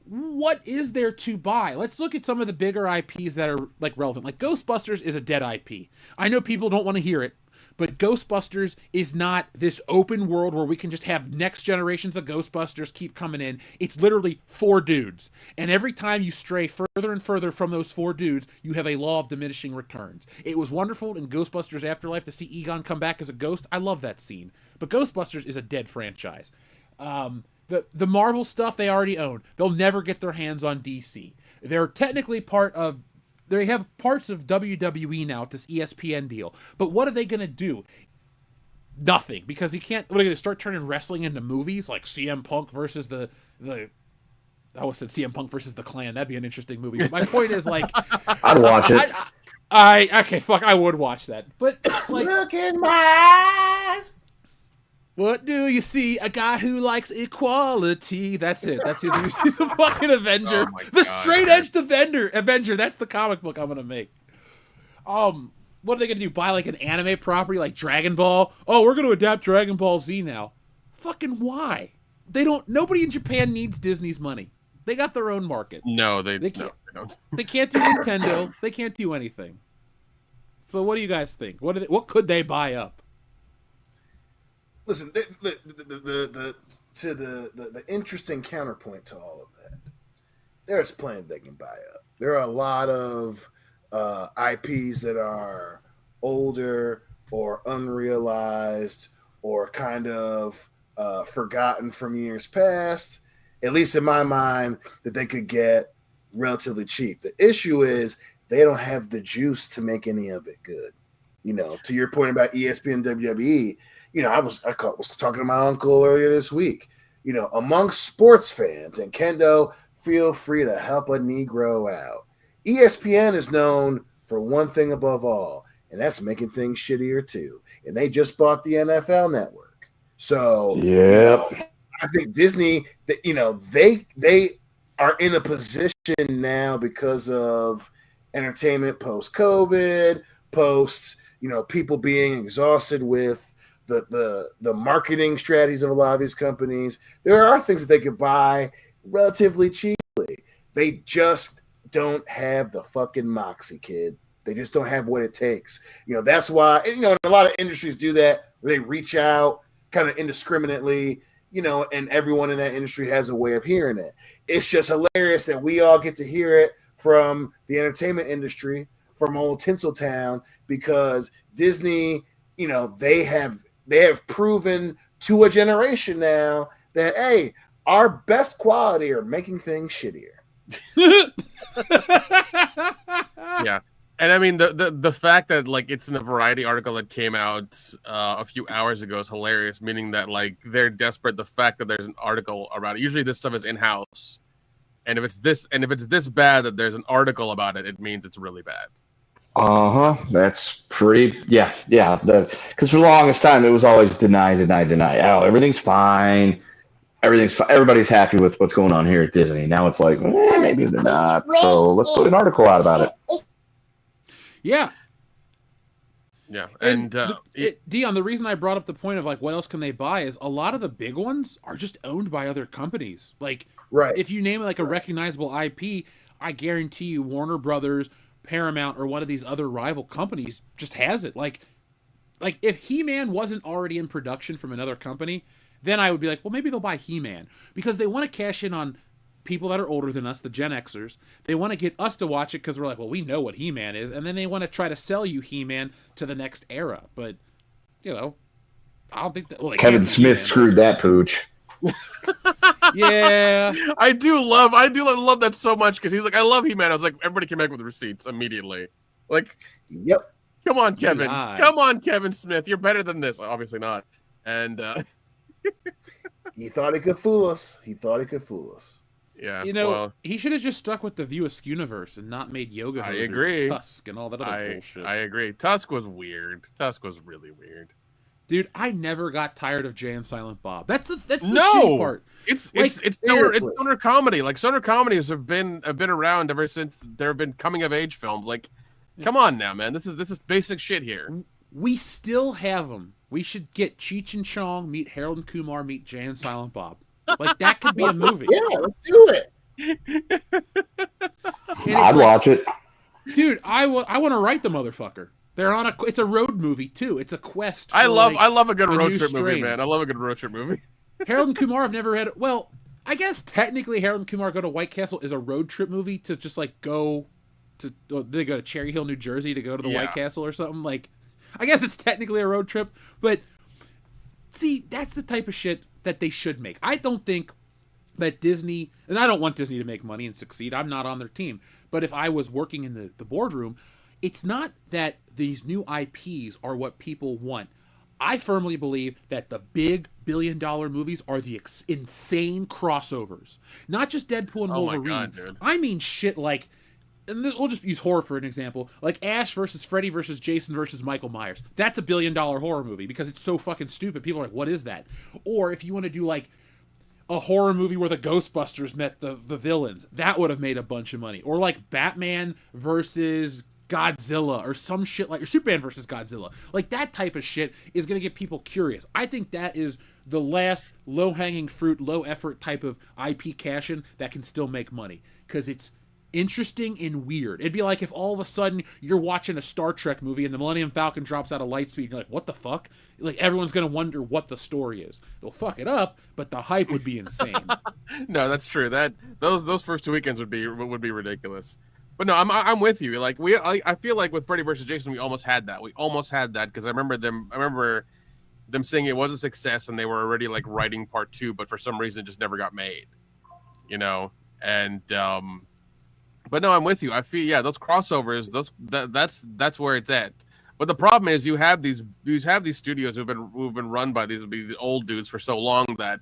S2: what is there to buy? Let's look at some of the bigger IPs that are like relevant. Like Ghostbusters is a dead IP. I know people don't want to hear it, but Ghostbusters is not this open world where we can just have next generations of Ghostbusters keep coming in. It's literally 4 dudes. And every time you stray further and further from those 4 dudes, you have a law of diminishing returns. It was wonderful in Ghostbusters Afterlife to see Egon come back as a ghost. I love that scene. But Ghostbusters is a dead franchise. The Marvel stuff they already own. They'll never get their hands on DC. They're technically they have parts of WWE now with this ESPN deal. But what are they going to do? Nothing. Because you can't, what are they going to start turning wrestling into movies? Like CM Punk versus I almost said CM Punk versus the Klan. That'd be an interesting movie. But my point is, like,
S5: I'd watch it.
S2: I would watch that. But like,
S3: look in my eyes.
S2: What do you see? A guy who likes equality. That's it. That's his. He's a fucking Avenger.
S4: Oh
S2: the straight-edged Avenger. That's the comic book I'm gonna make. What are they gonna do? Buy like an anime property like Dragon Ball? Oh, we're gonna adapt Dragon Ball Z now. Fucking why? They don't. Nobody in Japan needs Disney's money. They got their own market.
S4: No, they
S2: can't.
S4: No, they don't.
S2: They can't do Nintendo. They can't do anything. So what do you guys think? What could they buy up?
S3: Listen, the interesting counterpoint to all of that, there's plenty they can buy up. There are a lot of IPs that are older or unrealized or kind of forgotten from years past, at least in my mind, that they could get relatively cheap. The issue is they don't have the juice to make any of it good. You know, to your point about ESPN, WWE, you know, I was talking to my uncle earlier this week. You know, amongst sports fans, and Kendo, feel free to help a Negro out. ESPN is known for one thing above all, and that's making things shittier too. And they just bought the NFL Network. So,
S5: yep.
S3: I think Disney, you know, they are in a position now because of entertainment post-COVID, you know, people being exhausted with the marketing strategies of a lot of these companies. There are things that they could buy relatively cheaply. They just don't have the fucking moxie, kid. They just don't have what it takes. You know, that's why, you know, a lot of industries do that, where they reach out kind of indiscriminately, you know, and everyone in that industry has a way of hearing it. It's just hilarious that we all get to hear it from the entertainment industry, from old Tinseltown, because Disney, you know, they have proven to a generation now that, hey, our best quality are making things shittier.
S4: Yeah. And I mean, the fact that, like, it's in a Variety article that came out a few hours ago is hilarious, meaning that, like, they're desperate. The fact that there's an article about it. Usually this stuff is in-house. And if it's this bad that there's an article about it, it means it's really bad.
S5: That's pretty. Yeah. Because for the longest time it was always deny. Oh, everything's fine. Everybody's happy with what's going on here at Disney. Now it's like, maybe they're not. So let's put an article out about it.
S2: Yeah.
S4: Yeah. And
S2: Dion, the reason I brought up the point of, like, what else can they buy is a lot of the big ones are just owned by other companies. Like,
S3: right.
S2: If you name it like a recognizable IP, I guarantee you Warner Brothers, Paramount, or one of these other rival companies just has it. Like if He-Man wasn't already in production from another company, then I would be like, well, maybe they'll buy He-Man, because they want to cash in on people that are older than us, the Gen Xers. They want to get us to watch it because we're like, well, we know what He-Man is, and then they want to try to sell you He-Man to the next era. But, you know, I don't think that, well,
S5: Kevin Smith screwed that pooch.
S2: Yeah,
S4: I do love that so much, because he's like, I love He-Man. I was like, everybody came back with receipts immediately. Like,
S3: yep.
S4: Come on, Kevin. Come on, Kevin Smith. You're better than this. Obviously not. And
S3: he thought he could fool us.
S4: Yeah,
S2: you know, he should have just stuck with the View Askew universe and not made Yoga Hosers,
S4: I agree.
S2: Tusk, and all that other bullshit.
S4: I agree. Tusk was weird. Tusk was really weird.
S2: Dude, I never got tired of Jay and Silent Bob. That's the shitty part.
S4: It's stoner comedy. Like, stoner comedies have been around ever since there have been coming of age films. Like, come on now, man. This is basic shit here.
S2: we still have them. We should get Cheech and Chong meet Harold and Kumar meet Jay and Silent Bob. Like, that could be a movie.
S3: Yeah, let's do it.
S5: I'd watch it.
S2: Dude, I want to write the motherfucker. They're on it's a road movie too. It's a quest.
S4: I love a good
S2: a
S4: road
S2: new
S4: trip movie,
S2: strain.
S4: man. I love a good road trip movie.
S2: Harold and Kumar have never had. Well, I guess technically Harold and Kumar Go to White Castle is a road trip movie to just like go to. They go to Cherry Hill, New Jersey to go to the White Castle or something. Like, I guess it's technically a road trip, but see, that's the type of shit that they should make. I don't think that Disney, and I don't want Disney to make money and succeed. I'm not on their team. But if I was working in the boardroom, it's not that these new IPs are what people want. I firmly believe that the big billion-dollar movies are the insane crossovers. Not just Deadpool and Wolverine.
S4: My God, dude.
S2: I mean shit like, and we'll just use horror for an example, like Ash versus Freddy versus Jason versus Michael Myers. That's a billion-dollar horror movie because it's so fucking stupid. People are like, what is that? Or if you want to do like a horror movie where the Ghostbusters met the villains, that would have made a bunch of money. Or like Batman versus Godzilla or some shit like, or Superman versus Godzilla. Like, that type of shit is going to get people curious. I think that is the last low-hanging fruit, low-effort type of IP cash-in that can still make money because it's interesting and weird. It'd be like if all of a sudden you're watching a Star Trek movie and the Millennium Falcon drops out of light speed and you're like, what the fuck? Like, everyone's going to wonder what the story is. They'll fuck it up, but the hype would be insane.
S4: No, that's true. Those first 2 weekends would be ridiculous. But no, I'm with you. Like, I feel like with Freddy versus Jason, we almost had that. Because I remember them saying it was a success and they were already like writing part 2, but for some reason it just never got made. You know? And but no, I'm with you. I feel those crossovers, that's where it's at. But the problem is you have these studios who've been run by these old dudes for so long that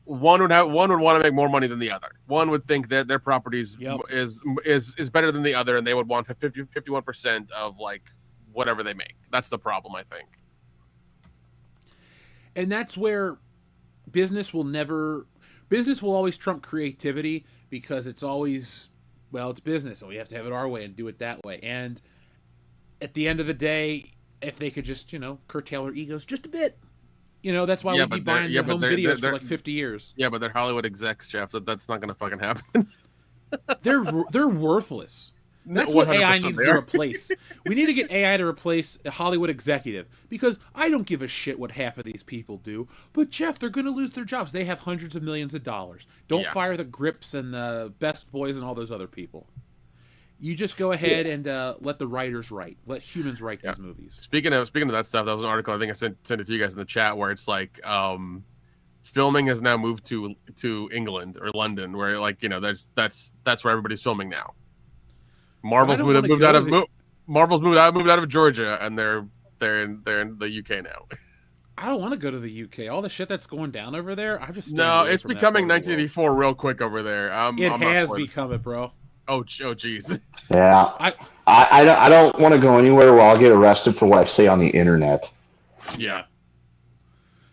S4: one would want to make more money than the other. One would think that their properties is better than the other, and they would want 51% of like whatever they make. That's the problem, I think.
S2: And that's where business will always trump creativity because it's always, well, it's business, so we have to have it our way and do it that way. And at the end of the day, if they could just, curtail their egos just a bit, that's why we'd be buying the home videos for like 50 years.
S4: Yeah, but they're Hollywood execs, Jeff. That's not going to fucking happen.
S2: They're worthless. That's what AI needs to replace. We need to get AI to replace a Hollywood executive because I don't give a shit what half of these people do. But Jeff, they're going to lose their jobs. They have hundreds of millions of dollars. Don't fire the Grips and the Best Boys and all those other people. You just go ahead and let the writers write. Let humans write these movies.
S4: Speaking of that stuff, that was an article I think I sent it to you guys in the chat where it's like filming has now moved to England or London, where like that's where everybody's filming now. Marvel's moved out of Georgia, and they're in the UK now.
S2: I don't want to go to the UK. All the shit that's going down over there, I'm just
S4: it's becoming 1984 real quick over there.
S2: It has become it, bro.
S4: Oh, jeez.
S5: Yeah, I don't want to go anywhere where I'll get arrested for what I say on the internet.
S4: Yeah.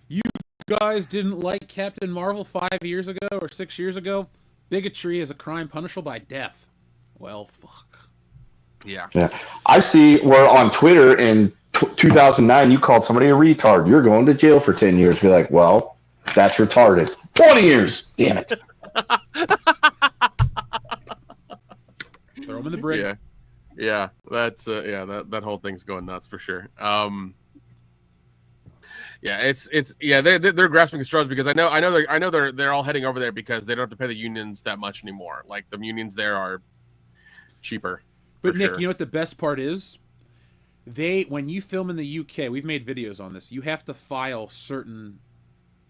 S2: You guys didn't like Captain Marvel 5 years ago or 6 years ago? Bigotry is a crime punishable by death. Well, fuck.
S4: Yeah.
S5: I see where on Twitter in 2009 you called somebody a retard. You're going to jail for 10 years. Be like, well, that's retarded. 20 years. Damn it.
S2: Throw them in the brig.
S4: Yeah. That's that whole thing's going nuts for sure. They're grasping straws because I know they're all heading over there because they don't have to pay the unions that much anymore. Like the unions there are cheaper.
S2: But Nick, you know what the best part is? When you film in the UK, we've made videos on this. You have to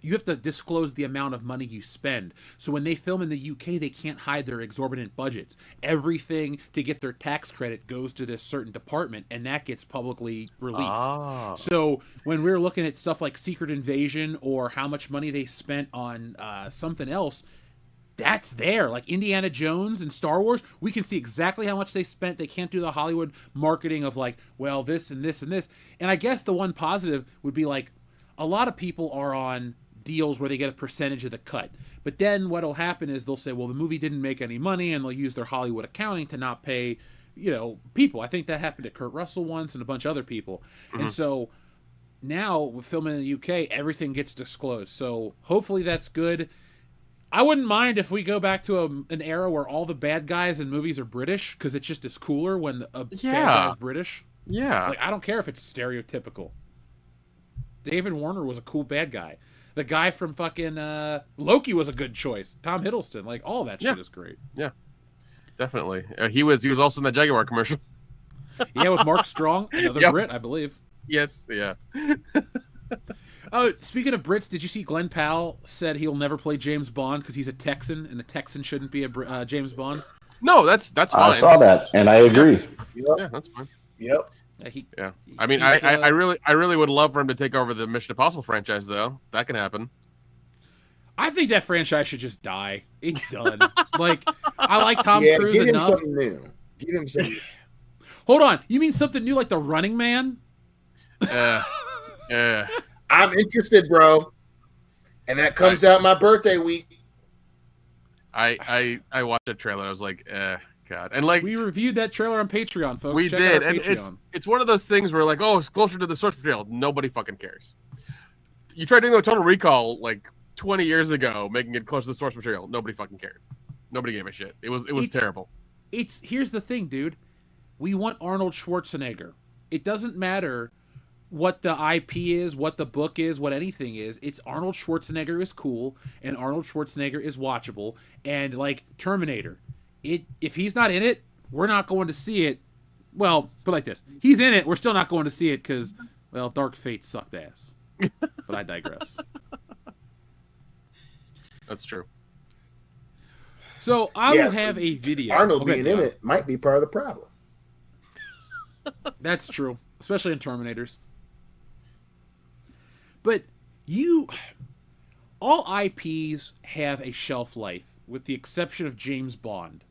S2: you have to disclose the amount of money you spend. So when they film in the UK, they can't hide their exorbitant budgets. Everything to get their tax credit goes to this certain department, and that gets publicly released. So when we're looking at stuff like Secret Invasion or how much money they spent on something else, that's there. Like Indiana Jones and Star Wars, we can see exactly how much they spent. They can't do the Hollywood marketing of like, well, this and this and this. And I guess the one positive would be like a lot of people are on deals where they get a percentage of the cut. But then what'll happen is they'll say, well, the movie didn't make any money, and they'll use their Hollywood accounting to not pay people. I think that happened to Kurt Russell once and a bunch of other people.
S4: Mm-hmm.
S2: And so now with filming in the UK, everything gets disclosed. So hopefully that's good. I wouldn't mind if we go back to an era where all the bad guys in movies are British, because it just is cooler when a bad guy's British.
S4: Yeah.
S2: Like, I don't care if it's stereotypical. David Warner was a cool bad guy. The guy from fucking Loki was a good choice. Tom Hiddleston, like, all that shit is great.
S4: Yeah, definitely. He was also in the Jaguar commercial.
S2: Yeah, with Mark Strong, another Brit, I believe.
S4: Yes, yeah.
S2: Oh, speaking of Brits, did you see Glenn Powell said he'll never play James Bond because he's a Texan, and a Texan shouldn't be a James Bond?
S4: No, that's fine.
S5: I saw that, and I agree.
S3: Yep.
S4: Yeah, that's fine.
S3: Yep.
S4: Yeah. I mean, I really would love for him to take over the Mission Impossible franchise, though. That can happen.
S2: I think that franchise should just die. It's done. Like, I like Tom Cruise
S3: give him
S2: enough.
S3: something new. Give him something.
S2: Hold on. You mean something new like The Running Man?
S4: Yeah.
S3: I'm interested, bro. And that comes out my birthday week.
S4: I watched the trailer. I was like, God. And like,
S2: we reviewed that trailer on Patreon, folks.
S4: We
S2: Check
S4: did,
S2: out our
S4: and
S2: Patreon.
S4: it's one of those things where like, oh, it's closer to the source material. Nobody fucking cares. You tried doing a Total Recall like 20 years ago, making it close to the source material. Nobody fucking cared. Nobody gave a shit. It was terrible.
S2: Here's the thing, dude. We want Arnold Schwarzenegger. It doesn't matter what the IP is, what the book is, what anything is. It's Arnold Schwarzenegger is cool, and Arnold Schwarzenegger is watchable. And like Terminator, if he's not in it, we're not going to see it. Well, put it like this: he's in it, we're still not going to see it because, well, Dark Fate sucked ass. But I digress.
S4: That's true.
S2: So I will have a video.
S3: Arnold being in it might be part of the problem.
S2: That's true, especially in Terminators. But all IPs have a shelf life, with the exception of James Bond.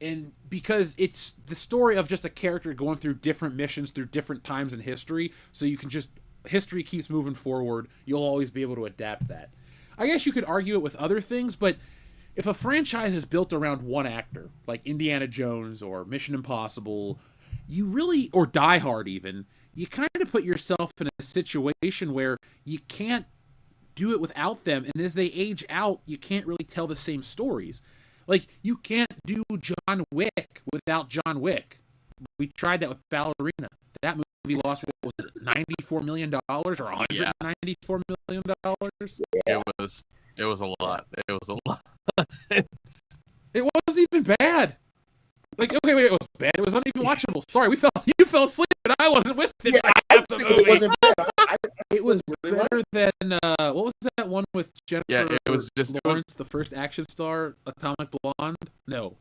S2: And because it's the story of just a character going through different missions through different times in history, so history keeps moving forward, you'll always be able to adapt that. I guess you could argue it with other things, but if a franchise is built around one actor, like Indiana Jones or Mission Impossible, or Die Hard even, you kind of put yourself in a situation where you can't do it without them, and as they age out, you can't really tell the same stories. Like, you can't do John Wick without John Wick. We tried that with Ballerina. That movie lost, what was it, $94 million or $194 million?
S4: Yeah. It was a lot. It was a lot.
S2: It wasn't even bad. Like, okay, wait, it was bad. It was not even watchable. Sorry, you fell asleep, and I wasn't with it.
S3: Yeah, it wasn't bad.
S2: It was better than what was that one with Jennifer?
S4: Yeah, it was just
S2: Lawrence, the first action star, Atomic Blonde. No,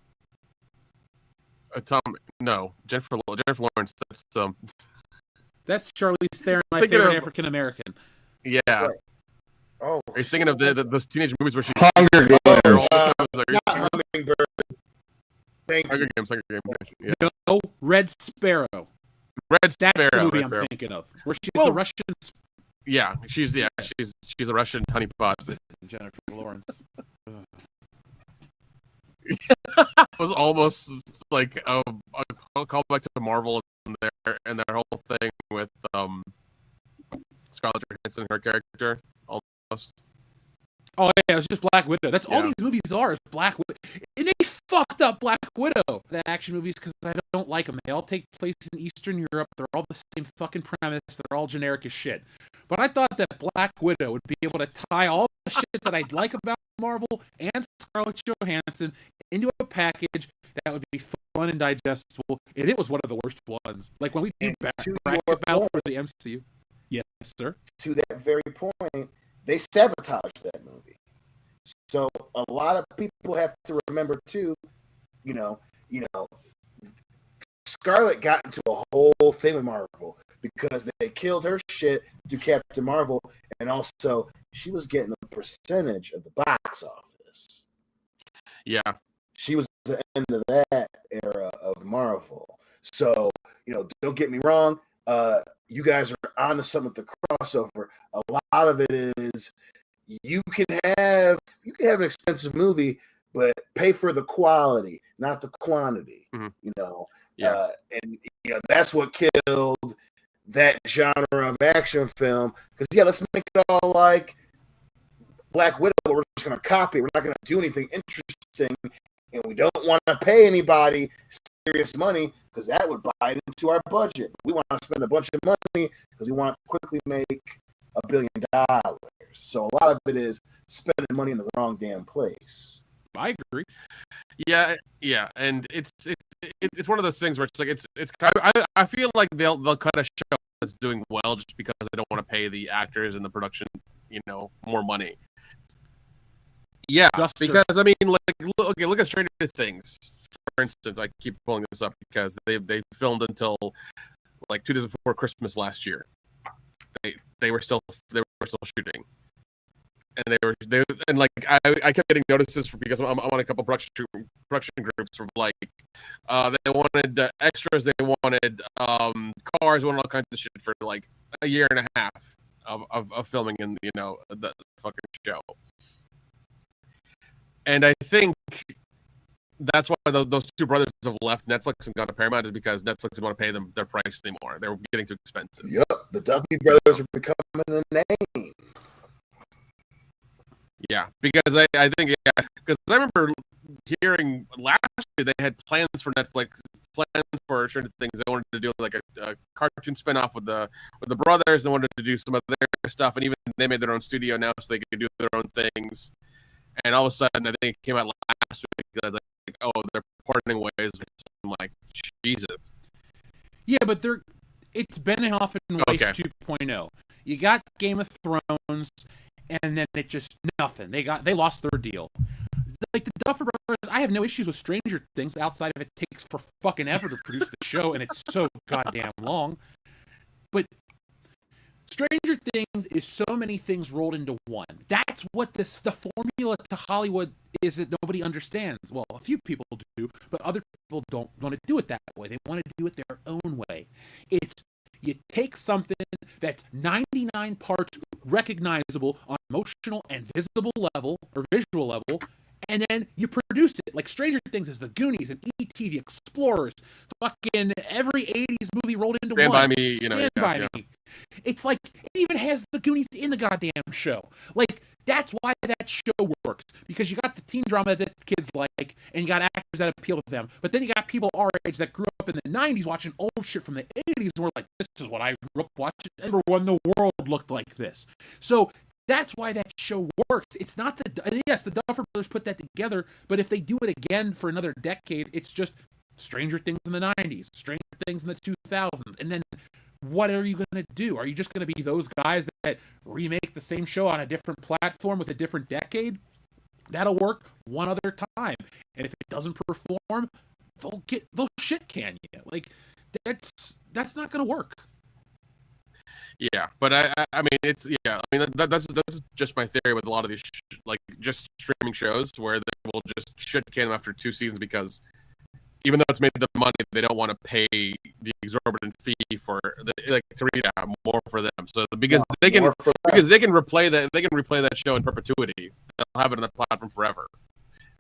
S4: Jennifer Lawrence.
S2: That's Charlize Theron, my favorite African American.
S4: Yeah.
S3: Right. Oh,
S4: are you thinking of those teenage movies where she?
S5: Hunger Games.
S3: Not Hummingbird.
S4: Hunger Games. Yeah.
S2: No, Red Sparrow. That's the movie I'm
S4: Sparrow.
S2: thinking of, where she's the Russian.
S4: Yeah, she's a Russian honeypot.
S2: Jennifer Lawrence.
S4: It was almost like a callback to Marvel and their whole thing with Scarlett Johansson, her character, almost.
S2: Oh yeah, it was just Black Widow. That's all these movies are, is Black Widow. And they fucked up Black Widow, the action movies, because I don't like them. They all take place in Eastern Europe. They're all the same fucking premise. They're all generic as shit. But I thought that Black Widow would be able to tie all the shit that I like about Marvel and Scarlett Johansson into a package that would be fun and digestible. And it was one of the worst ones. Like when we do bracket battle for the MCU. Yes, sir.
S3: To that very point, they sabotaged that movie. So a lot of people have to remember too, you know, Scarlett got into a whole thing with Marvel because they killed her shit to Captain Marvel, and also she was getting a percentage of the box office.
S4: Yeah.
S3: She was at the end of that era of Marvel. So, don't get me wrong, you guys are onto something with the crossover. A lot of it is you can have an expensive movie, but pay for the quality, not the quantity.
S4: Mm-hmm.
S3: You know,
S4: yeah,
S3: and you know that's what killed that genre of action film. Because let's make it all like Black Widow. We're just going to copy. We're not going to do anything interesting, and we don't want to pay anybody serious money because that would bite into our budget. We want to spend a bunch of money because we want to quickly make $1 billion. So a lot of it is spending money in the wrong damn place.
S2: I agree.
S4: Yeah, and it's one of those things where it's like it's. I feel like they'll cut a show that's doing well just because they don't want to pay the actors and the production, more money. Yeah, because I mean, like look at Stranger Things, for instance. I keep pulling this up because they filmed until like 2 days before Christmas last year. They were still shooting. And I kept getting notices because I'm on a couple production groups from like they wanted extras, they wanted cars, they wanted all kinds of shit for like a year and a half of filming in the fucking show. And I think that's why those two brothers have left Netflix and gone to Paramount, is because Netflix doesn't want to pay them their price anymore. They were getting too expensive.
S3: Yep, the Dudley brothers are becoming a name.
S4: Yeah, because I think because I remember hearing last year they had plans for Netflix, plans for certain things. They wanted to do like a cartoon spinoff with the brothers. They wanted to do some of their stuff, and even they made their own studio now, so they could do their own things. And all of a sudden, I think it came out last week that like, oh, they're parting ways. I'm like, Jesus.
S2: Yeah, but it's Benioff and Weiss 2.0. You got Game of Thrones, and then it just nothing. They lost their deal. Like the Duffer Brothers, I have no issues with Stranger Things outside of it takes for fucking ever to produce the show, and it's so goddamn long. But Stranger Things is so many things rolled into one. That's what the formula to Hollywood is that nobody understands. Well, a few people do, but other people don't want to do it that way. They want to do it their own way. It's you take something that's 99 parts recognizable on emotional and visible level or visual level, and then you produce it. Like Stranger Things is the Goonies and E.T., the Explorers, fucking every 80s movie rolled into
S4: Stand
S2: one.
S4: by Me,
S2: Stand by Me. It's like, it even has the Goonies in the goddamn show. Like, that's why that show works. Because you got the teen drama that kids like, and you got actors that appeal to them. But then you got people our age that grew up in the 90s watching old shit from the 80s, and we're like, this is what I grew up watching. Remember when the world looked like this. So that's why that show works. It's not yes, the Duffer Brothers put that together, but if they do it again for another decade, it's just Stranger Things in the 90s, Stranger Things in the 2000s, and then what are you going to do? Are you just going to be those guys that remake the same show on a different platform with a different decade? That'll work one other time. And if it doesn't perform, they'll shit can you. Like, that's not going to work.
S4: Yeah, but I mean, it's that's just my theory with a lot of these like just streaming shows where they will just shit can them after 2 seasons because even though it's made them money, they don't want to pay the exorbitant fee for to read out more for them. So because they can replay that show in perpetuity, they'll have it on the platform forever,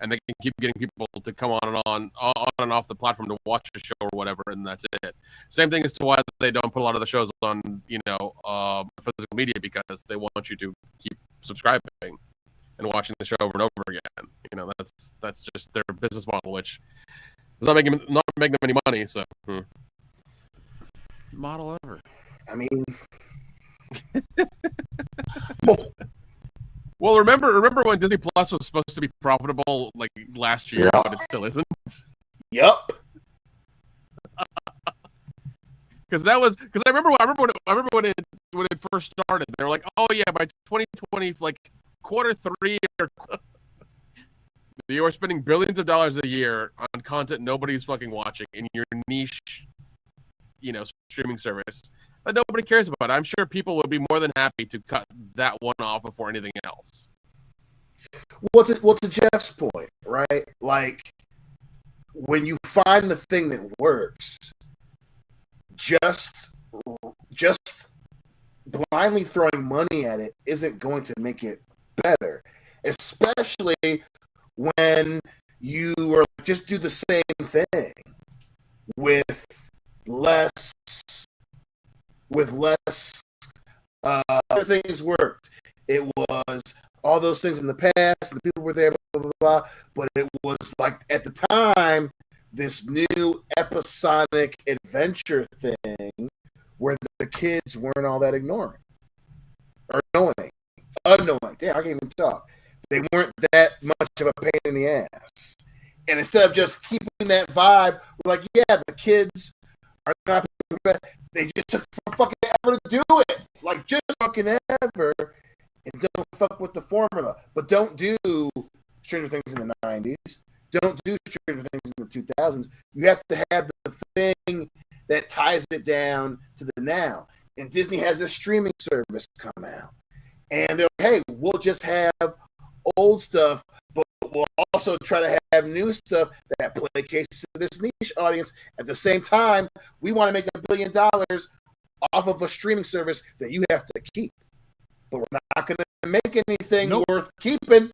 S4: and they can keep getting people to come on and off the platform to watch the show or whatever, and that's it. Same thing as to why they don't put a lot of the shows on physical media, because they want you to keep subscribing and watching the show over and over again. That's just their business model, which is not making them any money. So
S2: model ever.
S3: I mean,
S4: well, remember when Disney Plus was supposed to be profitable like last year, but it still isn't.
S3: Yep.
S4: Because I remember when it first started, they were like, oh yeah, by 2020, like Q3 you are spending billions of dollars a year on content nobody's fucking watching in your niche, streaming service that nobody cares about. I'm sure people would be more than happy to cut that one off before anything else.
S3: Well, to Jeff's point, right? Like, when you find the thing that works, just blindly throwing money at it isn't going to make it better, especially when you are like, just do the same thing with less other things worked. It was all those things in the past, and the people were there, blah, blah, blah, but it was like at the time this new episodic adventure thing where the kids weren't all that ignoring or annoying. Damn, I can't even talk. They weren't that much of a pain in the ass. And instead of just keeping that vibe, we're like, yeah, the kids are not. They just took fucking ever to do it. Like, just fucking ever. And don't fuck with the formula. But don't do Stranger Things in the 90s. Don't do Stranger Things in the 2000s. You have to have the thing that ties it down to the now. And Disney has a streaming service come out. And they're like, hey, we'll just have old stuff, but we'll also try to have new stuff that placates to this niche audience. At the same time, we want to make $1 billion off of a streaming service that you have to keep. But we're not going to make anything worth keeping.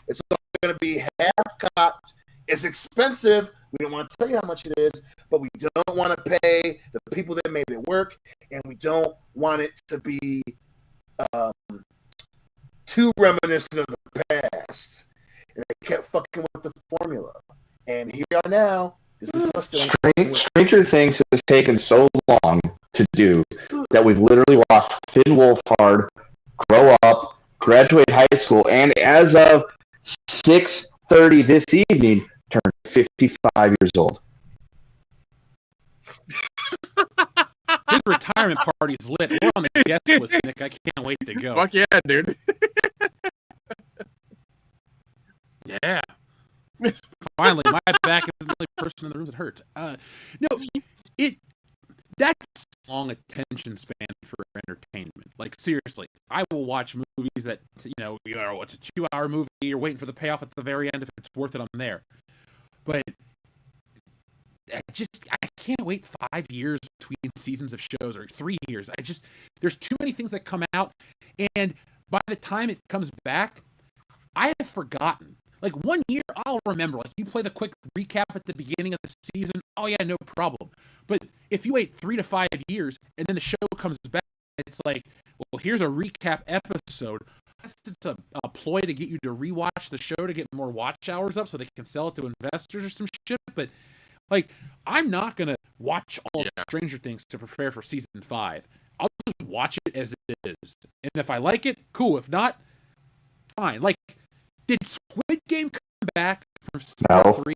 S3: It's going to be half-cocked. It's expensive. We don't want to tell you how much it is, but we don't want to pay the people that made it work, and we don't want it to be too reminiscent of the past. And they kept fucking with the formula. And here we are now.
S5: Stranger Things has taken so long to do that we've literally watched Finn Wolfhard grow up, graduate high school, and as of 6:30 this evening, turn 55 years old.
S2: His retirement party is lit. We're on the guest list, Nick. I can't wait to go.
S4: Fuck yeah, dude.
S2: Yeah. Finally, my back is the only person in the room that hurts. That's long attention span for entertainment. Like, seriously, I will watch movies that, it's a 2-hour movie, you're waiting for the payoff at the very end. If it's worth it, I'm there. But I can't wait 5 years between seasons of shows, or 3 years. There's too many things that come out, and by the time it comes back, I have forgotten. Like, 1 year, I'll remember. Like, you play the quick recap at the beginning of the season, oh yeah, no problem. But if you wait 3 to 5 years, and then the show comes back, it's like, well, here's a recap episode. It's a ploy to get you to rewatch the show to get more watch hours up so they can sell it to investors or some shit, but like, I'm not going to watch all of Stranger Things to prepare for season 5. I'll just watch it as it is. And if I like it, cool. If not, fine. Like, did Squid Game come back from season 3?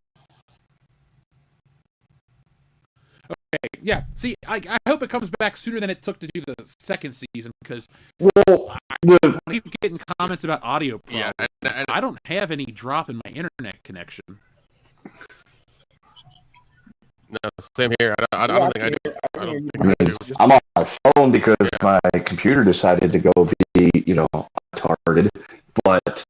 S2: Okay, yeah. See, I hope it comes back sooner than it took to do the second season, because I keep getting comments about audio problems. Yeah, I don't have any drop in my internet connection.
S4: No, same here. I don't think I do.
S5: I'm on my phone because my computer decided to go be, retarded. But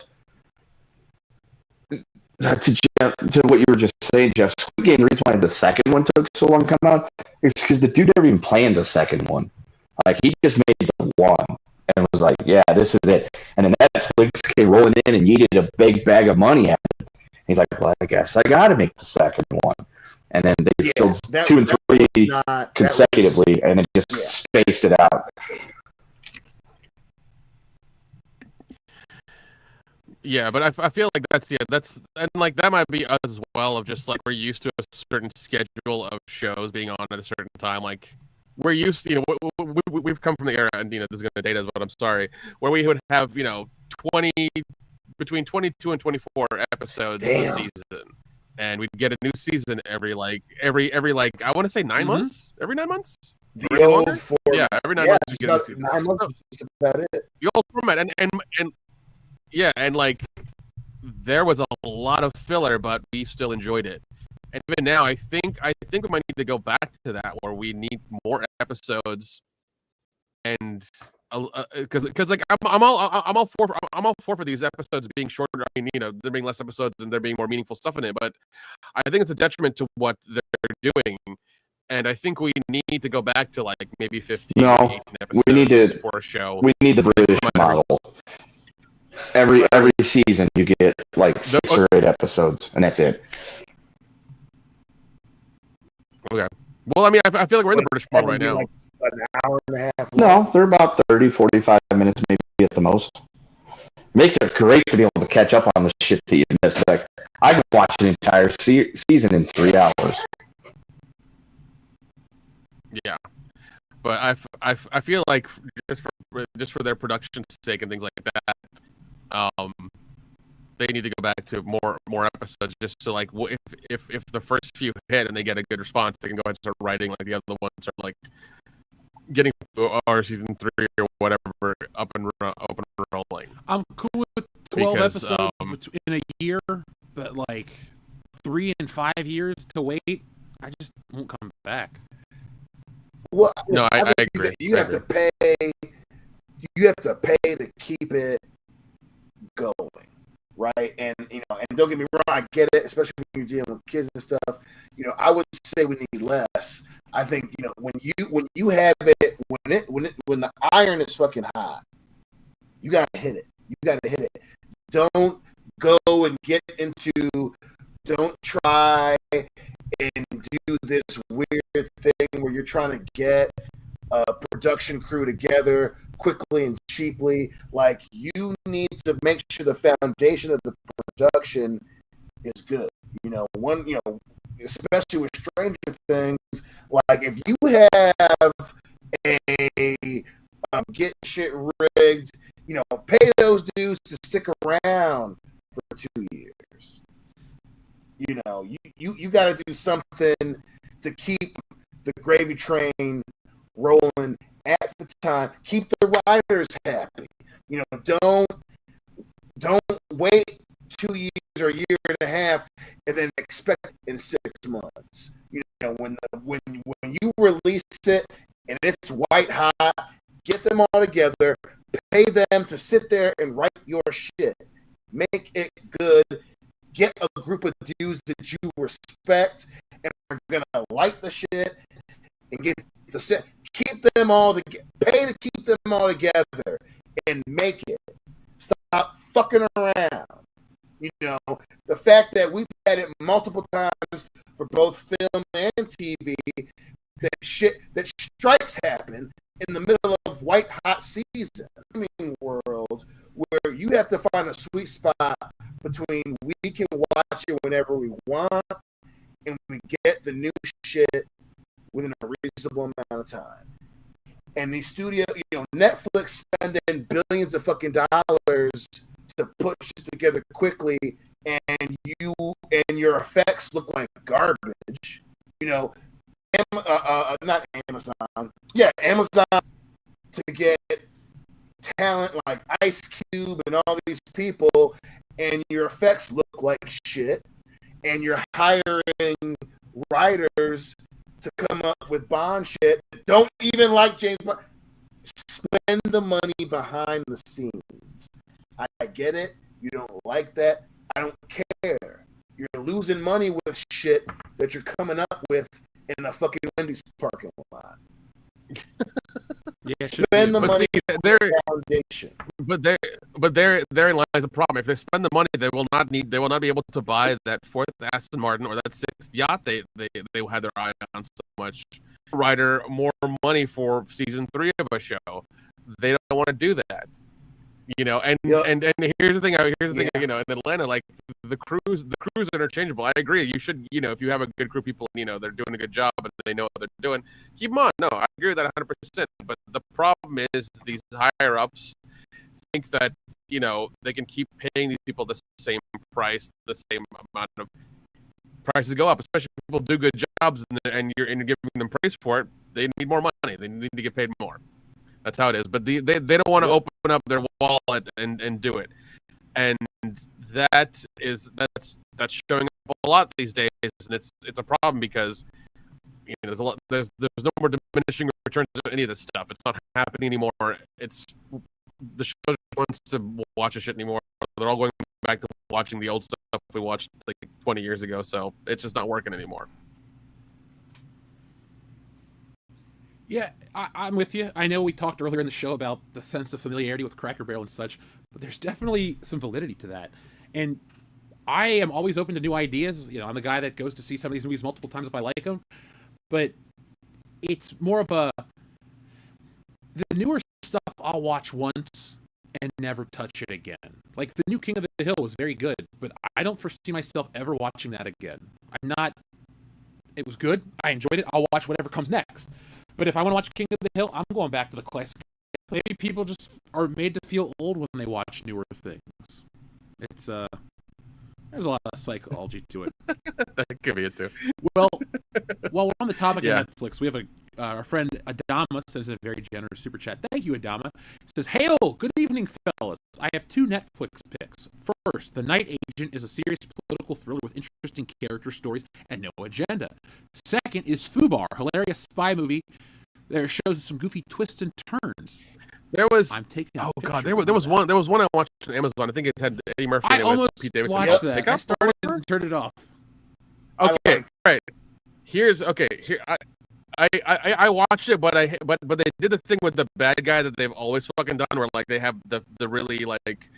S5: to what you were just saying, Jeff, Squid Game, the reason why the second one took so long to come out is because the dude never even planned a second one. Like, he just made the one and was like, yeah, this is it. And then Netflix came rolling in and yeeted a big bag of money at it. He's like, well, I guess I got to make the second one. And then they filled 2 and 3 consecutively, and then just spaced it out.
S4: Yeah, but I feel like that's and like that might be us as well, of just like we're used to a certain schedule of shows being on at a certain time. Like, we're used to, we've come from the era, and this is going to date us, but I'm sorry, where we would have between 22 and 24 episodes a season. And we'd get a new season every I want to say 9 months? Every 9 months?
S3: The old format.
S4: Yeah, every 9 months you get a new season.
S3: 9 months is about it.
S4: The old format. And like, there was a lot of filler, but we still enjoyed it. And even now, I think we might need to go back to that, where we need more episodes, and because like I'm all for these episodes being shorter. I mean, there being less episodes and there being more meaningful stuff in it, but I think it's a detriment to what they're doing. And I think we need to go back to like maybe 15 or 18 episodes for a show.
S5: We need the British model. every season you get like 6 or 8 episodes, and that's it.
S4: Okay. Well, I mean, I feel like we're in the British model right now.
S3: Like an hour and a half long.
S5: No, they're about 30, 45 minutes maybe at the most. Makes it great to be able to catch up on the shit that you missed. Like, I can watch an entire season in 3 hours.
S4: Yeah, but I feel like just for their production's sake and things like that, they need to go back to more episodes just so like if the first few hit and they get a good response, they can go ahead and start writing like the other ones are like getting our season 3 or whatever up and rolling.
S2: I'm cool with 12 episodes in a year, but like 3 and 5 years to wait, I just won't come back.
S3: Well,
S4: no, I agree.
S3: You have to pay. You have to pay to keep it going, right? And and don't get me wrong, I get it, especially when you're dealing with kids and stuff. I would say we need less. I think when you have it when the iron is fucking hot, you gotta hit it. You gotta hit it. Don't go and get into. Don't try and do this weird thing where you're trying to get a production crew together quickly and cheaply. Like, you need to make sure the foundation of the production is good. Especially with Stranger Things, like if you have a get shit rigged, pay those dudes to stick around for 2 years. You got to do something to keep the gravy train rolling at the time. Keep the writers happy. Don't wait 2 years or a year and a half and then expect it in 6 months. When you release it and it's white hot, get them all together, pay them to sit there and write your shit, make it good. Get a group of dudes that you respect and are gonna like the shit, and get the set. Keep them all together. Pay to keep them all together and make it. Stop fucking around. The fact that we've had it multiple times for both film and TV, that strikes happen in the middle of white hot season. World where you have to find a sweet spot between we can watch it whenever we want and we get the new shit within a reasonable amount of time. And these studios, Netflix spending billions of fucking dollars to put shit together quickly, and your effects look like garbage. Not Amazon. Yeah, Amazon to get talent like Ice Cube and all these people, and your effects look like shit, and you're hiring writers to come up with Bond shit that don't even like James Bond. Spend the money behind the scenes. I get it. You don't like that. I don't care. You're losing money with shit that you're coming up with in a fucking Wendy's parking lot. Spend the money on the foundation.
S4: But therein lies the problem. If they spend the money, they will not be able to buy that 4th Aston Martin or that 6th yacht they had their eye on so much. Writer more money for season 3 of a show. They don't want to do that. And here's the thing. In Atlanta, like the crews are interchangeable. I agree. You should, if you have a good crew of people, they're doing a good job and they know what they're doing, keep them on. No, I agree with that 100%. But the problem is these higher ups think that they can keep paying these people the same price, the same amount of prices go up, especially if people do good jobs and you're giving them praise for it. They need more money. They need to get paid more. That's how it is. But they don't want to open up their wallet and do it. And that's showing up a lot these days, and it's a problem because there's no more diminishing returns to any of this stuff. It's not happening anymore. It's the show wants to watch a shit anymore. They're all going back to watching the old stuff we watched like 20 years ago. So it's just not working anymore.
S2: Yeah, I'm with you. I know we talked earlier in the show about the sense of familiarity with Cracker Barrel and such, but there's definitely some validity to that. And I am always open to new ideas. You know, I'm the guy that goes to see some of these movies multiple times if I like them. But it's more of the newer stuff I'll watch once and never touch it again. Like the new King of the Hill was very good, but I don't foresee myself ever watching that again. It was good. I enjoyed it. I'll watch whatever comes next. But if I want to watch King of the Hill, I'm going back to the classic. Maybe people just are made to feel old when they watch newer things. It's there's a lot of psychology to it.
S4: That could be it too.
S2: Well, while we're on the topic of Netflix, we have our friend Adama says in a very generous super chat. Thank you, Adama. Says, "Hail, good evening, fellas. I have 2 Netflix picks. First, The Night Agent is a serious political thriller with interesting character stories and no agenda. Second is Fubar, hilarious spy movie that shows some goofy twists and turns."
S4: There was.
S2: I'm taking.
S4: There was one I watched on Amazon. I think it had Eddie Murphy.
S2: I almost
S4: Pete Davidson.
S2: watched that. I started and turned it off.
S4: Okay, right. Here. I watched it, but they did the thing with the bad guy that they've always fucking done, where like they have the really like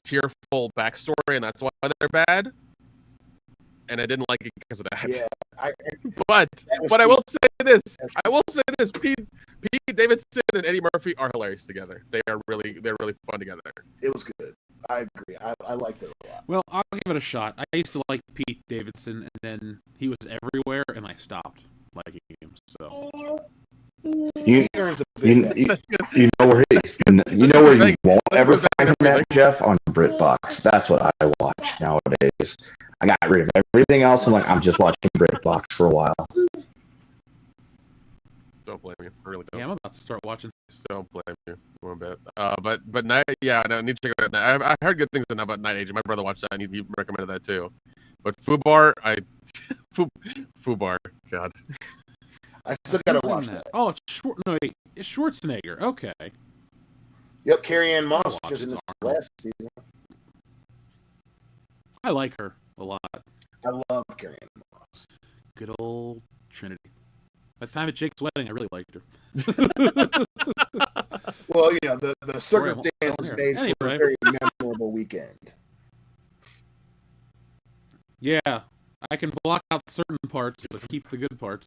S4: tearful backstory, and that's why they're bad. And I didn't like it because of that.
S3: Yeah,
S4: but I will say this. Pete Davidson and Eddie Murphy are hilarious together. They're really fun together.
S3: It was good. I agree. I liked it a lot.
S2: Well, I'll give it a shot. I used to like Pete Davidson, and then he was everywhere, and I stopped liking him. So
S5: you know where you won't ever find him at, Jeff, on BritBox. That's what I watch nowadays. I got rid of everything else, and I'm just watching BritBox for a while.
S4: Don't blame you. I really don't.
S2: Yeah, I'm about to start watching.
S4: Don't blame you one bit. But Night, yeah, I need to check it out. I heard good things about Night Agent. My brother watched that, and he recommended that too. But Fubar, Fubar, God.
S3: I still gotta watch that.
S2: Oh, it's Schwarzenegger. Okay.
S3: Yep, Carrie-Anne Moss was in this last season.
S2: I like her a lot.
S3: I love Carrie-Anne Moss.
S2: Good old Trinity. That time at Jake's wedding, I really liked her.
S3: Well, the circumstances made for a very memorable weekend.
S2: Yeah, I can block out certain parts, but keep the good parts.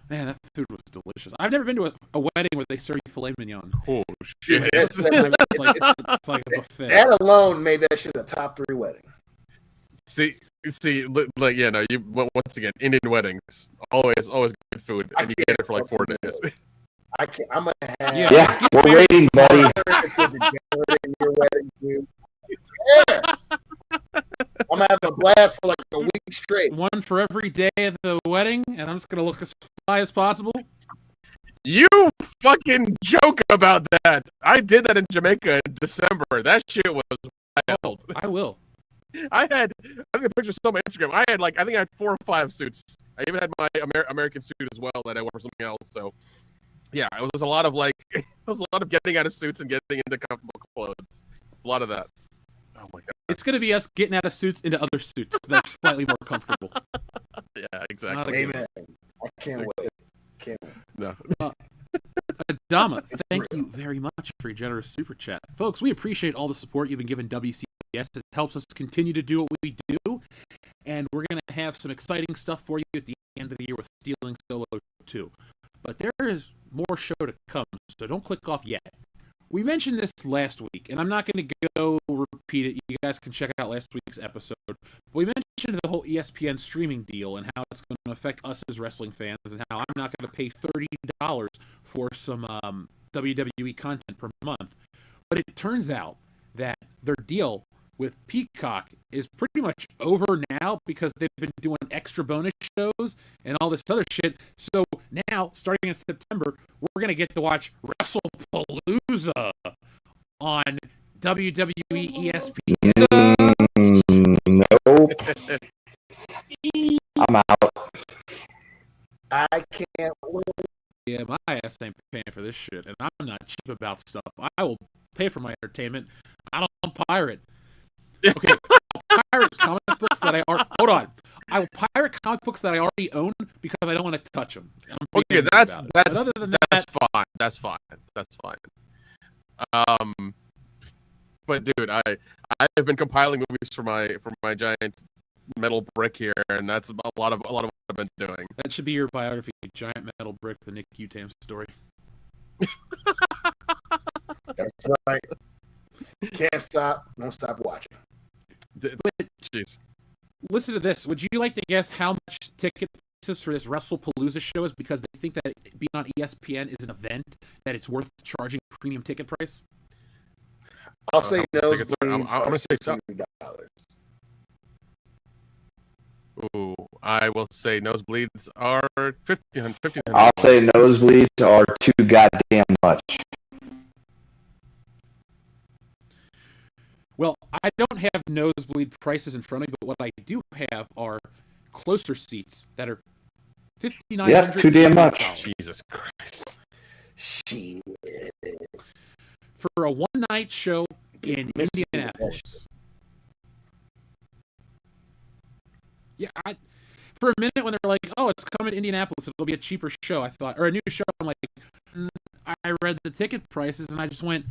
S2: Man, that food was delicious. I've never been to a wedding where they serve you filet mignon.
S4: Oh, shit.
S2: It's like a buffet.
S3: That alone made that shit a top 3 wedding.
S4: See, like once again, Indian weddings always good food, and you get it for like 4 days.
S3: I'm gonna have.
S5: Yeah, we're waiting, buddy.
S3: Your wedding, dude. Yeah. I'm gonna have a blast for like a week straight.
S2: One for every day of the wedding, and I'm just gonna look as fly as possible.
S4: You fucking joke about that. I did that in Jamaica in December. That shit was wild.
S2: I will.
S4: I have pictures on my Instagram. I think I had 4 or 5 suits. I even had my American suit as well that I wore for something else. So, yeah, it was a lot of getting out of suits and getting into comfortable clothes. It's a lot of that. Oh my god!
S2: It's gonna be us getting out of suits into other suits that are slightly more comfortable.
S4: Yeah, exactly.
S3: Amen. I can't wait. Can't wait.
S4: No.
S2: Adama, thank you very much for your generous super chat, folks. We appreciate all the support you've been giving WCS. It helps us continue to do what we do, and we're gonna have some exciting stuff for you at the end of the year with Stealing Solo 2. But there is more show to come, so don't click off yet. We mentioned this last week, and I'm not going to go repeat it. You guys can check out last week's episode. We mentioned the whole ESPN streaming deal and how it's going to affect us as wrestling fans, and how I'm not going to pay $30 for some WWE content per month. But it turns out that their deal with Peacock is pretty much over now because they've been doing extra bonus shows and all this other shit. So now, starting in September, we're going to get to watch WrestlePalooza on WWE ESPN.
S5: Nope. I'm out.
S3: I can't wait.
S2: Yeah, my ass ain't paying for this shit, and I'm not cheap about stuff. I will pay for my entertainment. I don't pirate. Okay, I'll pirate comic books that I already own because I don't want to touch them.
S4: Okay, that's fine. That's fine. But dude, I've been compiling movies for my giant metal brick here, and that's a lot of what I've been doing.
S2: That should be your biography, Giant Metal Brick, the Nick Utam story.
S3: That's right. Can't stop, don't stop watching.
S4: Jeez.
S2: Listen to this. Would you like to guess how much ticket prices for this WrestlePalooza show is because they think that being on ESPN is an event that it's worth charging premium ticket price?
S3: I'll say nosebleeds
S4: I'm gonna say
S3: $600.
S4: Ooh, I will say nosebleeds are $1,500.
S5: I'll say nosebleeds are too goddamn much.
S2: Well, I don't have nosebleed prices in front of me, but what I do have are closer seats that are $5,900.
S5: Yeah, too damn much.
S4: Jesus Christ.
S3: Shit.
S2: For a one-night show in Indianapolis. Yeah, for a minute when they're like, "Oh, it's coming to Indianapolis. It'll be a cheaper show," I thought, or a new show. I'm like, I read the ticket prices and I just went,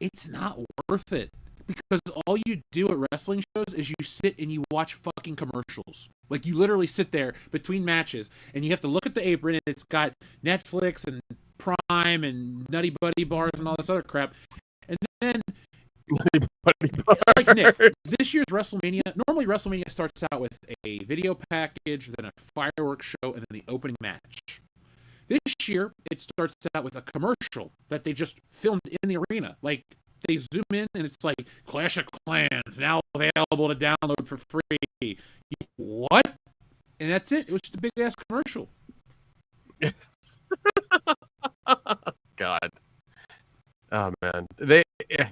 S2: it's not worth it, because all you do at wrestling shows is you sit and you watch fucking commercials. Like, you literally sit there between matches and you have to look at the apron and it's got Netflix and Prime and Nutty Buddy bars and all this other crap. And then like Nick, this year's WrestleMania, normally WrestleMania starts out with a video package, then a fireworks show, and then the opening match. This year, it starts out with a commercial that they just filmed in the arena. Like, they zoom in and it's like, Clash of Clans, now available to download for free. What? And that's it. It was just a big-ass commercial.
S4: God. Oh, man. Yeah.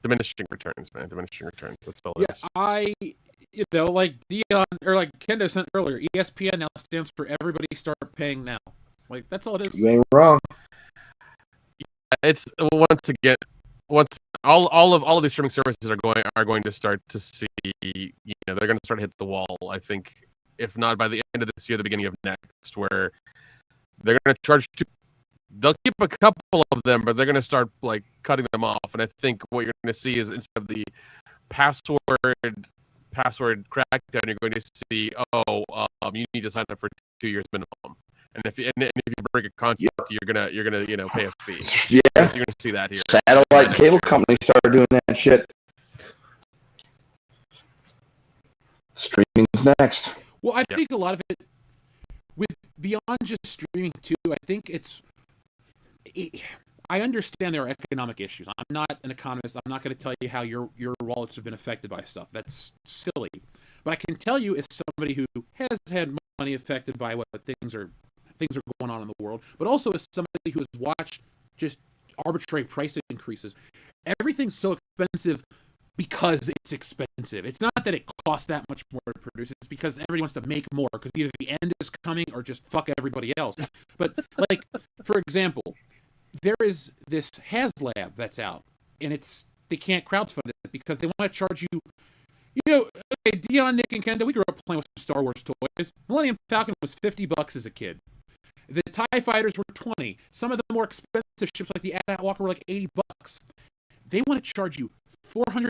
S4: Diminishing returns, man. Diminishing returns. That's all it is.
S2: Like Dion, or like Kendo said earlier, ESPN now stands for everybody start paying now. Like, that's all it is.
S3: You ain't wrong.
S4: It's once all of these streaming services are going to start to see, they're going to start to hit the wall. I think, if not by the end of this year, the beginning of next, where they're going to charge. They'll keep a couple of them, but they're going to start like cutting them off. And I think what you're going to see is, instead of the password crackdown, you're going to see, you need to sign up for 2 years minimum. And if you break a contract, you're gonna pay a fee.
S5: Yeah,
S4: you're gonna see that here.
S5: Satellite cable companies started doing that shit. Streaming's next.
S2: Well, I think a lot of it, with beyond just streaming too, I think I understand there are economic issues. I'm not an economist. I'm not going to tell you how your wallets have been affected by stuff. That's silly. But I can tell you, as somebody who has had money affected by what things are going on in the world, but also as somebody who has watched just arbitrary price increases. Everything's so expensive because it's expensive. It's not that it costs that much more to produce. It's because everybody wants to make more, because either the end is coming or just fuck everybody else. But, like, for example, there is this HasLab that's out, and they can't crowdfund it because they want to charge you. Okay, Dion, Nick, and Kenda, we grew up playing with some Star Wars toys. Millennium Falcon was $50 as a kid. The TIE Fighters were $20. Some of the more expensive ships, like the AT-AT Walker, were like $80. They want to charge you $450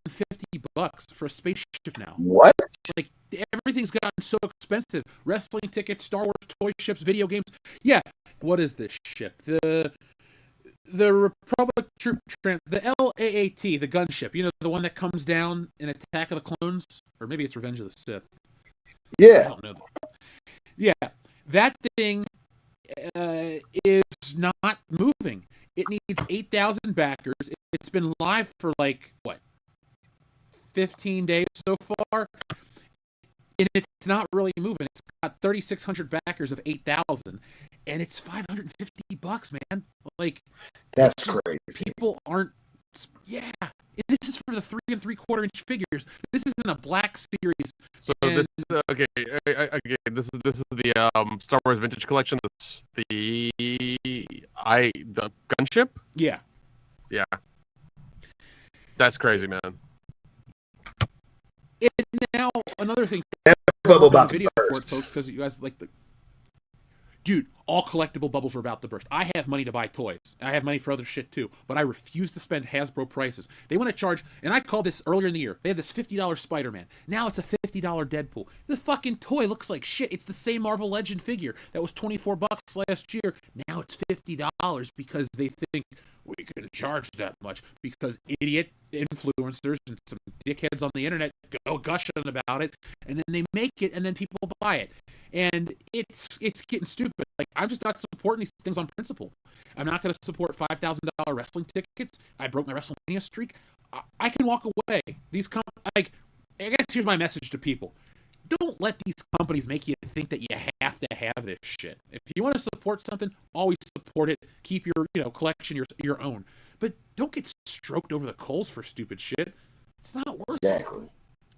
S2: for a spaceship now.
S3: What?
S2: Like, everything's gotten so expensive. Wrestling tickets, Star Wars toy ships, video games. Yeah. What is this ship? The Republic Troop, the LAAT, the gunship. The one that comes down in Attack of the Clones, or maybe it's Revenge of the Sith.
S3: Yeah.
S2: I don't know. Yeah, that thing is not moving. It needs 8,000 backers. It's been live for 15 days so far, and it's not really moving. It's got 3,600 backers of 8,000, and it's $550, man. Like,
S3: that's crazy.
S2: People aren't. Yeah, this is for the 3 3/4-inch figures. This isn't a Black Series.
S4: So this is okay. This is the Star Wars Vintage Collection. The gunship.
S2: Yeah.
S4: That's crazy, man.
S2: Now another thing.
S3: Bubble box
S2: video for it, folks, because you guys like the. Dude, all collectible bubbles were about to burst. I have money to buy toys. I have money for other shit too, but I refuse to spend Hasbro prices. They want to charge, and I called this earlier in the year. They had this $50 Spider-Man. Now it's a $50 Deadpool. The fucking toy looks like shit. It's the same Marvel Legend figure that was $24 last year. Now it's $50 because they think we can charge that much because idiot influencers and some dickheads on the internet go gushing about it, and then they make it, and then people buy it, and it's getting stupid. Like, I'm just not supporting these things on principle. I'm not going to support $5,000 wrestling tickets. I broke my WrestleMania streak. I can walk away. These I guess here's my message to people. Don't let these companies make you think that you have to have this shit. If you want to support something, always support it. Keep your collection your own. But don't get stroked over the coals for stupid shit. It's not worth it.
S3: Exactly.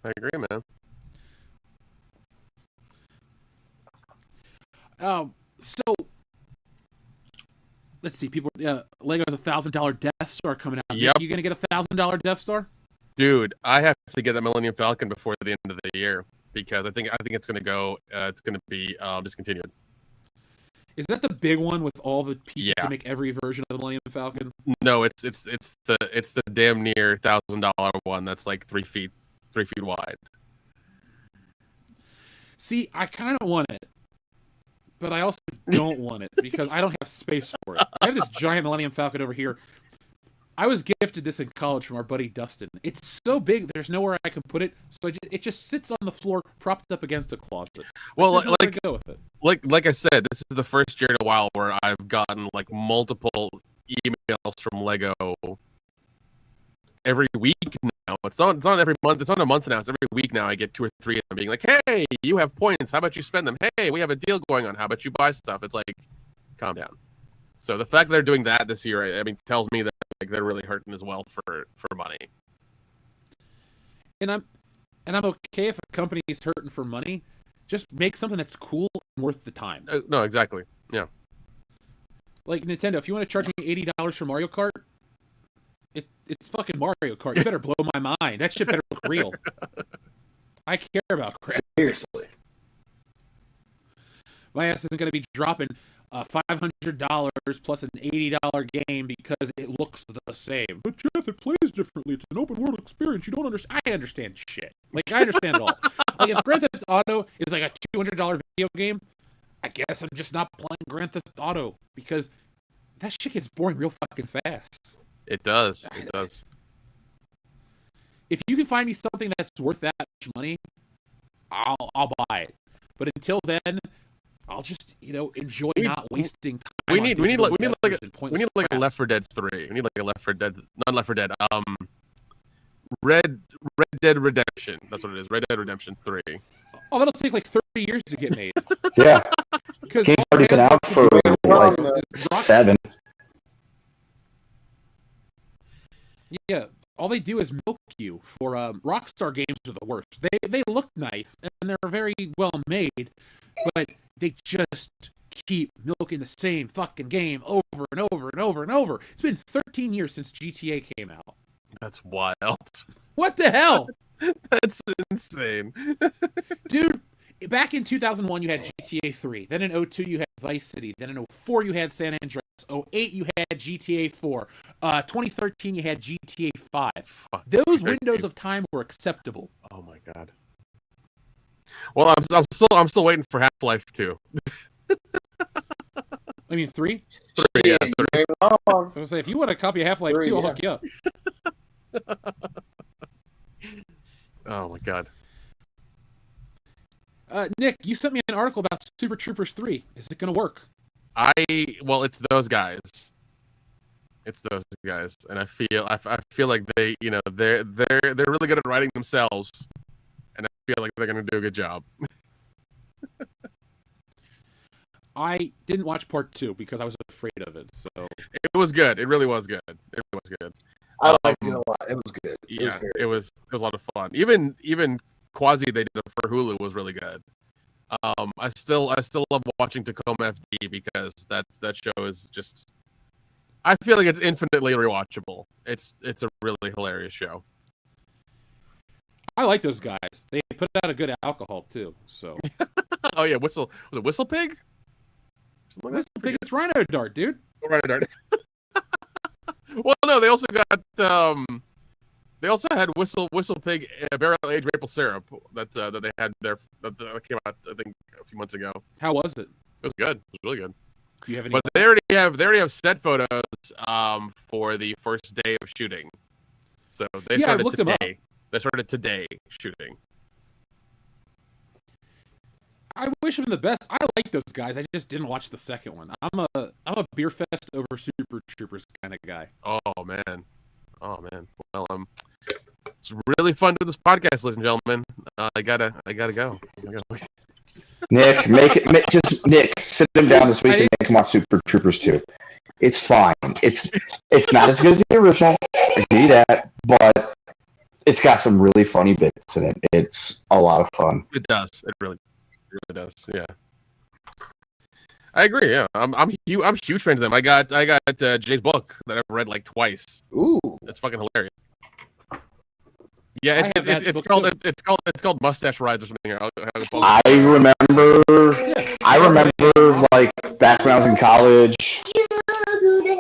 S4: I agree, man.
S2: So let's see. People, Lego's $1,000 Death Star coming out.
S4: Yep.
S2: You gonna get $1,000 Death Star?
S4: Dude, I have to get the Millennium Falcon before the end of the year because I think it's gonna go. It's gonna be discontinued.
S2: Is that the big one with all the pieces to make every version of the Millennium Falcon?
S4: No, it's the damn near $1,000 one that's like 3 feet wide.
S2: See, I kind of want it, but I also don't want it because I don't have space for it. I have this giant Millennium Falcon over here. I was gifted this in college from our buddy Dustin. It's so big, there's nowhere I can put it, so it just sits on the floor, propped up against a closet.
S4: Well,
S2: like to go with it.
S4: Like I said, this is the first year in a while where I've gotten like multiple emails from Lego every week now. It's not every month. It's not a month now. It's every week now. I get 2 or 3 of them being like, "Hey, you have points. How about you spend them? Hey, we have a deal going on. How about you buy stuff?" It's like, calm down. So the fact that they're doing that this year, I mean, tells me that like they're really hurting as well for money.
S2: And I'm okay if a company is hurting for money. Just make something that's cool and worth the time.
S4: No, exactly. Yeah.
S2: Like Nintendo, if you want to charge me $80 for Mario Kart, it's fucking Mario Kart. You better blow my mind. That shit better look real. I care about crap.
S3: Seriously.
S2: My ass isn't going to be dropping $500 plus an $80 game because it looks the same. But Jeff, it plays differently. It's an open world experience. You don't understand. I understand shit. Like, I understand it all. Like, if Grand Theft Auto is like a $200 video game, I guess I'm just not playing Grand Theft Auto because that shit gets boring real fucking fast.
S4: It does. It does.
S2: If you can find me something that's worth that much money, I'll buy it. But until then, I'll just enjoy not wasting time.
S4: We need like a Left 4 Dead 3. We need like a Left 4 Dead, not Left 4 Dead. Red Dead Redemption. That's what it is. Red Dead Redemption 3.
S2: Oh, that'll take like 30 years to get made.
S5: Yeah.
S2: Because
S5: game's already been out for like 7.
S2: Yeah, all they do is milk you for Rockstar games are the worst. They look nice and they're very well made, but they just keep milking the same fucking game over and over and over and over. It's been 13 years since GTA came out.
S4: That's wild.
S2: What the hell?
S4: That's insane.
S2: Dude, back in 2001 you had GTA 3. Then in 2002 you had Vice City. Then in 2004 you had San Andreas. 2008 you had GTA 4. 2013 you had GTA 5. Those windows of time were acceptable.
S4: Oh my god. Well, I'm still waiting for Half-Life 2.
S2: I mean 3?
S4: 3, yeah. 3.
S2: I was gonna say if you want a copy of Half-Life 2, I'll hook you up.
S4: Oh my god.
S2: Nick, you sent me an article about Super Troopers 3. Is it gonna work?
S4: Well, it's those guys. It's those guys, and I feel like they, they're really good at writing themselves, and I feel like they're gonna do a good job.
S2: I didn't watch part 2 because I was afraid of it. So
S4: it was good. It really was good. It really was good.
S3: I liked it a lot. It was good.
S4: It was a lot of fun. Even Quasi they did for Hulu was really good. I still love watching Tacoma FD because that show is just, I feel like it's infinitely rewatchable. It's a really hilarious show.
S2: I like those guys. They put out a good alcohol too. So
S4: oh yeah, was it Whistle Pig?
S2: Whistle Pig, it's Rhino Dart, dude.
S4: Rhino Dart. Well, no, they also got they also had Whistle Pig barrel aged maple syrup that they had there that came out I think a few months ago.
S2: How was it?
S4: It was good. It was really good.
S2: Do you have any?
S4: But they already have set photos for the first day of shooting. So they started today. They started today shooting.
S2: I wish them the best. I like those guys. I just didn't watch the second one. I'm a Beer Fest over Super Troopers kind of guy.
S4: Oh man. Well, it's really fun doing this podcast, ladies and gentlemen. I gotta go.
S5: Nick, Nick, sit him down this week and make him watch Super Troopers 2. It's fine. It's not as good as the original. I can see that, but it's got some really funny bits in it. It's a lot of fun.
S4: It does. It really does. Yeah. I agree. Yeah, I'm huge fans of them. I got Jay's book that I've read like twice.
S3: Ooh,
S4: it's fucking hilarious. Yeah, it's called Mustache Rides or something.
S5: I remember like back when I was in college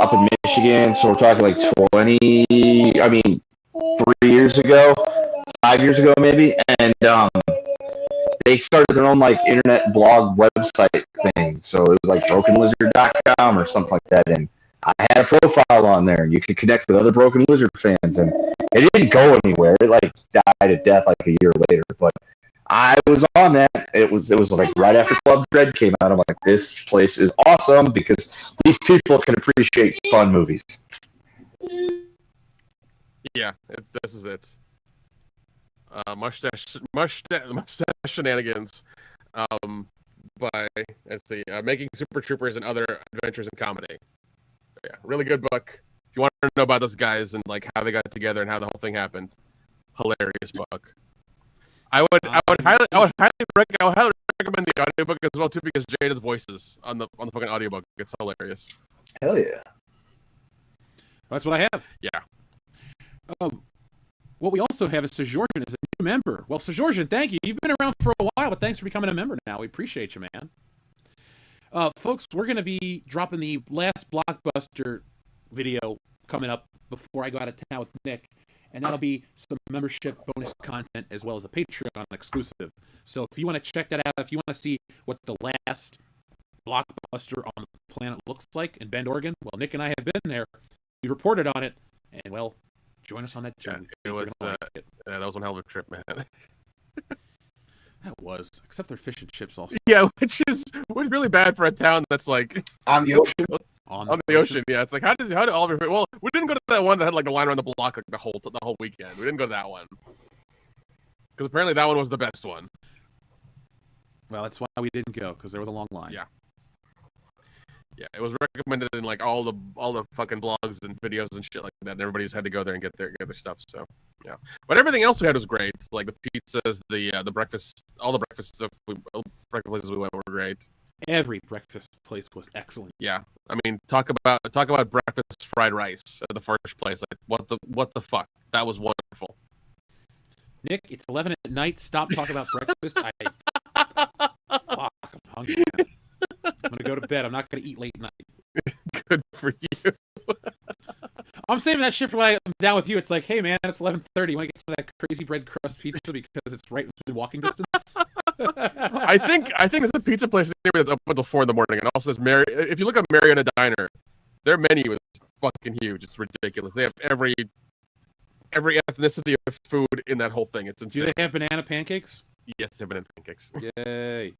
S5: up in Michigan. So we're talking like 3 years ago, 5 years ago maybe, and they started their own like internet blog website thing. So it was like brokenlizard.com or something like that. And I had a profile on there and you could connect with other Broken Lizard fans, and it didn't go anywhere. It like died a death like a year later. But I was on that. It was like right after Club Dread came out. I'm like, this place is awesome because these people can appreciate fun movies.
S4: Yeah, this is it. Mustache Shenanigans. By let's see, Making Super Troopers and Other Adventures in Comedy. Yeah, really good book. If you want to know about those guys and like how they got together and how the whole thing happened, hilarious book. I would highly recommend the audiobook as well too, because Jay does voices on the fucking audiobook. It's hilarious.
S3: Hell yeah.
S2: That's what I have.
S4: Yeah.
S2: What we also have is Sejorjan as a new member. Well, Sejorjan, thank you. You've been around for a while, but thanks for becoming a member now. We appreciate you, man. Folks, we're going to be dropping the last Blockbuster video coming up before I go out of town with Nick, and that'll be some membership bonus content as well as a Patreon exclusive. So if you want to check that out, if you want to see what the last Blockbuster on the planet looks like in Bend, Oregon, well, Nick and I have been there. We reported on it, and well, join us on that journey.
S4: Yeah, that was one hell of a trip, man.
S2: That was, except their fish and chips also.
S4: Yeah, which is really bad for a town that's like
S3: on the ocean.
S4: On the ocean, yeah. It's like how did all of your, well, we didn't go to that one that had like a line around the block like the whole weekend. We didn't go to that one because apparently that one was the best one.
S2: Well, that's why we didn't go, because there was a long line.
S4: Yeah, it was recommended in like all the fucking blogs and videos and shit like that. And everybody just had to go there and get their stuff. So yeah, but everything else we had was great. Like the pizzas, the breakfast, all the breakfast stuff. Breakfast places we went were great.
S2: Every breakfast place was excellent.
S4: Yeah, I mean, talk about breakfast fried rice at the first place. Like what the fuck? That was wonderful.
S2: Nick, it's 11 at night. Stop talking about breakfast. Fuck, I'm hungry, man. I'm gonna go to bed. I'm not gonna eat late night.
S4: Good for you.
S2: I'm saving that shit for when I'm down with you. It's like, hey man, it's 11:30. You want to get some of that crazy bread crust pizza because it's right within walking distance?
S4: I think there's a pizza place that's open until 4 in the morning, and also says if you look at Mariana Diner, their menu is fucking huge. It's ridiculous. They have every ethnicity of food in that whole thing. It's insane.
S2: Do they have banana pancakes?
S4: Yes, they have banana pancakes.
S2: Yay!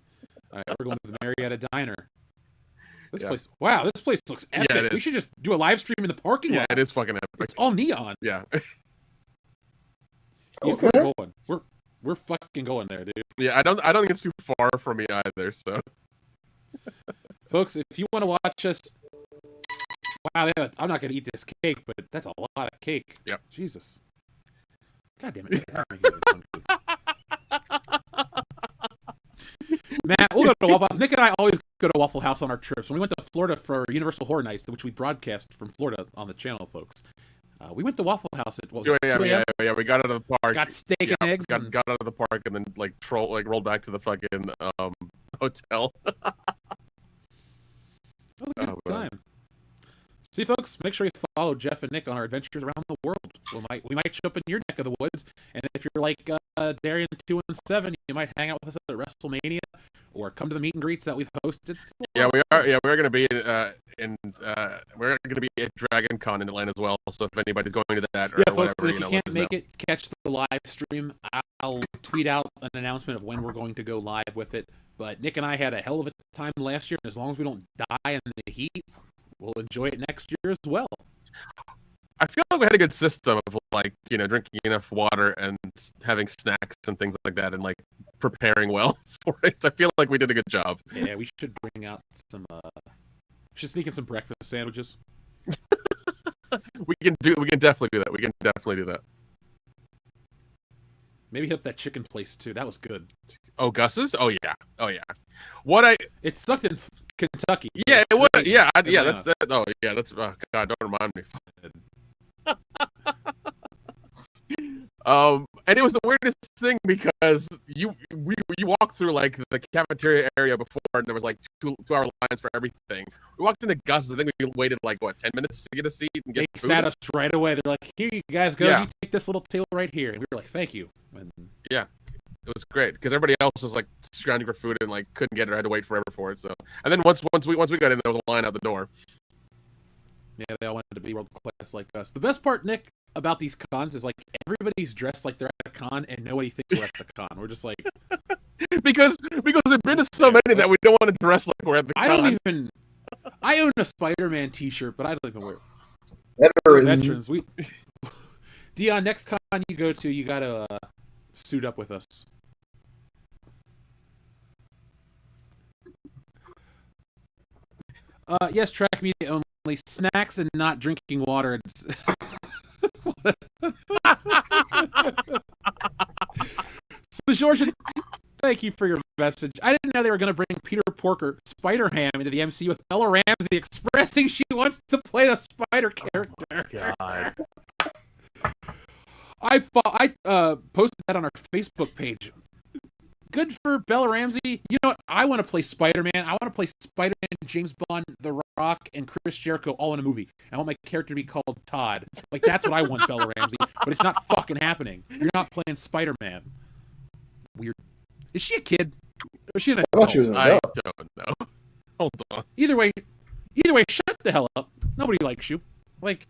S2: All right, we're going to the Marietta Diner. This place looks epic.
S4: Yeah,
S2: we should just do a live stream in the parking lot.
S4: Yeah, it is fucking epic.
S2: It's all neon.
S4: Yeah.
S2: Okay. We're going. We're fucking going there, dude.
S4: Yeah, I don't think it's too far from me either. So,
S2: folks, if you want to watch us, wow, I'm not gonna eat this cake, but that's a lot of cake.
S4: Yep.
S2: Jesus. God damn it. Matt, we'll go to Waffle House. Nick and I always go to Waffle House on our trips. When we went to Florida for Universal Horror Nights, which we broadcast from Florida on the channel, folks, we went to Waffle House at what was it, 2
S4: yeah. We got out of the park.
S2: Got steak and eggs.
S4: Got out of the park and then rolled back to the fucking hotel.
S2: That was a good time. See, folks, make sure you follow Jeff and Nick on our adventures around the world. We might show up in your neck of the woods, and if you're like Darian 2 and 7, you might hang out with us at WrestleMania or come to the meet and greets that we've hosted.
S4: Yeah, we are. Yeah, we're going to be we're going to be at Dragon Con in Atlanta as well. So if anybody's going to that or
S2: folks,
S4: whatever,
S2: if you can't make it, catch the live stream. I'll tweet out an announcement of when we're going to go live with it. But Nick and I had a hell of a time last year, and as long as we don't die in the heat, we'll enjoy it next year as well.
S4: I feel like we had a good system of like, drinking enough water and having snacks and things like that and like preparing well for it. I feel like we did a good job.
S2: Yeah, we should bring out some we should sneak in some breakfast sandwiches.
S4: We can definitely do that. We can definitely do that.
S2: Maybe hit up that chicken place too. That was good.
S4: Oh, Gus's? Oh yeah.
S2: It sucked in Kentucky.
S4: Yeah, it was. Yeah, that's that. Oh yeah, that's. Oh God, don't remind me. And it was the weirdest thing because we walked through like the cafeteria area before, and there was like 2-hour lines for everything. We walked into Gus's. I think we waited like 10 minutes to get a seat and get
S2: They
S4: food.
S2: sat us right away. They're like, "Here you guys go.
S4: Yeah.
S2: You take this little table right here." And we were like, "Thank you." And
S4: yeah, it was great because everybody else was like scrounging for food and like couldn't get it or had to wait forever for it. So, and then once we got in, there was a line out the door.
S2: yeah, they all wanted to be world class like us. The best part, Nick, about these cons is like everybody's dressed like they're at a con, and nobody thinks we're at the con. We're just like
S4: because there've been so many that we don't want to dress like we're at the con.
S2: I own a Spider-Man T-shirt, but I don't even wear
S3: Veterans.
S2: Veterans. Dion, next con you go to, you gotta suit up with us. Yes, track media only. Snacks and not drinking water. So, George, thank you for your message. I didn't know they were going to bring Peter Porker, Spider-Ham, into the MCU with Bella Ramsey expressing she wants to play the Spider character.
S4: God.
S2: I posted that on our Facebook page. Good for Bella Ramsey. You know what? I want to play Spider-Man. I want to play Spider-Man, James Bond, The Rock, and Chris Jericho all in a movie. I want my character to be called Todd. Like, that's what I want, Bella Ramsey. But it's not fucking happening. You're not playing Spider-Man. Weird. Is she a kid? Or is she an adult?
S3: I thought she was an adult.
S4: I don't know. Hold on.
S2: Either way, shut the hell up. Nobody likes you. Like,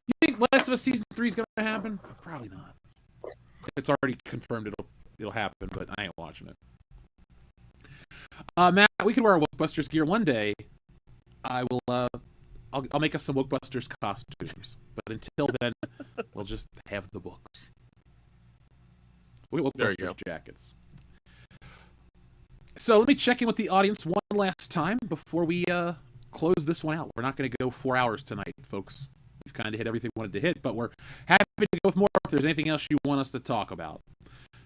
S2: you think Last of Us Season 3 is going to happen? Probably not. It's already confirmed it'll happen, but I ain't watching it. Matt, we can wear our Wokebusters gear one day. I will. I'll make us some Wokebusters costumes, but until then, we'll just have the books. We get
S4: There you
S2: Wokebusters
S4: go.
S2: jackets. So let me check in with the audience one last time before we close this one out. We're not going to go 4 hours tonight, folks. We've kind of hit everything we wanted to hit, but we're happy to go with more if there's anything else you want us to talk about.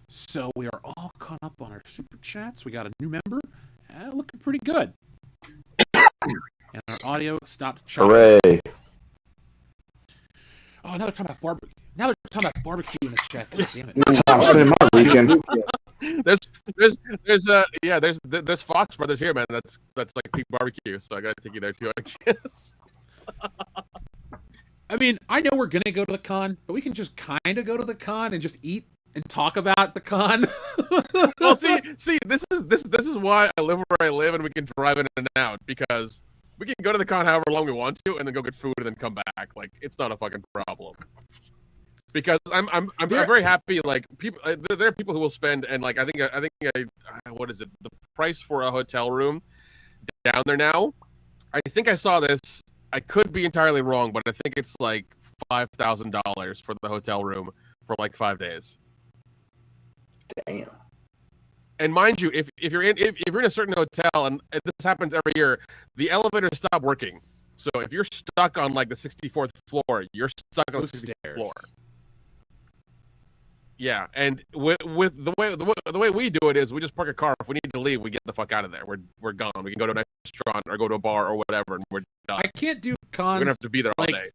S2: So we are all caught up on our super chats. We got a new member, looking pretty good. And our audio stopped chopping.
S5: Hooray!
S2: Oh, now they're talking about barbecue. Now they're talking about barbecue in the chat. God damn it.
S5: That's how I'm spending my weekend.
S4: There's Fox Brothers here, man. That's like peak barbecue. So I gotta take you there too, I guess.
S2: I mean, I know we're gonna go to the con, but we can just kind of go to the con and just eat and talk about the con.
S4: Well, see, this is why I live where I live, and we can drive in and out because we can go to the con however long we want to, and then go get food and then come back. Like it's not a fucking problem. Because I'm very happy. Like people, there are people who will spend, and like I think what is it? The price for a hotel room down there now? I think I saw this. I could be entirely wrong, but I think it's like $5,000 for the hotel room for like 5 days.
S3: Damn.
S4: And mind you, if you're in a certain hotel, and this happens every year, the elevators stop working. So if you're stuck on like the 64th floor, you're stuck on the 64th floor. Yeah, and with the way we do it is we just park a car. If we need to leave, we get the fuck out of there. We're gone. We can go to a restaurant or go to a bar or whatever, and we're done.
S2: I can't do cons.
S4: We're gonna have to be there all day.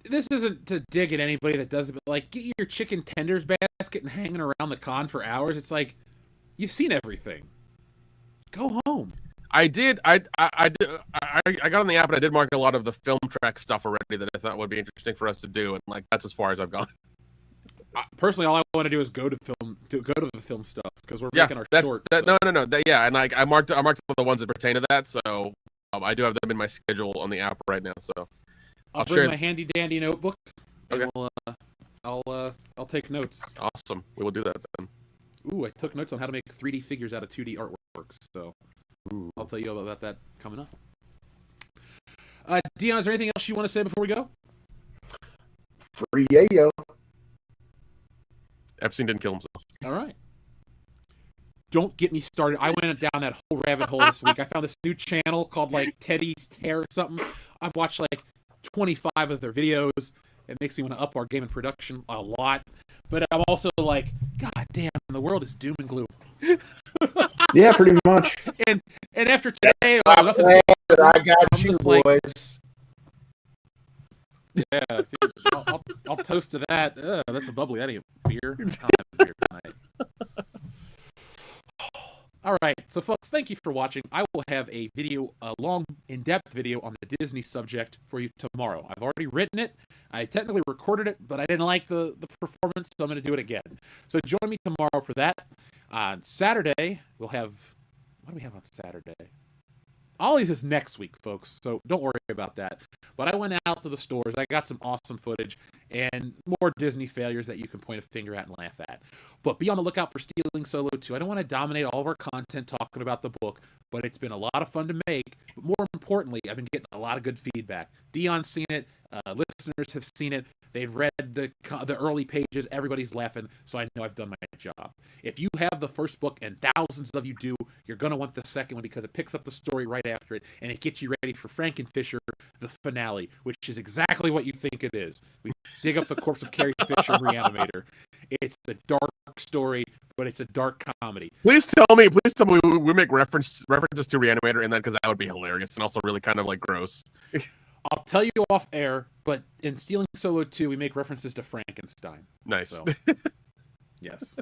S2: This isn't to dig at anybody that does it, but like get your chicken tenders basket and hanging around the con for hours. It's like you've seen everything. Go home.
S4: I did. I got on the app and I did mark a lot of the film track stuff already that I thought would be interesting for us to do, and like that's as far as I've gone.
S2: Personally, all I want to do is go to the film stuff because we're making our short.
S4: No. And like I marked the ones that pertain to that, so I do have them in my schedule on the app right now. So
S2: I'll bring my handy dandy notebook.
S4: Okay.
S2: I'll take notes.
S4: Awesome. We will do that then.
S2: Ooh, I took notes on how to make 3D figures out of 2D artworks. So I'll tell you about that coming up. Dion, is there anything else you want to say before we go?
S3: Free yayo.
S4: Epstein didn't kill himself.
S2: All right. Don't get me started. I went down that whole rabbit hole this week. I found this new channel called like Teddy's Tear or something. I've watched like 25 of their videos. It makes me want to up our game in production a lot. But I'm also like, God damn, the world is doom and gloom.
S5: Yeah, pretty much.
S2: And after today,
S3: I got you, boys.
S2: Like, yeah, dude, I'll toast to that. That's a bubbly. That ain't beer. I don't have beer tonight. All right, so folks, thank you for watching. I will have a video, a long, in-depth video on the Disney subject for you tomorrow. I've already written it. I technically recorded it, but I didn't like the performance, so I'm going to do it again. So join me tomorrow for that. On Saturday, we'll have... What do we have on Saturday? Ollie's is next week, folks, so don't worry about that. But I went out to the stores. I got some awesome footage and more Disney failures that you can point a finger at and laugh at. But be on the lookout for Stealing Solo 2. I don't want to dominate all of our content talking about the book, but it's been a lot of fun to make. But more importantly, I've been getting a lot of good feedback. Dion's seen it. Listeners have seen it. They've read the early pages. Everybody's laughing, so I know I've done my job. If you have the first book, and thousands of you do, you're going to want the second one because it picks up the story right after it, and it gets you ready for Frankenfisher, the finale, which is exactly what you think it is. We dig up the corpse of Carrie Fisher and Reanimator. It's a dark story, but it's a dark comedy.
S4: Please tell me we make references to Reanimator in that, because that would be hilarious and also really kind of like gross.
S2: I'll tell you off air, but in Stealing Solo 2, we make references to Frankenstein.
S4: Nice.
S2: So, yes.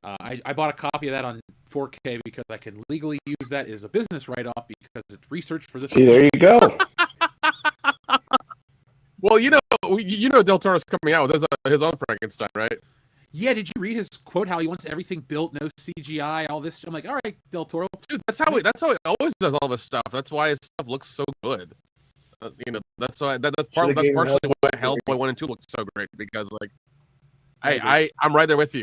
S2: I bought a copy of that on 4K because I can legally use that as a business write-off because it's research for this.
S5: See, there you go.
S4: Well, you know Del Toro's coming out with his own Frankenstein, right?
S2: Yeah, did you read his quote, how he wants everything built, no CGI, all this? I'm like, all right, Del Toro.
S4: Dude, that's how he always does all this stuff. That's why his stuff looks so good. That's partially why Hellboy 1 and 2 looked so great, because like I'm right there with you.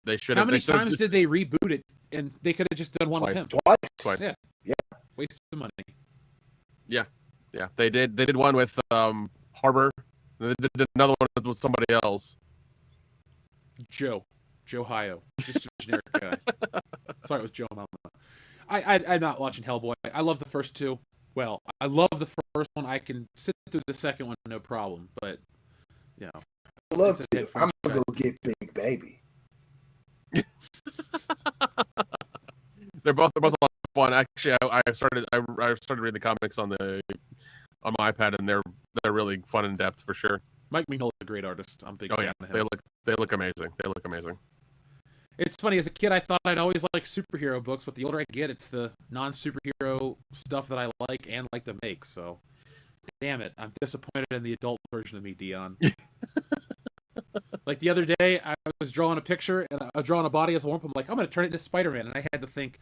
S4: They should have.
S2: How many times did they reboot it, and they could have just done one with him?
S3: Twice.
S2: Yeah. Waste of money.
S4: Yeah. They did one with Harbor. They did another one with somebody else.
S2: Joe Hio, just a generic guy. Sorry, it was Joe Mama. I'm not watching Hellboy. I love the first two. Well, I love the first one. I can sit through the second one, no problem. But,
S3: I love to. I'm gonna go get Big Baby.
S4: They're both a lot of fun. Actually, I started reading the comics on my iPad, and they're really fun and in depth for sure.
S2: Mike Mignola is a great artist. I'm a big fan of him.
S4: They look amazing.
S2: It's funny, as a kid, I thought I'd always like superhero books, but the older I get, it's the non-superhero stuff that I like and like to make, so damn it, I'm disappointed in the adult version of me, Dion. Like the other day, I was drawing a picture, and I was drawing a body as a warp. I'm like, I'm going to turn it into Spider-Man, and I had to think,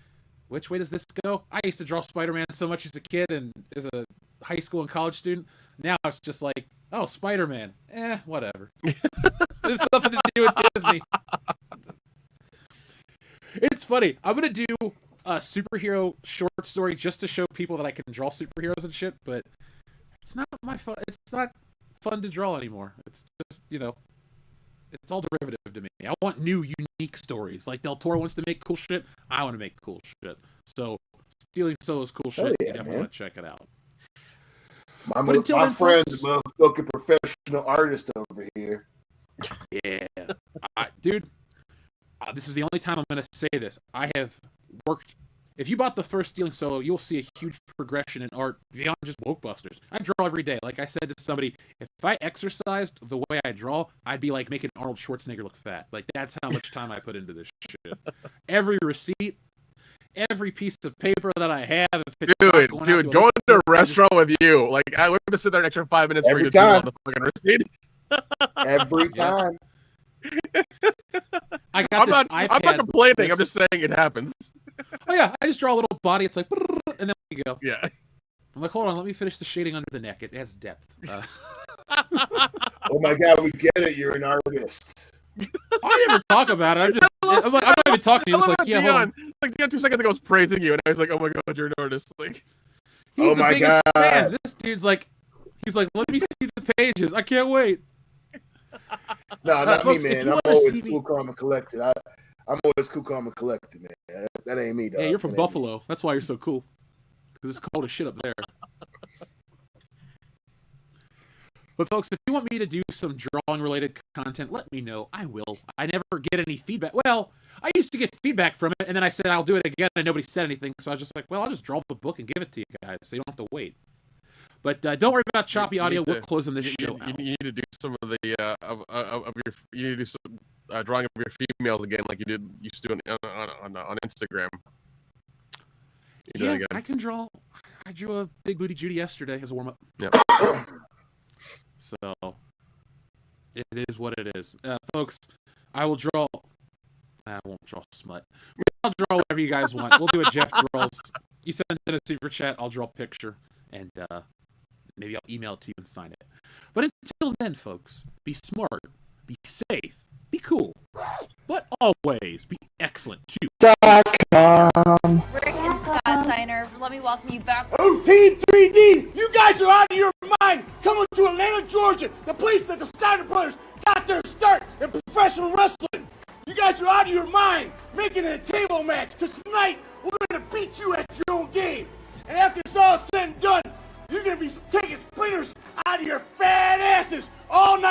S2: which way does this go? I used to draw Spider-Man so much as a kid and as a high school and college student. Now it's just like, oh, Spider-Man. Whatever. There's nothing to do with Disney. It's funny. I'm going to do a superhero short story just to show people that I can draw superheroes and shit, but it's not my fun. It's not fun to draw anymore. It's just, it's all derivative to me. I want new, unique stories. Like Del Toro wants to make cool shit. I want to make cool shit. So, Stealing Solo's cool shit. You definitely want to check it out.
S3: My friend's a motherfucking professional artist over here.
S2: Yeah. Dude, this is the only time I'm going to say this. I have worked... If you bought the first Stealing Solo, you'll see a huge progression in art beyond just Wokebusters. I draw every day. Like I said to somebody, if I exercised the way I draw, I'd be like making Arnold Schwarzenegger look fat. Like, that's how much time I put into this shit. Every receipt, every piece of paper that I have. If it's
S4: Dude, going to a restaurant with you, like I would have sit there an extra 5 minutes for you to do all the fucking receipt.
S3: Every time.
S2: I'm
S4: not complaining. I'm just saying it happens.
S2: Oh yeah, I just draw a little body. It's like, and then we go.
S4: Yeah.
S2: I'm like, hold on, let me finish the shading under the neck. It adds depth.
S3: Oh my God, we get it. You're an artist.
S2: I never talk about it. I'm not even talking to you. It's like, yeah, hold on.
S4: Like Dion 2 seconds ago was praising you, and I was like, oh my God, you're an artist. Like,
S2: he's the biggest fan. This dude's like, he's like, let me see the pages. I can't wait.
S3: No, not
S2: folks,
S3: me, man. I'm always cool, calm, and collected. I'm always cool, calm, and collected, man. That ain't me, dog.
S2: Yeah, you're from Buffalo. That's why you're so cool. Because it's cold as shit up there. But folks, if you want me to do some drawing-related content, let me know. I will. I never get any feedback. Well, I used to get feedback from it, and then I said I'll do it again, and nobody said anything. So I was just like, well, I'll just draw the book and give it to you guys, so you don't have to wait. But don't worry about choppy audio. We're closing this show out.
S4: You need to do some of the you need to do some drawing of your females again, like you used to do on Instagram.
S2: Yeah, I can draw. I drew a big booty Judy yesterday as a warm up.
S4: Yep.
S2: So it is what it is, folks. I will draw. I won't draw smut. I'll draw whatever you guys want. We'll do it. Jeff draws. You send in a super chat. I'll draw a picture, and maybe I'll email it to you and sign it. But until then, folks, be smart, be safe, be cool, but always be excellent too.
S12: Rick and Scott Steiner, let me welcome you back.
S10: Oh, Team 3D, you guys are out of your mind. Coming to Atlanta, Georgia, the place that the Steiner brothers got their start in professional wrestling. You guys are out of your mind, making it a table match, because tonight we're going to beat you at your own game. And after it's all said and done, you're going to be taking splinters out of your fat asses all night.